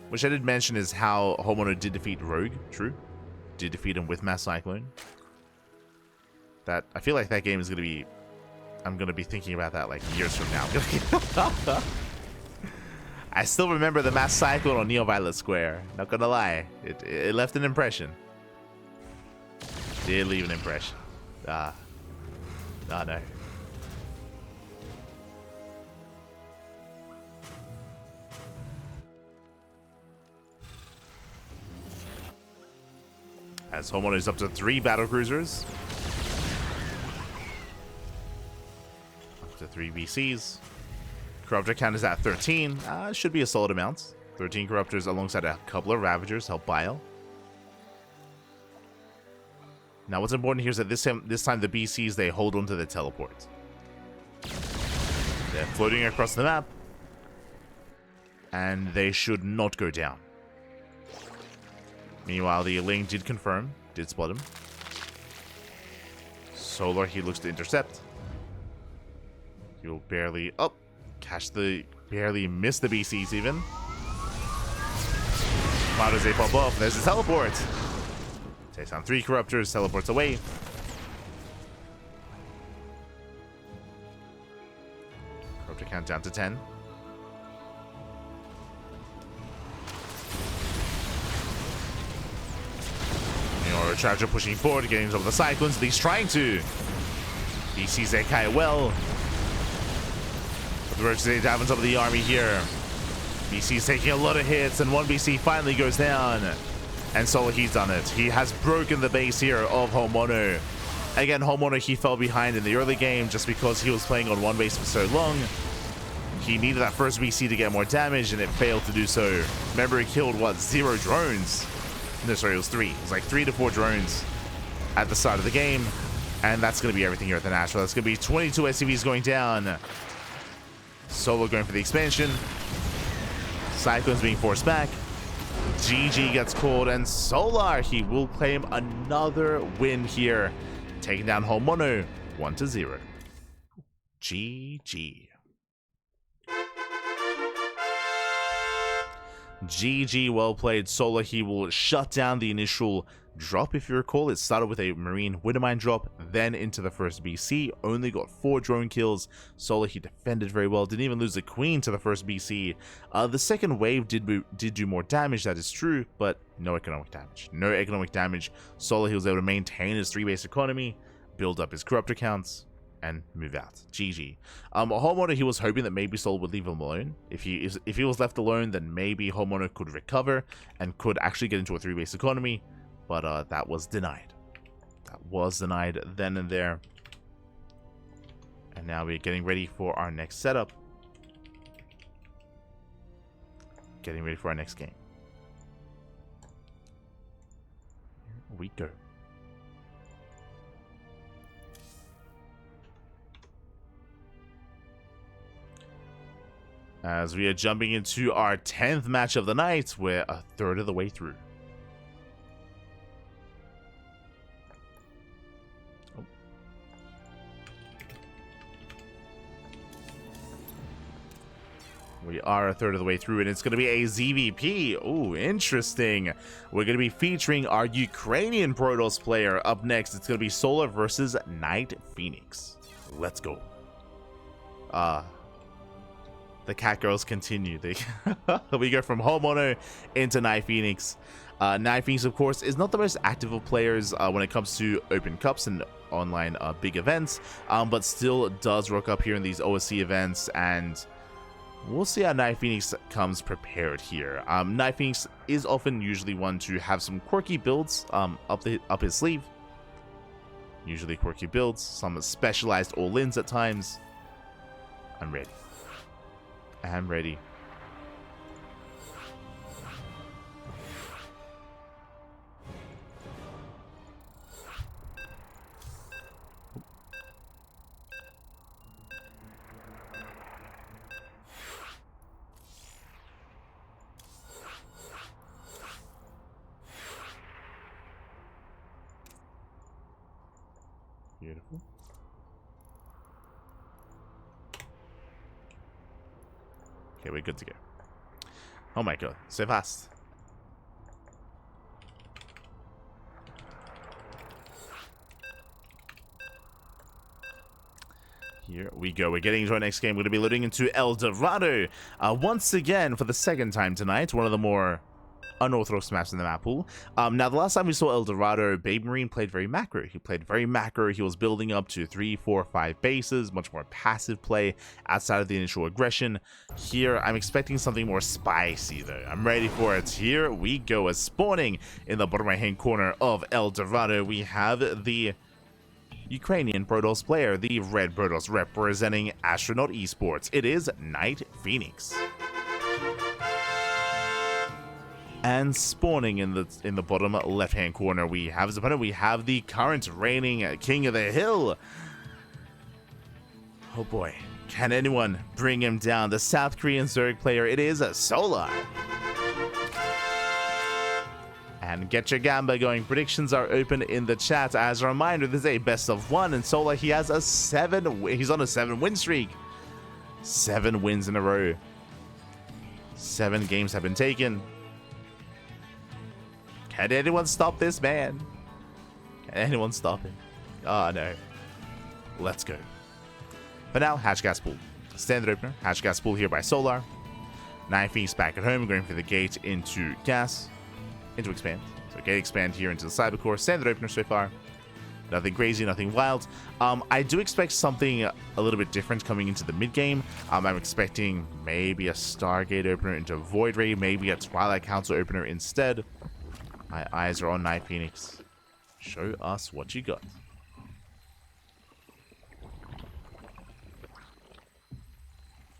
Which I did mention is how HonMonO did defeat Rogue. True. Did defeat him with Mass Cyclone. That, I feel like that game is going to be... I'm going to be thinking about that like years from now. I still remember the Mass Cyclone on Neo Violet Square. Not going to lie. It left an impression. Did leave an impression. Oh no. As HonMonO is up to 3 battlecruisers. Up to 3 BCs. Corruptor count is at 13. Should be a solid amount. 13 Corruptors alongside a couple of Ravagers help Bile. Now what's important here is that this time the BCs, they hold onto the teleport. They're floating across the map. And they should not go down. Meanwhile, the Ling did confirm, did spot him. Solar, he looks to intercept. He'll barely, barely miss the BCs even. How does they pop off? There's the teleport. Takes down 3 Corruptors, teleports away. Corruptor count down to 10. Charger pushing forward, getting into the Cyclones. He's trying to. He sees Zekai well. But the rotating down on top of the army here. BC's taking a lot of hits, and one BC finally goes down. And Solar, he's done it. He has broken the base here of HonMonO. Again, HonMonO, he fell behind in the early game just because he was playing on one base for so long. He needed that first BC to get more damage, and it failed to do so. Remember, he killed, what, 0 drones? No, sorry, it was 3. It was like 3 to 4 drones at the start of the game. And that's going to be everything here at the Nashville. That's going to be 22 SCVs going down. Solo going for the expansion. Cyclones being forced back. GG gets called, and Solar, he will claim another win here. Taking down HonMonO 1-0. GG. GG, well played. Solar, he will shut down the initial drop. If you recall, it started with a Marine Widowmine drop, then into the first BC. Only got 4 drone kills. Solar, he defended very well. Didn't even lose the Queen to the first BC. The second wave did do more damage, that is true, but no economic damage. No economic damage. Solar, he was able to maintain his 3-base economy, build up his Corruptor counts, and move out. GG. HonMonO, he was hoping that maybe Solar would leave him alone. If he was left alone, then maybe HonMonO could recover and could actually get into a 3-base economy, but that was denied. That was denied then and there. And now we're getting ready for our next setup. Getting ready for our next game. Here we go. As we are jumping into our 10th match of the night, we're a third of the way through. Oh. We are a third of the way through, and it's going to be a ZVP. Oh, interesting. We're going to be featuring our Ukrainian Protoss player. Up next, it's going to be Solar versus NightPhoenix. Let's go. The cat girls continue. We go from HonMonO into NightPhoenix. NightPhoenix, of course, is not the most active of players when it comes to open cups and online big events, but still does rock up here in these OSC events, and we'll see how NightPhoenix comes prepared here. NightPhoenix is often usually one to have some quirky builds up his sleeve. Usually quirky builds, some specialized all-ins at times. I'm ready. I'm ready. Beautiful. Okay, we're good to go. Oh my god, so fast. Here we go. We're getting into our next game. We're going to be loading into El Dorado. Once again, for the second time tonight, one of the more unorthodox maps in the map pool. Now, the last time we saw El Dorado, BabyMarine played very macro. He played very macro. He was building up to 3, 4, 5 bases, much more passive play outside of the initial aggression. Here, I'm expecting something more spicy, though. I'm ready for it. Here we go. As spawning in the bottom right-hand corner of El Dorado, we have the Ukrainian Protoss player, the red Protoss representing Astronaut Esports. It is NightPhoenix. And spawning in the bottom left-hand corner, we have his opponent. We have the current reigning king of the hill. Oh boy, can anyone bring him down? The South Korean Zerg player, it is Solar. And get your gamba going. Predictions are open in the chat. As a reminder, this is a best of 1, and Solar, he has a 7. He's on a 7-win streak. 7 wins in a row. 7 games have been taken. Can anyone stop this man? Can anyone stop him? Oh no. Let's go. But now, Hatch Gas Pool. Standard opener. Hatch Gas Pool here by Solar. NightPhoenix back at home, going for the gate into gas. Into expand. So gate expand here into the cyber core. Standard opener so far. Nothing crazy, nothing wild. I do expect something a little bit different coming into the mid game. I'm expecting maybe a Stargate opener into Void Ray, maybe a Twilight Council opener instead. My eyes are on NightPhoenix. Show us what you got.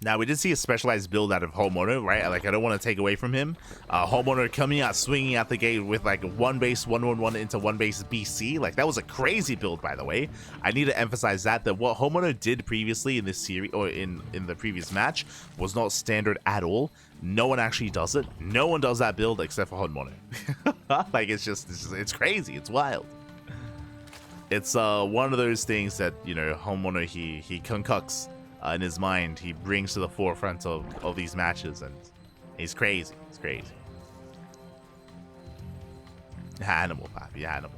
Now, we did see a specialized build out of HonMonO, right? Like, I don't want to take away from him. HonMonO coming out, swinging out the gate with, like, 1 base 111 into 1 base BC. Like, that was a crazy build, by the way. I need to emphasize that what HonMonO did previously in this series, or in the previous match, was not standard at all. No one actually does it. No one does that build except for HonMonO. Like, it's crazy. It's wild. It's one of those things that, you know, HonMonO, he concocts in his mind. He brings to the forefront of these matches, and he's crazy. It's crazy. Animal, Papi, animal.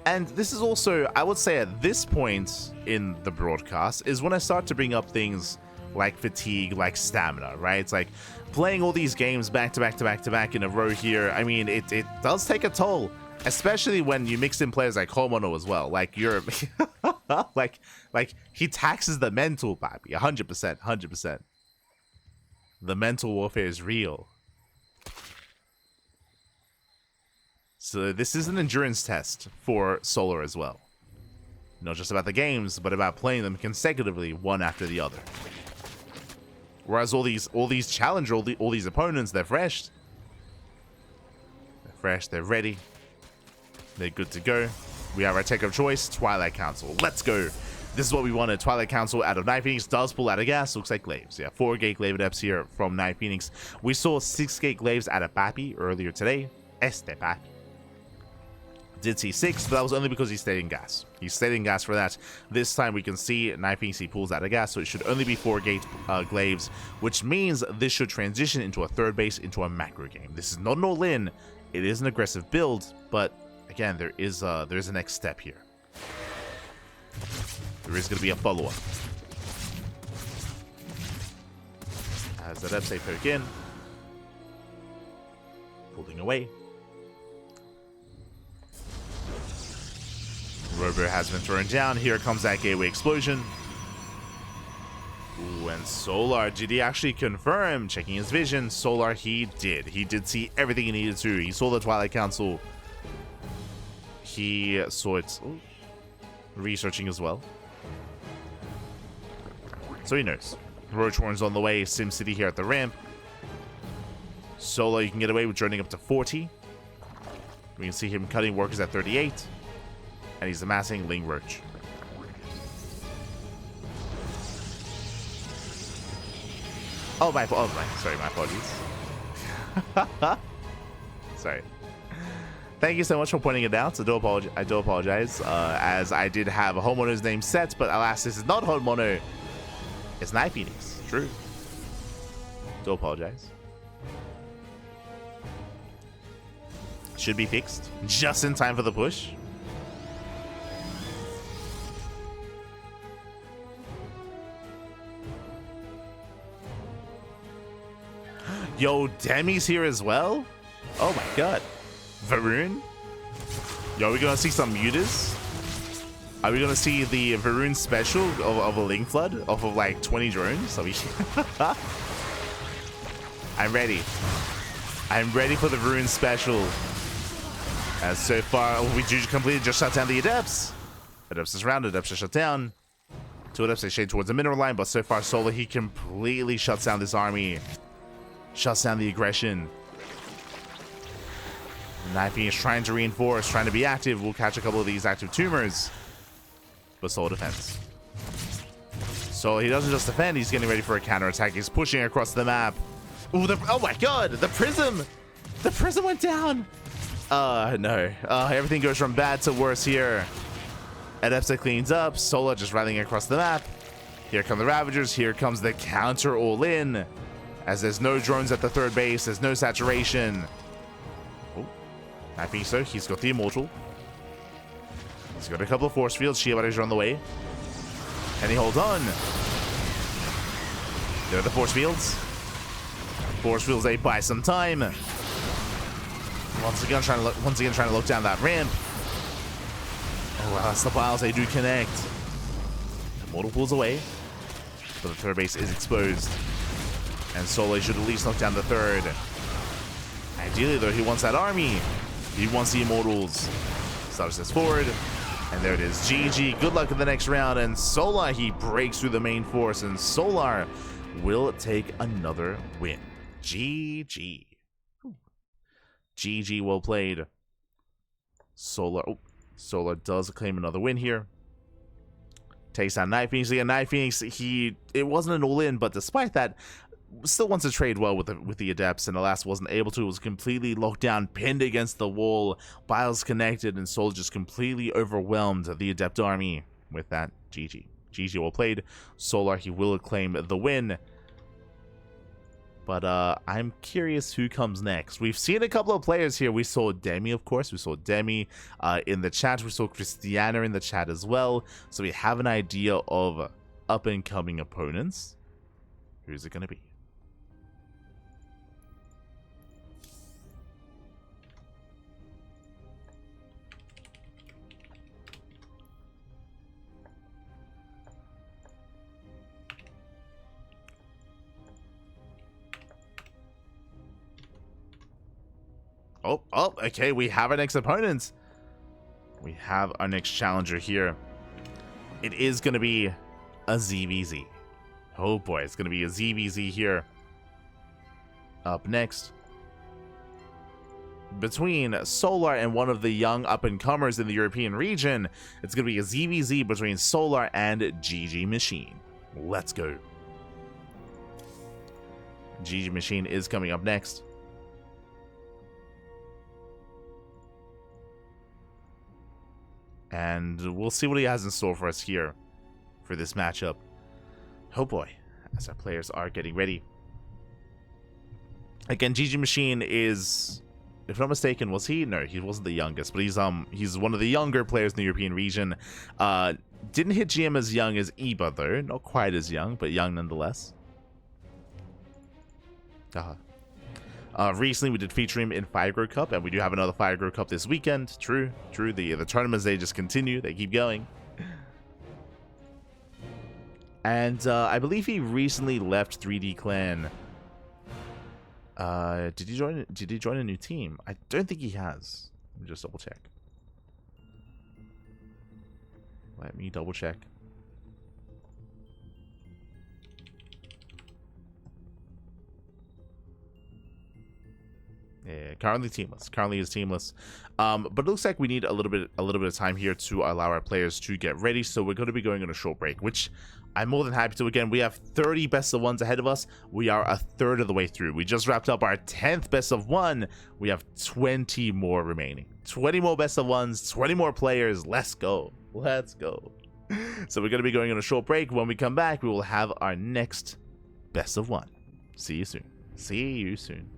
And this is also, I would say at this point in the broadcast, is when I start to bring up things like fatigue, like stamina, right? It's like playing all these games back to back to back to back in a row here. I mean, it does take a toll. Especially when you mix in players like HonMonO as well. Like, you're... like, he taxes the mental, Papi. 100%. 100%. The mental warfare is real. So this is an endurance test for Solar as well. Not just about the games, but about playing them consecutively, one after the other. Whereas all these challenger, all these opponents, they're fresh. They're fresh, they're ready. They're good to go. We have our tech of choice, Twilight Council. Let's go. This is what we wanted. Twilight Council out of NightPhoenix does pull out of gas. Looks like Glaives. Yeah, 4 gate Glaive adepts here from NightPhoenix. We saw 6 gate Glaives out of PAPI earlier today. PAPI. Did see 6, but that was only because he stayed in gas. He stayed in gas for that. This time we can see NightPhoenix, he pulls out of gas, so it should only be 4 gate Glaives, which means this should transition into a 3rd base, into a macro game. This is not an all-in. It is an aggressive build, but again, there is a next step here. There is going to be a follow-up. As that Epsay poke in. Holding away. Robo has been thrown down. Here comes that gateway explosion. Ooh, and Solar, did he actually confirm? Checking his vision. Solar, he did. He did see everything he needed to. He saw the Twilight Council. He saw it. Ooh, researching as well. So he knows. Roach Horn's on the way. SimCity here at the ramp. Solo, you can get away with joining up to 40. We can see him cutting workers at 38. And he's amassing Ling Roach. Sorry, my apologies. Sorry. Thank you so much for pointing it out. I do apologize. As I did have HonMonO's name set, but alas, this is not HonMonO. It's NightPhoenix. True. Do apologize. Should be fixed just in time for the push. Yo, Demi's here as well? Oh my god. Varun? Yo, are we gonna see some mutas? Are we gonna see the Varun special of a Link Flood off of like 20 drones? Are we I'm ready. I'm ready for the Varun special. As so far, we completely just shut down the Adepts. Adepts is rounded, Adepts are shut down. 2 Adepts, they shade towards the mineral line, but so far Solar, he completely shuts down this army. Shuts down the aggression. NightPhoenix is trying to reinforce, trying to be active. We'll catch a couple of these active tumors. But Solar defends. So he doesn't just defend, he's getting ready for a counterattack. He's pushing across the map. Ooh, oh my god, the prism! The prism went down! No. Everything goes from bad to worse here. Adepsa cleans up, Solar just rallying across the map. Here come the Ravagers, here comes the counter all in. As there's no drones at the third base, there's no saturation. Oh, NightPhoenix, so he's got the Immortal. He's got a couple of force fields, Shield Batters are on the way. Can he hold on? There are the force fields. Force fields, they buy some time. Once again trying to look down that ramp. Oh wow, that's the piles, they do connect. Immortal pulls away, but the third base is exposed. And Soleil should at least knock down the third. Ideally though, he wants that army. He wants the Immortals. Starts this forward. And there it is. GG. Good luck in the next round. And Solar, he breaks through the main force. And Solar will take another win. GG. GG, well played. Solar. Oh, Solar does claim another win here. Takes down NightPhoenix. Again, NightPhoenix, it wasn't an all-in, but despite that, still wants to trade well with the Adepts, and alas wasn't able to. It was completely locked down, pinned against the wall, Biles connected, and Soul just completely overwhelmed the Adept army with that. GG. GG, well played. Solar, he will claim the win. But I'm curious who comes next. We've seen a couple of players here. We saw Demi, of course. We saw Demi in the chat. We saw Christiana in the chat as well. So we have an idea of up-and-coming opponents. Who's it going to be? Oh, okay, we have our next opponent. We have our next challenger here. It is going to be a ZVZ. Oh boy, it's going to be a ZVZ here. Up next. Between Solar and one of the young up-and-comers in the European region, it's going to be a ZVZ between Solar and GgMaChine. Let's go. GgMaChine is coming up next. And we'll see what he has in store for us here for this matchup. Oh boy, as our players are getting ready. Again, GgMaChine is, if I'm not mistaken, was he? No, he wasn't the youngest, but he's one of the younger players in the European region. Didn't hit GM as young as Eba though, not quite as young, but young nonetheless. Recently we did feature him in Firegrow Cup, and we do have another Firegrow Cup this weekend. True. The tournaments, they just continue, they keep going. And I believe he recently left 3D Clan. Did he join a new team? I don't think he has. Let me just double check. Let me double check. Yeah, currently teamless. Currently is teamless. But it looks like we need a little bit of time here to allow our players to get ready. So we're going to be going on a short break, which I'm more than happy to. Again, we have 30 best of ones ahead of us. We are a third of the way through. We just wrapped up our 10th best of one. We have 20 more remaining. 20 more best of ones, 20 more players. Let's go. Let's go. So we're going to be going on a short break. When we come back, we will have our next best of one. See you soon. See you soon.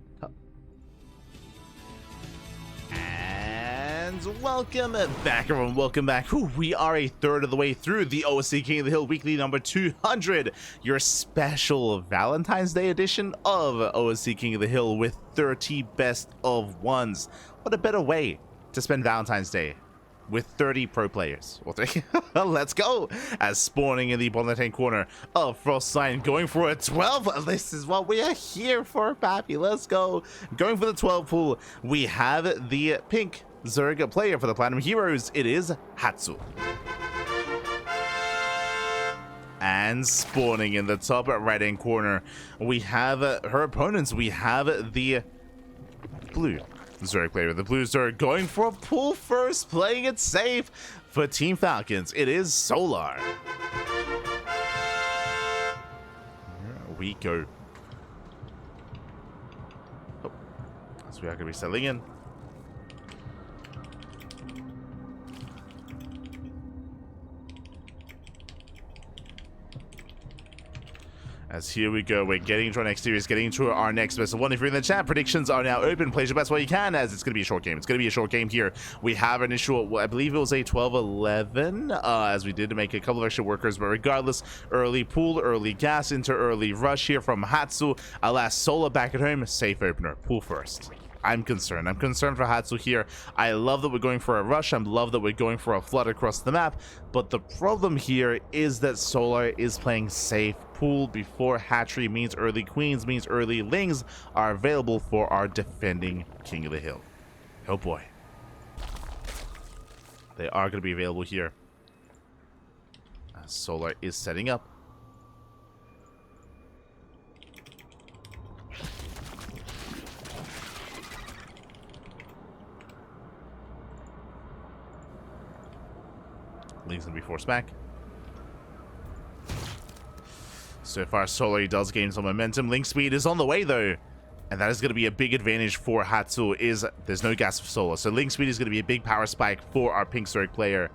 And Welcome back, everyone. Welcome back. Whew, we are a third of the way through the OSC King of the Hill weekly number 200, your special Valentine's Day edition of OSC King of the Hill with 30 best of ones. What a better way to spend Valentine's Day with 30 pro players. Let's go. As spawning in the bottom left-hand corner of Frost Sign, going for a 12. This is what we are here for, PAPI. Let's go. Going for the 12 pool. We have the pink Zerg player for the Platinum Heroes. It is Hatsu. And spawning in the top right-hand corner, we have her opponents. We have the blue Zerg player. The blue Zerg going for a pull first, playing it safe for Team Falcons. It is Solar. Here we go. Oh, so we are going to be settling in. As here we go, we're getting into our next series, getting into our next best of one. If you're in the chat, predictions are now open. Play your best while you can, as it's going to be a short game. It's going to be a short game here. We have an initial, I believe it was a 12-11, as we did make a couple of extra workers, but regardless, early pool, early gas into early rush here from Hatsu. Alas, Sola back at home, safe opener, pool first. I'm concerned. I'm concerned for Hatsu here. I love that we're going for a rush. I love that we're going for a flood across the map. But the problem here is that Solar is playing safe. Pool before hatchery means early queens, means early lings are available for our defending King of the Hill. Oh boy. They are going to be available here. Solar is setting up. Link's gonna be forced back. So far, Solar does gain some momentum. Link speed is on the way though, and that is going to be a big advantage for Hatsu. Is there's no gas for Solar, so Link speed is going to be a big power spike for our pink Zerg player.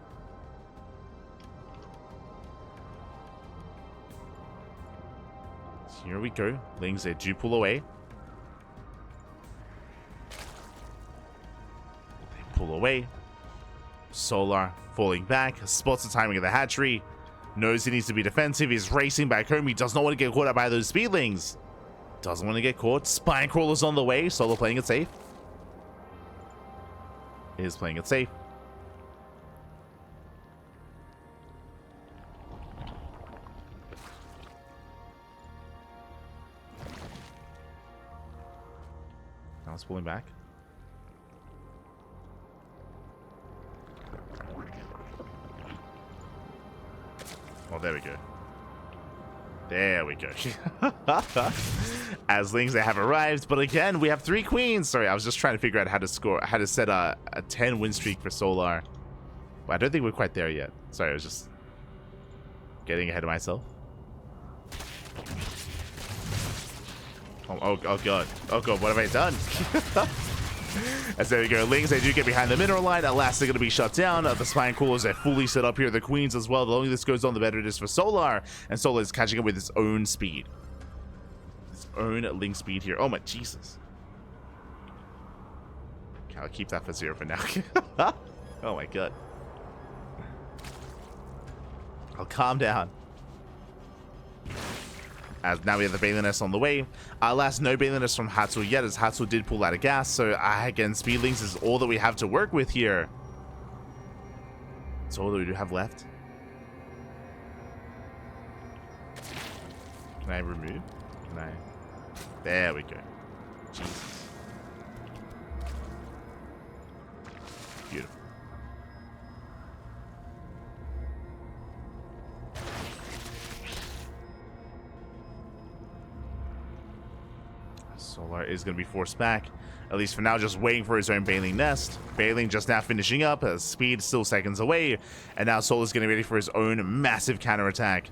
Here we go. Lings, they do pull away. They pull away. Solar falling back, spots the timing of the hatchery, knows he needs to be defensive, he's racing back home, he does not want to get caught up by those speedlings. Doesn't want to get caught. Spine Crawler's on the way, Solar playing it safe. Is playing it safe. Now it's pulling back. Oh, there we go. There we go. As Lings, they have arrived, but again, we have 3 queens. Sorry, I was just trying to figure out how to set a 10 win streak for Solar. But I don't think we're quite there yet. Sorry, I was just getting ahead of myself. Oh god. Oh god, what have I done? As there we go, Lings, they do get behind the mineral line. Alas, they're going to be shut down. The Spine Coolers are fully set up here. The Queens as well. The longer this goes on, the better it is for Solar. And Solar is catching up with his own speed. His own Link speed here. Oh my Jesus. Okay, I'll keep that for 0 for now. Oh my god. I'll calm down. As now we have the Bailey Nest on the way. Alas, no Bailey Nest from Hatsu yet, as Hatsu did pull out of gas. So again, Speedlings is all that we have to work with here. That's all that we do have left. Can I remove? Can I? There we go. Jesus. Beautiful. Solar is going to be forced back, at least for now, just waiting for his own Bailey Nest. Bailey just now finishing up, speed still seconds away, and now Solar's getting ready for his own massive counterattack.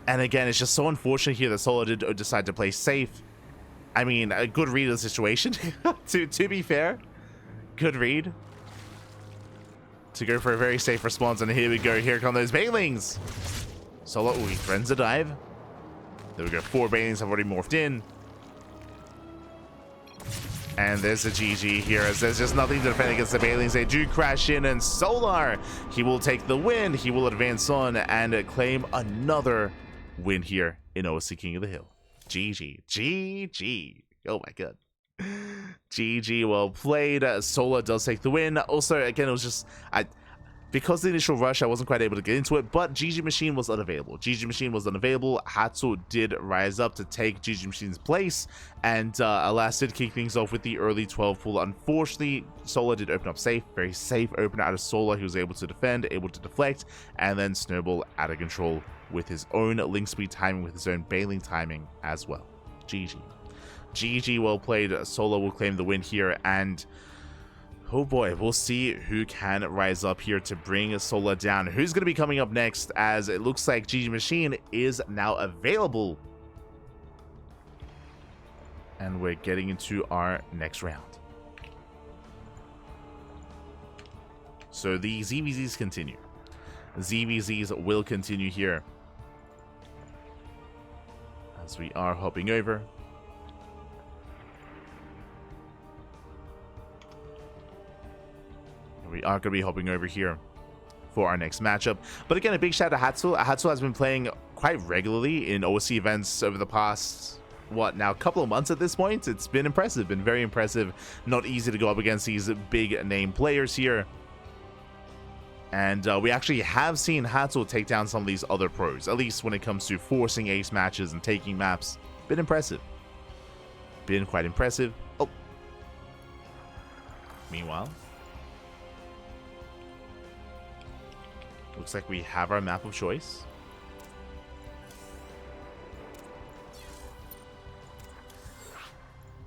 And again, it's just so unfortunate here that Solar did decide to play safe. I mean, a good read of the situation, to be fair. Good read. To go for a very safe response, and here we go, here come those Bailings. Solar, he threatens a dive. There we go, 4 Bailings have already morphed in. And there's a GG here, as there's just nothing to defend against the Banelings. They do crash in, and Solar, he will take the win. He will advance on and claim another win here in OSC King of the Hill. GG. GG. Oh my god. GG, well played. Solar does take the win. Also, again, it was just... because the initial rush, I wasn't quite able to get into it, but GgMaChine was unavailable. GgMaChine was unavailable. Hatsu did rise up to take GgMaChine's place, and alas, did kick things off with the early 12 pool. Unfortunately, Solar did open up safe. Very safe opener out of Solar. He was able to defend, able to deflect, and then Snowball out of control with his own link speed timing, with his own bailing timing as well. GG. GG, well played. Solar will claim the win here, and... oh boy, we'll see who can rise up here to bring Solar down. Who's going to be coming up next, as it looks like GgMaChine is now available. And we're getting into our next round. So the ZVZs continue. ZVZs will continue here, as we are hopping over. We are going to be hopping over here for our next matchup. But again, a big shout out to Hatsu. Hatsu has been playing quite regularly in OSC events over the past, what, now a couple of months at this point. It's been impressive, been very impressive. Not easy to go up against these big name players here. And we actually have seen Hatsu take down some of these other pros, at least when it comes to forcing ace matches and taking maps. Been impressive. Been quite impressive. Oh. Meanwhile, looks like we have our map of choice.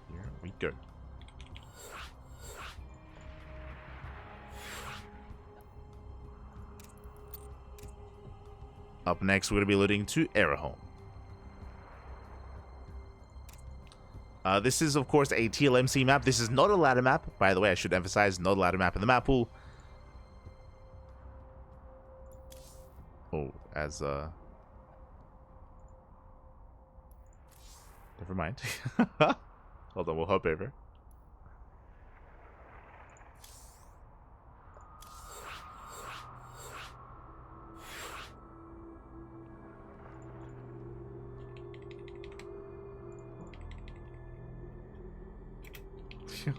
Here we go. Up next, we're going to be loading to Home. This is, of course, a TLMC map. This is not a ladder map. By the way, I should emphasize, not a ladder map in the map pool. Oh, as never mind. Hold on, we'll hop over.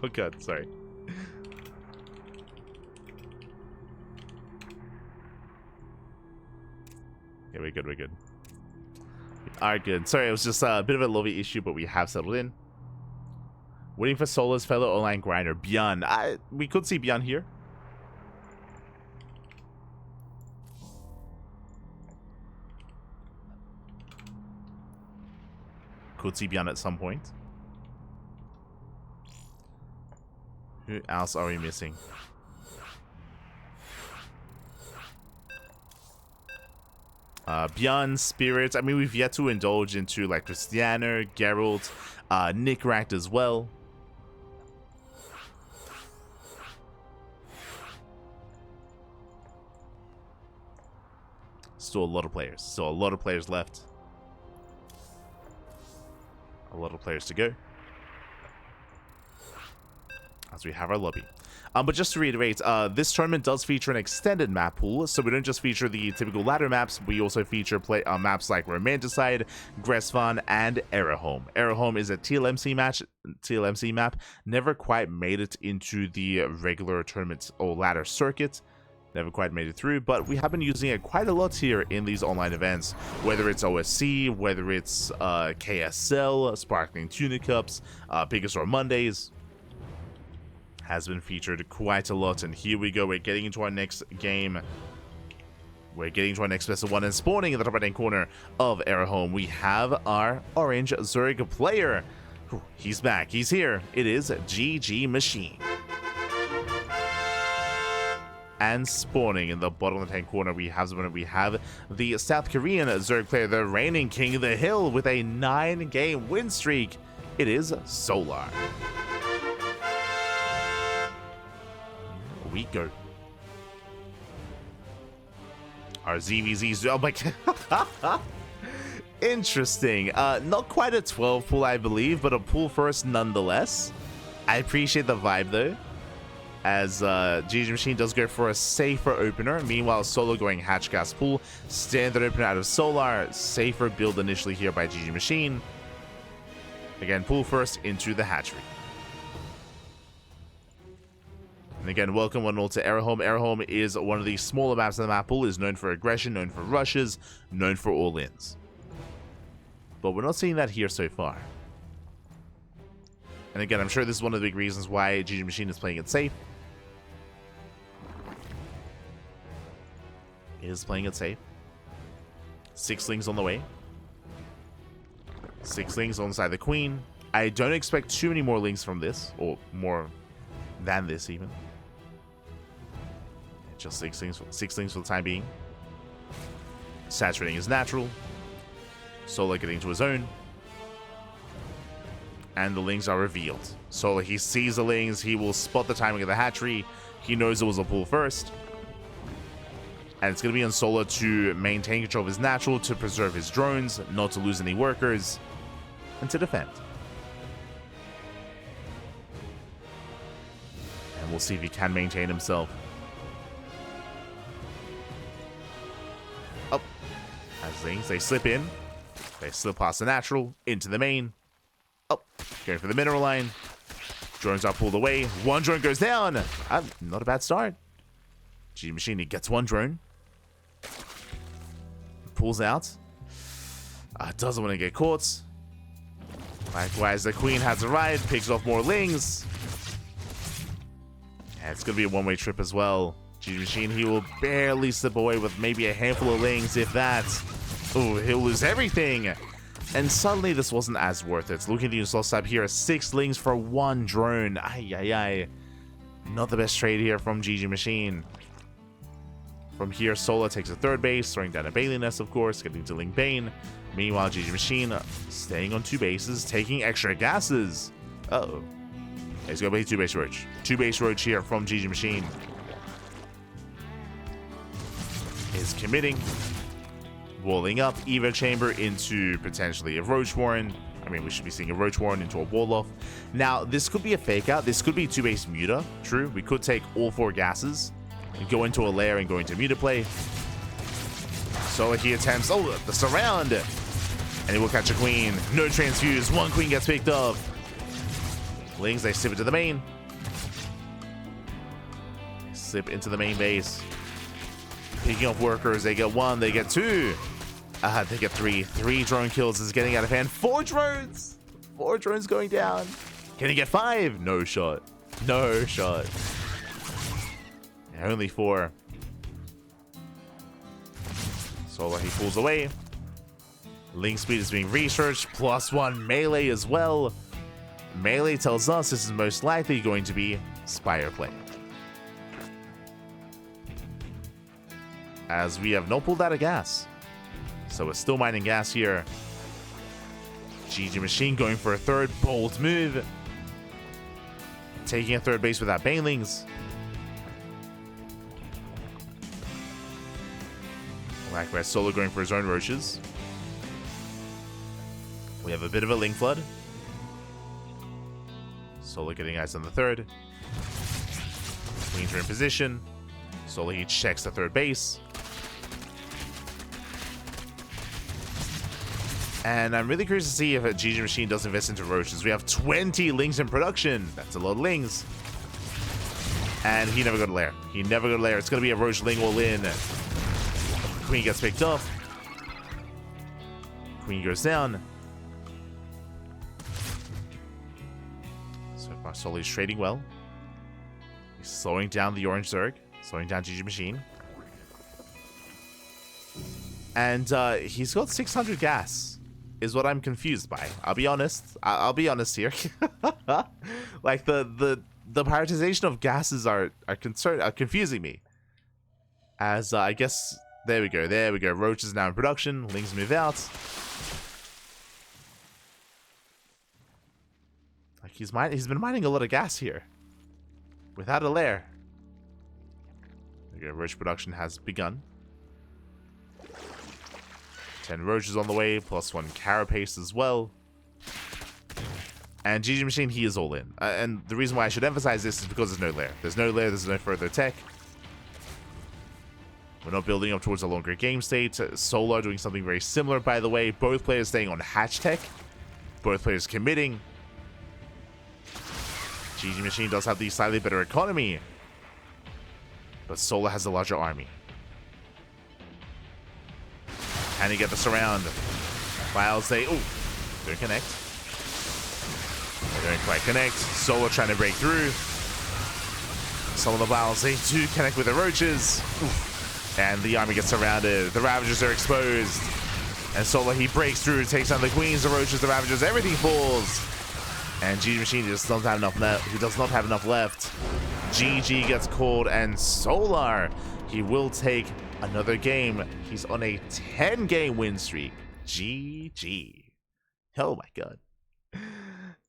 Oh god, sorry. Yeah, we're good, we're good. Alright, good. Sorry, it was just a bit of a lobby issue, but we have settled in. Waiting for Solar's fellow online grinder, Bjorn. We could see Bjorn here. Could see Bjorn at some point. Who else are we missing? Bjorn, Spirit. I mean, we've yet to indulge into like Cristiano, Geralt, Nick Racked as well. Still a lot of players. Still a lot of players left. A lot of players to go, as we have our lobby. But just to reiterate, this tournament does feature an extended map pool, so we don't just feature the typical ladder maps, we also feature maps like Romanticide, Gressvan, and Home. Home is a TLMC map, never quite made it into the regular tournament or ladder circuit. Never quite made it through, but we have been using it quite a lot here in these online events, whether it's OSC, whether it's KSL, Sparkling Tuna Cups, Biggest Or Mondays. Has been featured quite a lot, and here we go. We're getting into our next game. We're getting to our next best of one, and spawning in the top right-hand corner of Home, we have our orange Zerg player. He's back. He's here. It is GgMaChine. And spawning in the bottom left-hand corner, we have the South Korean Zerg player, the reigning king of the hill, with a 9-game win streak. It is Solar. We go. Our ZVZs. Oh my god. Interesting. Not quite a 12 pool, I believe, but a pool first nonetheless. I appreciate the vibe though, as GgMaChine does go for a safer opener. Meanwhile, Solo going hatch gas pool, standard opener out of Solar, safer build initially here by GgMaChine. Again, pool first into the hatchery. And again, welcome one all to Airhome. Airhome is one of the smaller maps in the map pool, is known for aggression, known for rushes, known for all-ins. But we're not seeing that here so far. And again, I'm sure this is one of the big reasons why GgMaChine is playing it safe. It is playing it safe. 6 lings on the way. 6 lings alongside the queen. I don't expect too many more lings from this, or more than this even. Just 6 lings for the time being. Saturating is natural. Solar getting to his own. And the lings are revealed. Solar, he sees the lings. He will spot the timing of the hatchery. He knows it was a pull first. And it's going to be on Solar to maintain control of his natural, to preserve his drones, not to lose any workers, and to defend. And we'll see if he can maintain himself. Oh, as lings, they slip in. They slip past the natural, into the main. Oh, going for the mineral line. Drones are pulled away. One drone goes down. Not a bad start. GgMaChine, he gets one drone. Pulls out. Doesn't want to get caught. Likewise, the queen has arrived. Picks off more lings. And it's going to be a one-way trip as well. GgMaChine, he will barely slip away with maybe a handful of lings, if that. Oh, he'll lose everything. And suddenly this wasn't as worth it. Looking at the install sub here, 6 lings for 1 drone. Ay. Not the best trade here from GgMaChine. From here, Solar takes a 3rd base, throwing down a Bailey nest, of course, getting to Ling Bane. Meanwhile, GgMaChine staying on 2 bases, taking extra gases. Uh-oh. He's going to play 2 base roach. 2 base roach here from GgMaChine. Is committing. Walling up, Evo Chamber into potentially a Roach Warren. I mean, we should be seeing a Roach Warren into a Warlock. Now, this could be a fake out. This could be 2 base Muta. True, we could take all 4 gases and go into a lair and go into Muta play. Solar, he attempts, the surround. And he will catch a queen. No transfuse. 1 queen gets picked up. Lings, they slip into the main. Slip into the main base. Picking up workers. They get 1, they get 2. They get 3. 3 drone kills is getting out of hand. 4 drones! 4 drones going down. Can he get 5? No shot. No shot. Only 4. Solar, he pulls away. Link speed is being researched. +1 melee as well. Melee tells us this is most likely going to be Spire play. As we have not pulled out of gas. So we're still mining gas here. GgMaChine going for a 3rd bold move. Taking a 3rd base without banelings. Likewise, Solar going for his own roaches. We have a bit of a Ling Flood. Solar getting eyes on the 3rd. Queens are in position. Solar, he checks the 3rd base. And I'm really curious to see if GgMaChine does invest into roaches. We have 20 lings in production. That's a lot of lings. And he never got a lair. He never got a lair. It's going to be a roach ling all in. Queen gets picked up. Queen goes down. So far, Solar's trading well. He's slowing down the orange Zerg. Slowing down GgMaChine. And he's got 600 gas. Is what I'm confused by. I'll be honest. I'll be honest here. Like the prioritization of gases are confusing me. As I guess there we go. Roach is now in production. Lings move out. Like he's been mining a lot of gas here, without a lair. Okay, roach production has begun. 10 roaches on the way, +1 carapace as well. And GgMaChine, he is all in. And the reason why I should emphasize this is because there's no lair. There's no lair, there's no further tech. We're not building up towards a longer game state. Solar doing something very similar, by the way. Both players staying on hatch tech. Both players committing. GgMaChine does have the slightly better economy. But Solar has the larger army. Can he get this around? Clouds, they... Ooh, don't connect. They don't quite connect. Solar trying to break through. Some of the Bowls, they do connect with the Roaches. Oof. And the army gets surrounded. The Ravagers are exposed. And Solar, he breaks through, takes down the Queens, the Roaches, the Ravagers, everything falls. And GgMaChine just doesn't have enough left. He does not have enough left. GG gets called, and Solar, he will take another game. He's on a 10-game win streak. GG. Oh my god.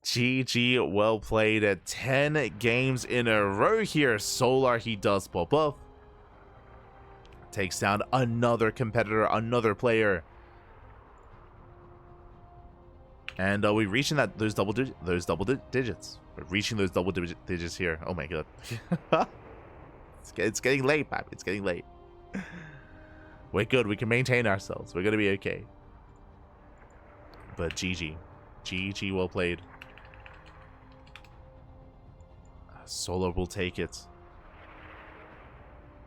GG, well played. At 10 games in a row here. Solar, he does pop up. Takes down another competitor, another player. And we're reaching those double digits. We're reaching those double digits here. Oh my god. It's getting late, Pap. It's getting late. We're good. We can maintain ourselves. We're gonna be okay. But GG. GG, well played. Solar will take it.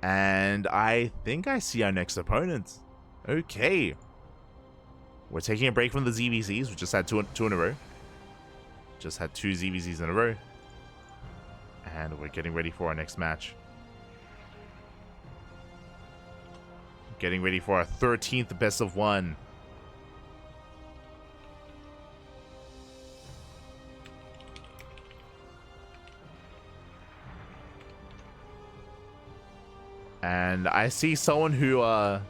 And I think I see our next opponent. Okay. We're taking a break from the ZVZs. We just had two in a row. Just had 2 ZVZs in a row. And we're getting ready for our next match. Getting ready for our 13th best of 1. And I see someone who's a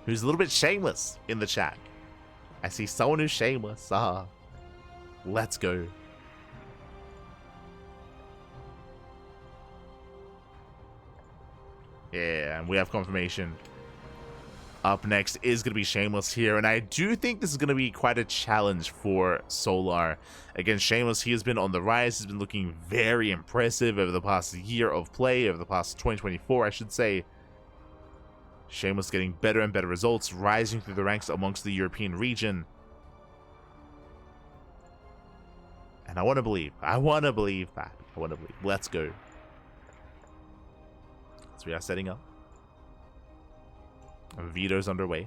little bit shameless in the chat. I see someone who's shameless. Let's go. Yeah, and we have confirmation. Up next is going to be Shameless here, and I do think this is going to be quite a challenge for Solar. Again, Shameless, he has been on the rise. He's been looking very impressive over the past year of play, over the past 2024, I should say. Shameless getting better and better results, rising through the ranks amongst the European region. And I want to believe. Pat. I want to believe. Let's go. So we are setting up. Veto's underway.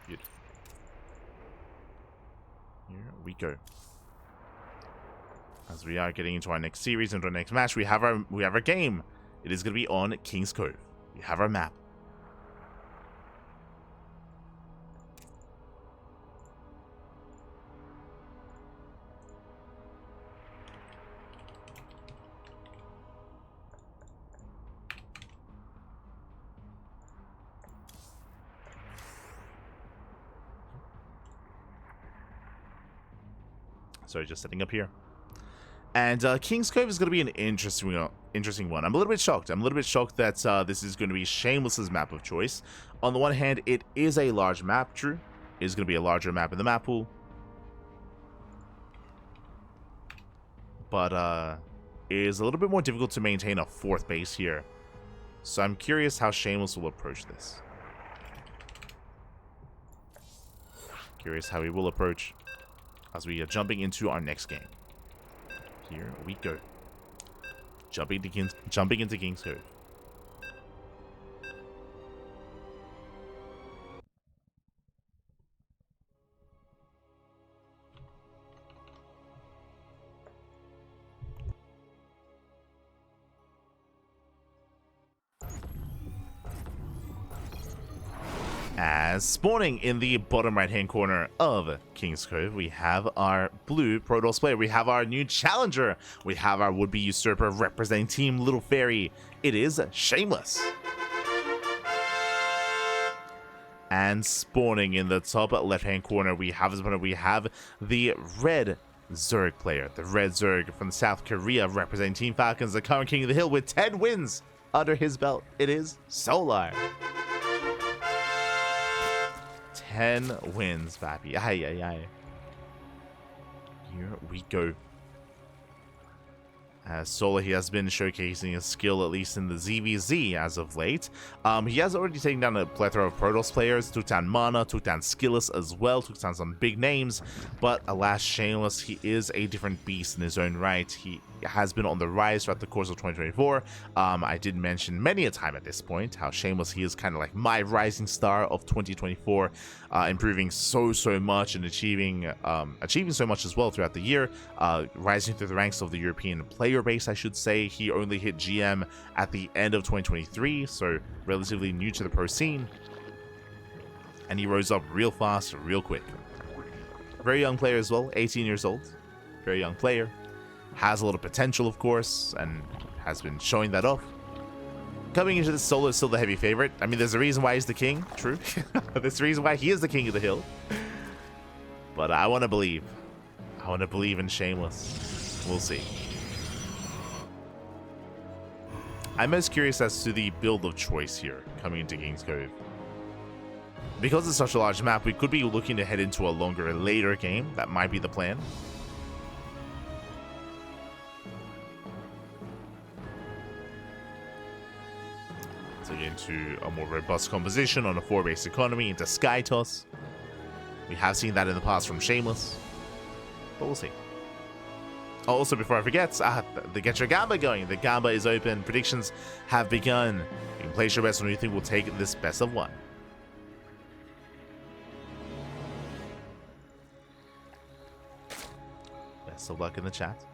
Beautiful. Here we go. As we are getting into our next series, into our next match, we have our game. It is going to be on King's Cove. We have our map. So just setting up here. And King's Cove is going to be an interesting one. I'm a little bit shocked. That this is going to be Shameless's map of choice. On the one hand, it is a large map, true. It is going to be a larger map in the map pool. But it is a little bit more difficult to maintain a 4th base here. So I'm curious how Shameless will approach this. Curious how he will approach as we are jumping into our next game. Here we go. Jumping into King's Cove. As spawning in the bottom right-hand corner of King's Cove, we have our blue Protoss player. We have our new challenger. We have our would-be usurper representing Team Little Fairy. It is Shameless. And spawning in the top left-hand corner, we have the red Zerg player. The red Zerg from South Korea representing Team Falcons, the current king of the hill with 10 wins under his belt. It is Solar. 10 wins, PAPI. Aye, aye, aye. Here we go. Solar, he has been showcasing his skill, at least in the ZVZ as of late. He has already taken down a plethora of Protoss players, took down HonMonO, took down SKillous as well, took down some big names, but alas, Shameless, he is a different beast in his own right. He has been on the rise throughout the course of 2024. I did mention many a time at this point how Shameless, he is kind of like my rising star of 2024, improving so much and achieving so much as well throughout the year, rising through the ranks of the European player base, I should say. He only hit GM at the end of 2023, so relatively new to the pro scene, and he rose up real fast, real quick. Very young player as well, 18 years old, very young player. Has a lot of potential, of course, and has been showing that off. Coming into this solo is still the heavy favorite. I mean, there's a reason why he's the king, true. There's a reason why he is the king of the hill. But I want to believe. I want to believe in Shameless. We'll see. I'm most curious as to the build of choice here, coming into King's Cove. Because it's such a large map, we could be looking to head into a longer, later game. That might be the plan. To get into a more robust composition on a 4-base economy into Sky Toss. We have seen that in the past from Shameless, but we'll see. Oh, also, before I forget, the Get Your Gamba going. The Gamba is open. Predictions have begun. You can place your bets on who you think will take this best of one. Best of luck in the chat.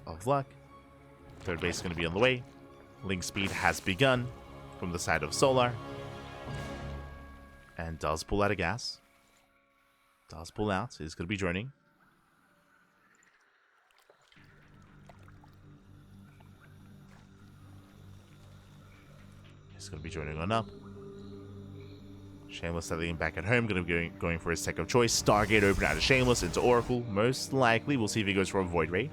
Of luck. Third base is going to be on the way. Link speed has begun from the side of Solar. And does pull out of gas. Does pull out. Is going to be joining. He's going to be joining on up. Shameless settling back at home, going to be going for his tech of choice. Stargate open out of Shameless into Oracle. Most likely, we'll see if he goes for a Void Ray.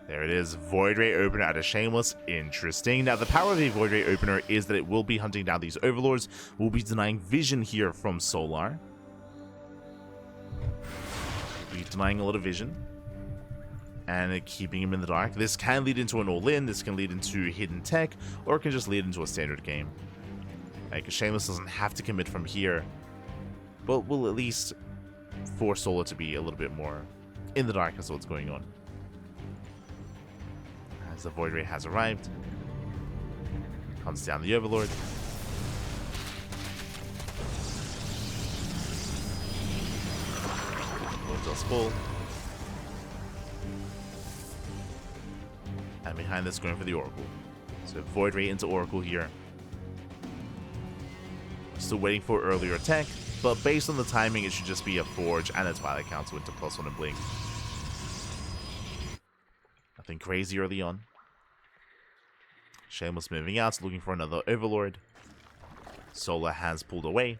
There it is, Void Ray opener out of Shameless. Interesting. Now, the power of the Void Ray opener is that it will be hunting down these Overlords. We'll be denying vision here from Solar. We'll be denying a lot of vision. And keeping him in the dark. This can lead into an all-in, this can lead into hidden tech, or it can just lead into a standard game. Like, Shameless doesn't have to commit from here, but will at least force Solar to be a little bit more in the dark as to what's going on. As the Void Ray has arrived. Hunts down the Overlord. Lord does full. And behind this, going for the Oracle. So Void Ray into Oracle here. Still waiting for earlier attack, but based on the timing, it should just be a Forge and a Twilight Council into +1 and Blink. Nothing crazy early on. Shameless moving out, looking for another Overlord. Solar has pulled away.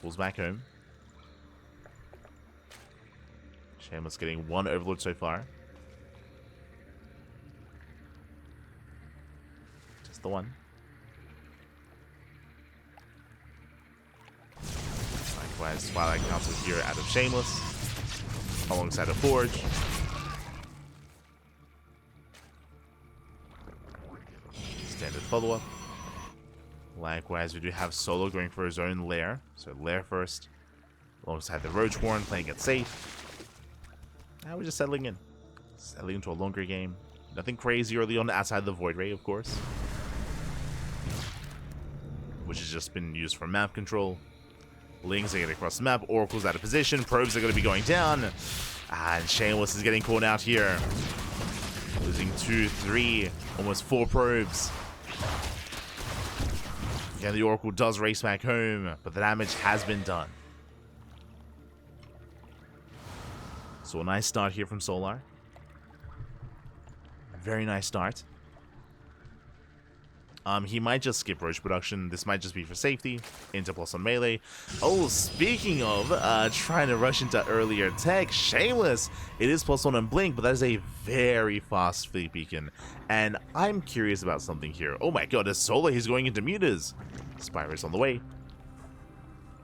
Pulls back home. Shameless getting one Overlord so far. Just the one. Likewise, Twilight Council here out of Shameless. Alongside a Forge. Standard follow-up. Likewise, we do have Solo going for his own lair. So lair first. Alongside the Roach Warren, playing it safe. Now we're just settling in. Settling into a longer game. Nothing crazy early on outside the Void Ray, of course. which has just been used for map control. Lings are getting across the map. Oracle's out of position. Probes are going to be going down. And Shameless is getting caught out here. Losing 2, 3, almost 4 probes. Again, the Oracle does race back home, but the damage has been done. So a nice start here from Solar. Very nice start. He might just skip Roach production. This might just be for safety. Into plus on melee. Oh, speaking of trying to rush into earlier tech, Shameless. It is plus 1 on Blink, but that is a very fast fleet beacon. And I'm curious about something here. Oh my god, as Solar, he's going into mutas. Spire is on the way.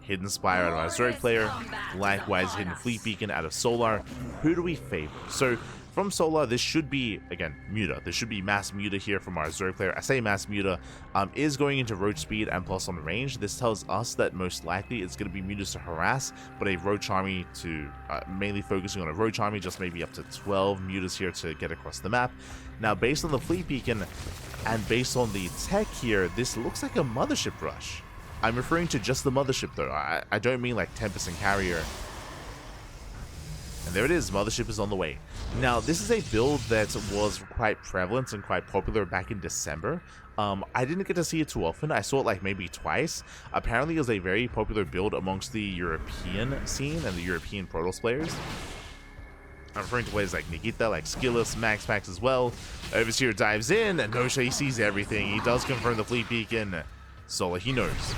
Hidden Spire out of our Zerg player. Likewise, hidden fleet beacon out of Solar. Who do we favor? So from Solar, this should be, again, Muta. This should be mass Muta here from our Zerg player. I say mass Muta is going into Roach speed and plus on range. This tells us that most likely it's going to be Mutas to harass, but a Roach army to mainly focusing on a Roach army, just maybe up to 12 Mutas here to get across the map. Now, based on the fleet beacon and based on the tech here, this looks like a mothership rush. I'm referring to just the mothership though. I don't mean like 10% carrier. And there it is, Mothership is on the way. Now, this is a build that was quite prevalent and quite popular back in December. I didn't get to see it too often. I saw it like maybe twice. Apparently, it was a very popular build amongst the European scene and the European Protoss players. I'm referring to players like Nikita, like SKillous, MaxPax as well. Overseer dives in, and Nosha, he sees everything. He does confirm the fleet beacon. Solar, he knows.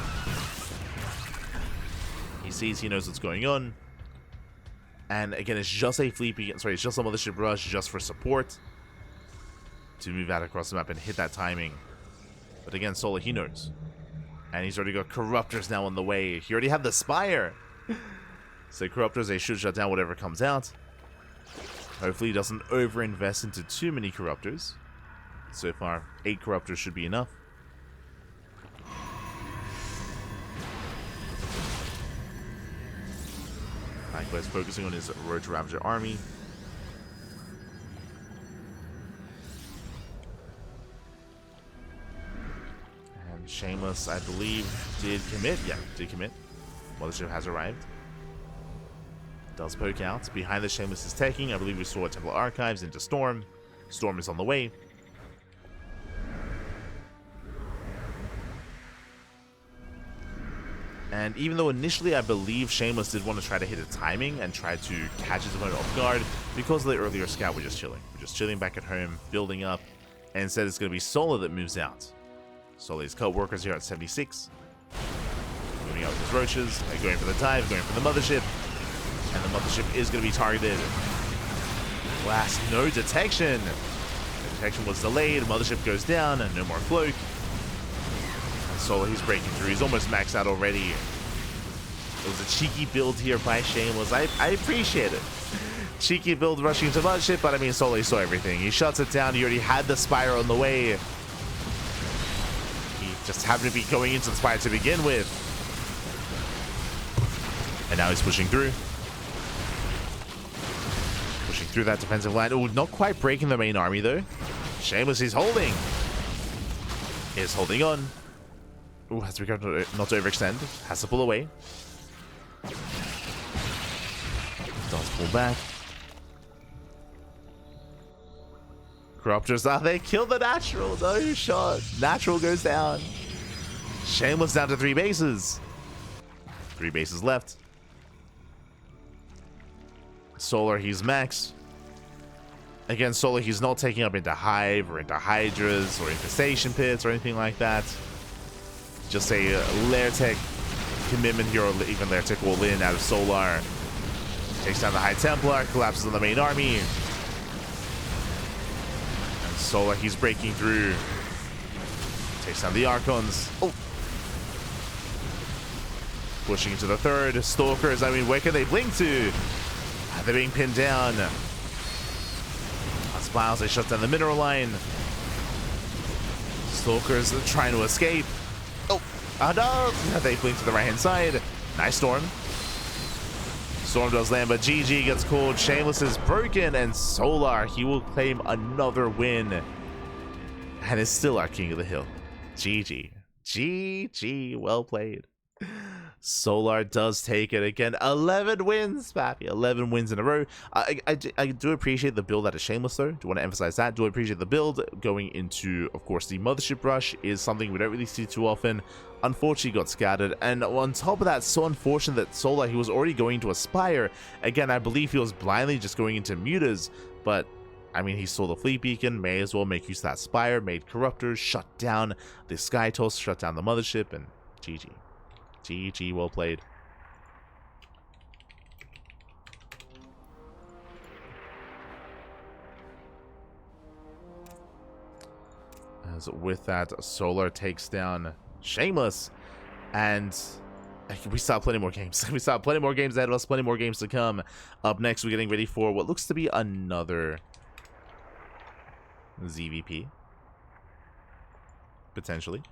He sees, he knows what's going on. And again, it's just a fleet beacon. Sorry, it's just a mothership rush just for support to move out across the map and hit that timing. But again, Solar, he knows. And he's already got Corruptors now on the way. He already had the Spire. So Corruptors, they should shut down whatever comes out. Hopefully he doesn't over-invest into too many Corruptors. So far, 8 Corruptors should be enough. Likewise, focusing on his Roach Ravager army. And Shameless, I believe, did commit. Yeah, did commit. Mothership has arrived. Does poke out. Behind the Shameless is taking. I believe we saw Temple Archives into Storm. Storm is on the way. And even though initially I believe Shameless did want to try to hit a timing and try to catch his opponent off guard, because of the earlier scout, we're just chilling. We're just chilling back at home, building up, and instead it's going to be Solar that moves out. Solar's cut workers here at 76. Moving out with his roaches, they're going for the dive, going for the mothership, and the mothership is going to be targeted. Last, no detection. The detection was delayed, mothership goes down, and no more cloak. Solar, he's breaking through. He's almost maxed out already. It was a cheeky build here by Shameless. I appreciate it. Cheeky build rushing into mothership, but I mean, Solar saw everything. He shuts it down. He already had the Spire on the way. He just happened to be going into the Spire to begin with. And now he's pushing through. Pushing through that defensive line. Oh, not quite breaking the main army, though. Shameless, he's holding. Is holding on. Ooh, has to be careful not to overextend. Has to pull away. Does pull back. Corruptors, they kill the Natural. No shot. Natural goes down. Shameless down to 3 bases. 3 bases left. Solar, he's max. Again, Solar, he's not taking up into Hive or into Hydras or infestation pits or anything like that. Just a Lair Tech commitment here, or even Lair Tech will in out of Solar. Takes down the High Templar, collapses on the main army. And Solar, he's breaking through. Takes down the Archons. Oh! Pushing into the third. Stalkers, I mean, where can they blink to? They're being pinned down. Spiles, they shut down the mineral line. Stalkers are trying to escape. Oh no! They blink to the right-hand side. Nice Storm. Storm does land, but GG gets called. Shameless is broken, and Solar, he will claim another win. And is still our king of the hill. GG. GG, well played. Solar does take it again. 11 wins, Pappy. 11 wins in a row. I do appreciate the build out of Shameless, though. Do want to emphasize that. Do appreciate the build. Going into, of course, the Mothership Rush is something we don't really see too often. Unfortunately, got scattered. And on top of that, so unfortunate that Solar, he was already going to Aspire. Again, I believe he was blindly just going into Mutas. But, I mean, he saw the Fleet Beacon. May as well make use of that Spire. Made Corruptors. Shut down the Sky Toss. Shut down the Mothership. And GG. GG, well played. As with that, Solar takes down Shameless, and we saw plenty more games. We saw plenty more games ahead of us, plenty more games to come. Up next, we're getting ready for what looks to be another ZVP, potentially.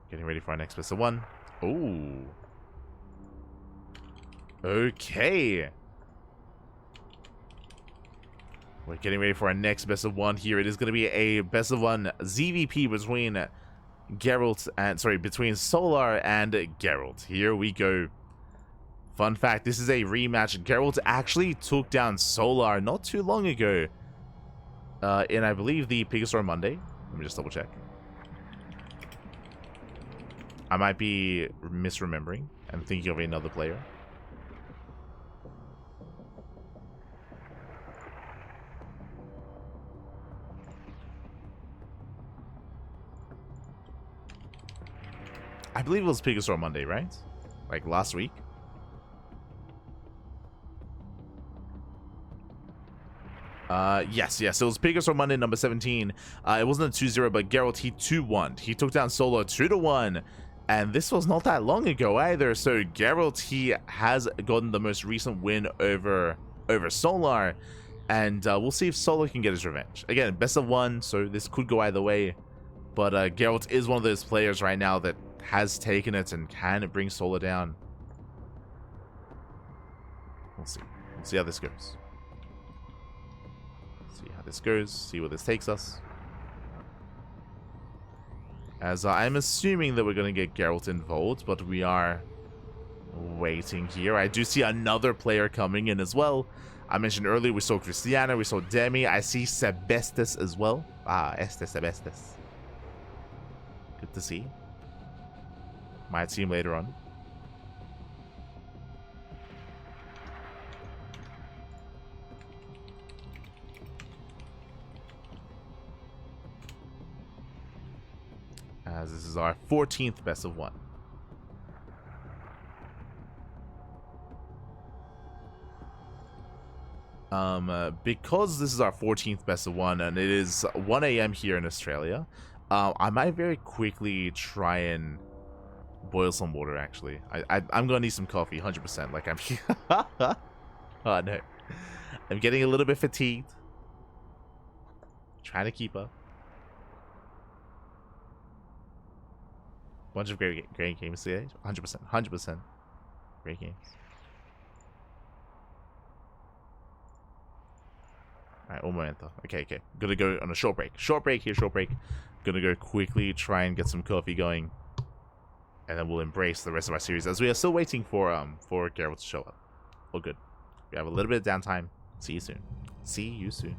Getting ready for our next best of one. Ooh. Okay. We're getting ready for our next best of one here. It is going to be a best of one ZVP between Geralt and, sorry, between Solar and Geralt. Here we go. Fun fact, this is a rematch. Geralt actually took down Solar not too long ago. In, I believe, the Pegasaur Monday. Let me just double check. I might be misremembering and thinking of another player. I believe it was Pegasaur Monday, right? Like last week. Yes, it was Pegasaur Monday number 17. It wasn't a 2-0, but Geralt, he 2-1. He took down Solar 2-1. And this was not that long ago either. So Geralt, he has gotten the most recent win over Solar. And we'll see if Solar can get his revenge. Again, best of one, so this could go either way. But Geralt is one of those players right now that has taken it and can bring Solar down. We'll see. We'll see how this goes. See how this goes. See where this takes us. As I'm assuming that we're going to get Geralt involved, but we are waiting here. I do see another player coming in as well. I mentioned earlier we saw Cristiano, we saw Demi. I see Sebestis as well. Sebestis. Good to see. Might see him later on. As this is our 14th best of one. Because this is our 14th best of one and it is 1 a.m. here in Australia, I might very quickly try and boil some water, actually. I'm gonna need some coffee, 100%. Like, I'm... Oh, no. I'm getting a little bit fatigued. Trying to keep up. Bunch of great games today. 100%. Great games. Alright, un momento. Okay. Gonna go on a short break. Short break. Gonna go quickly try and get some coffee going. And then we'll embrace the rest of our series as we are still waiting for Geralt to show up. All good. We have a little bit of downtime. See you soon.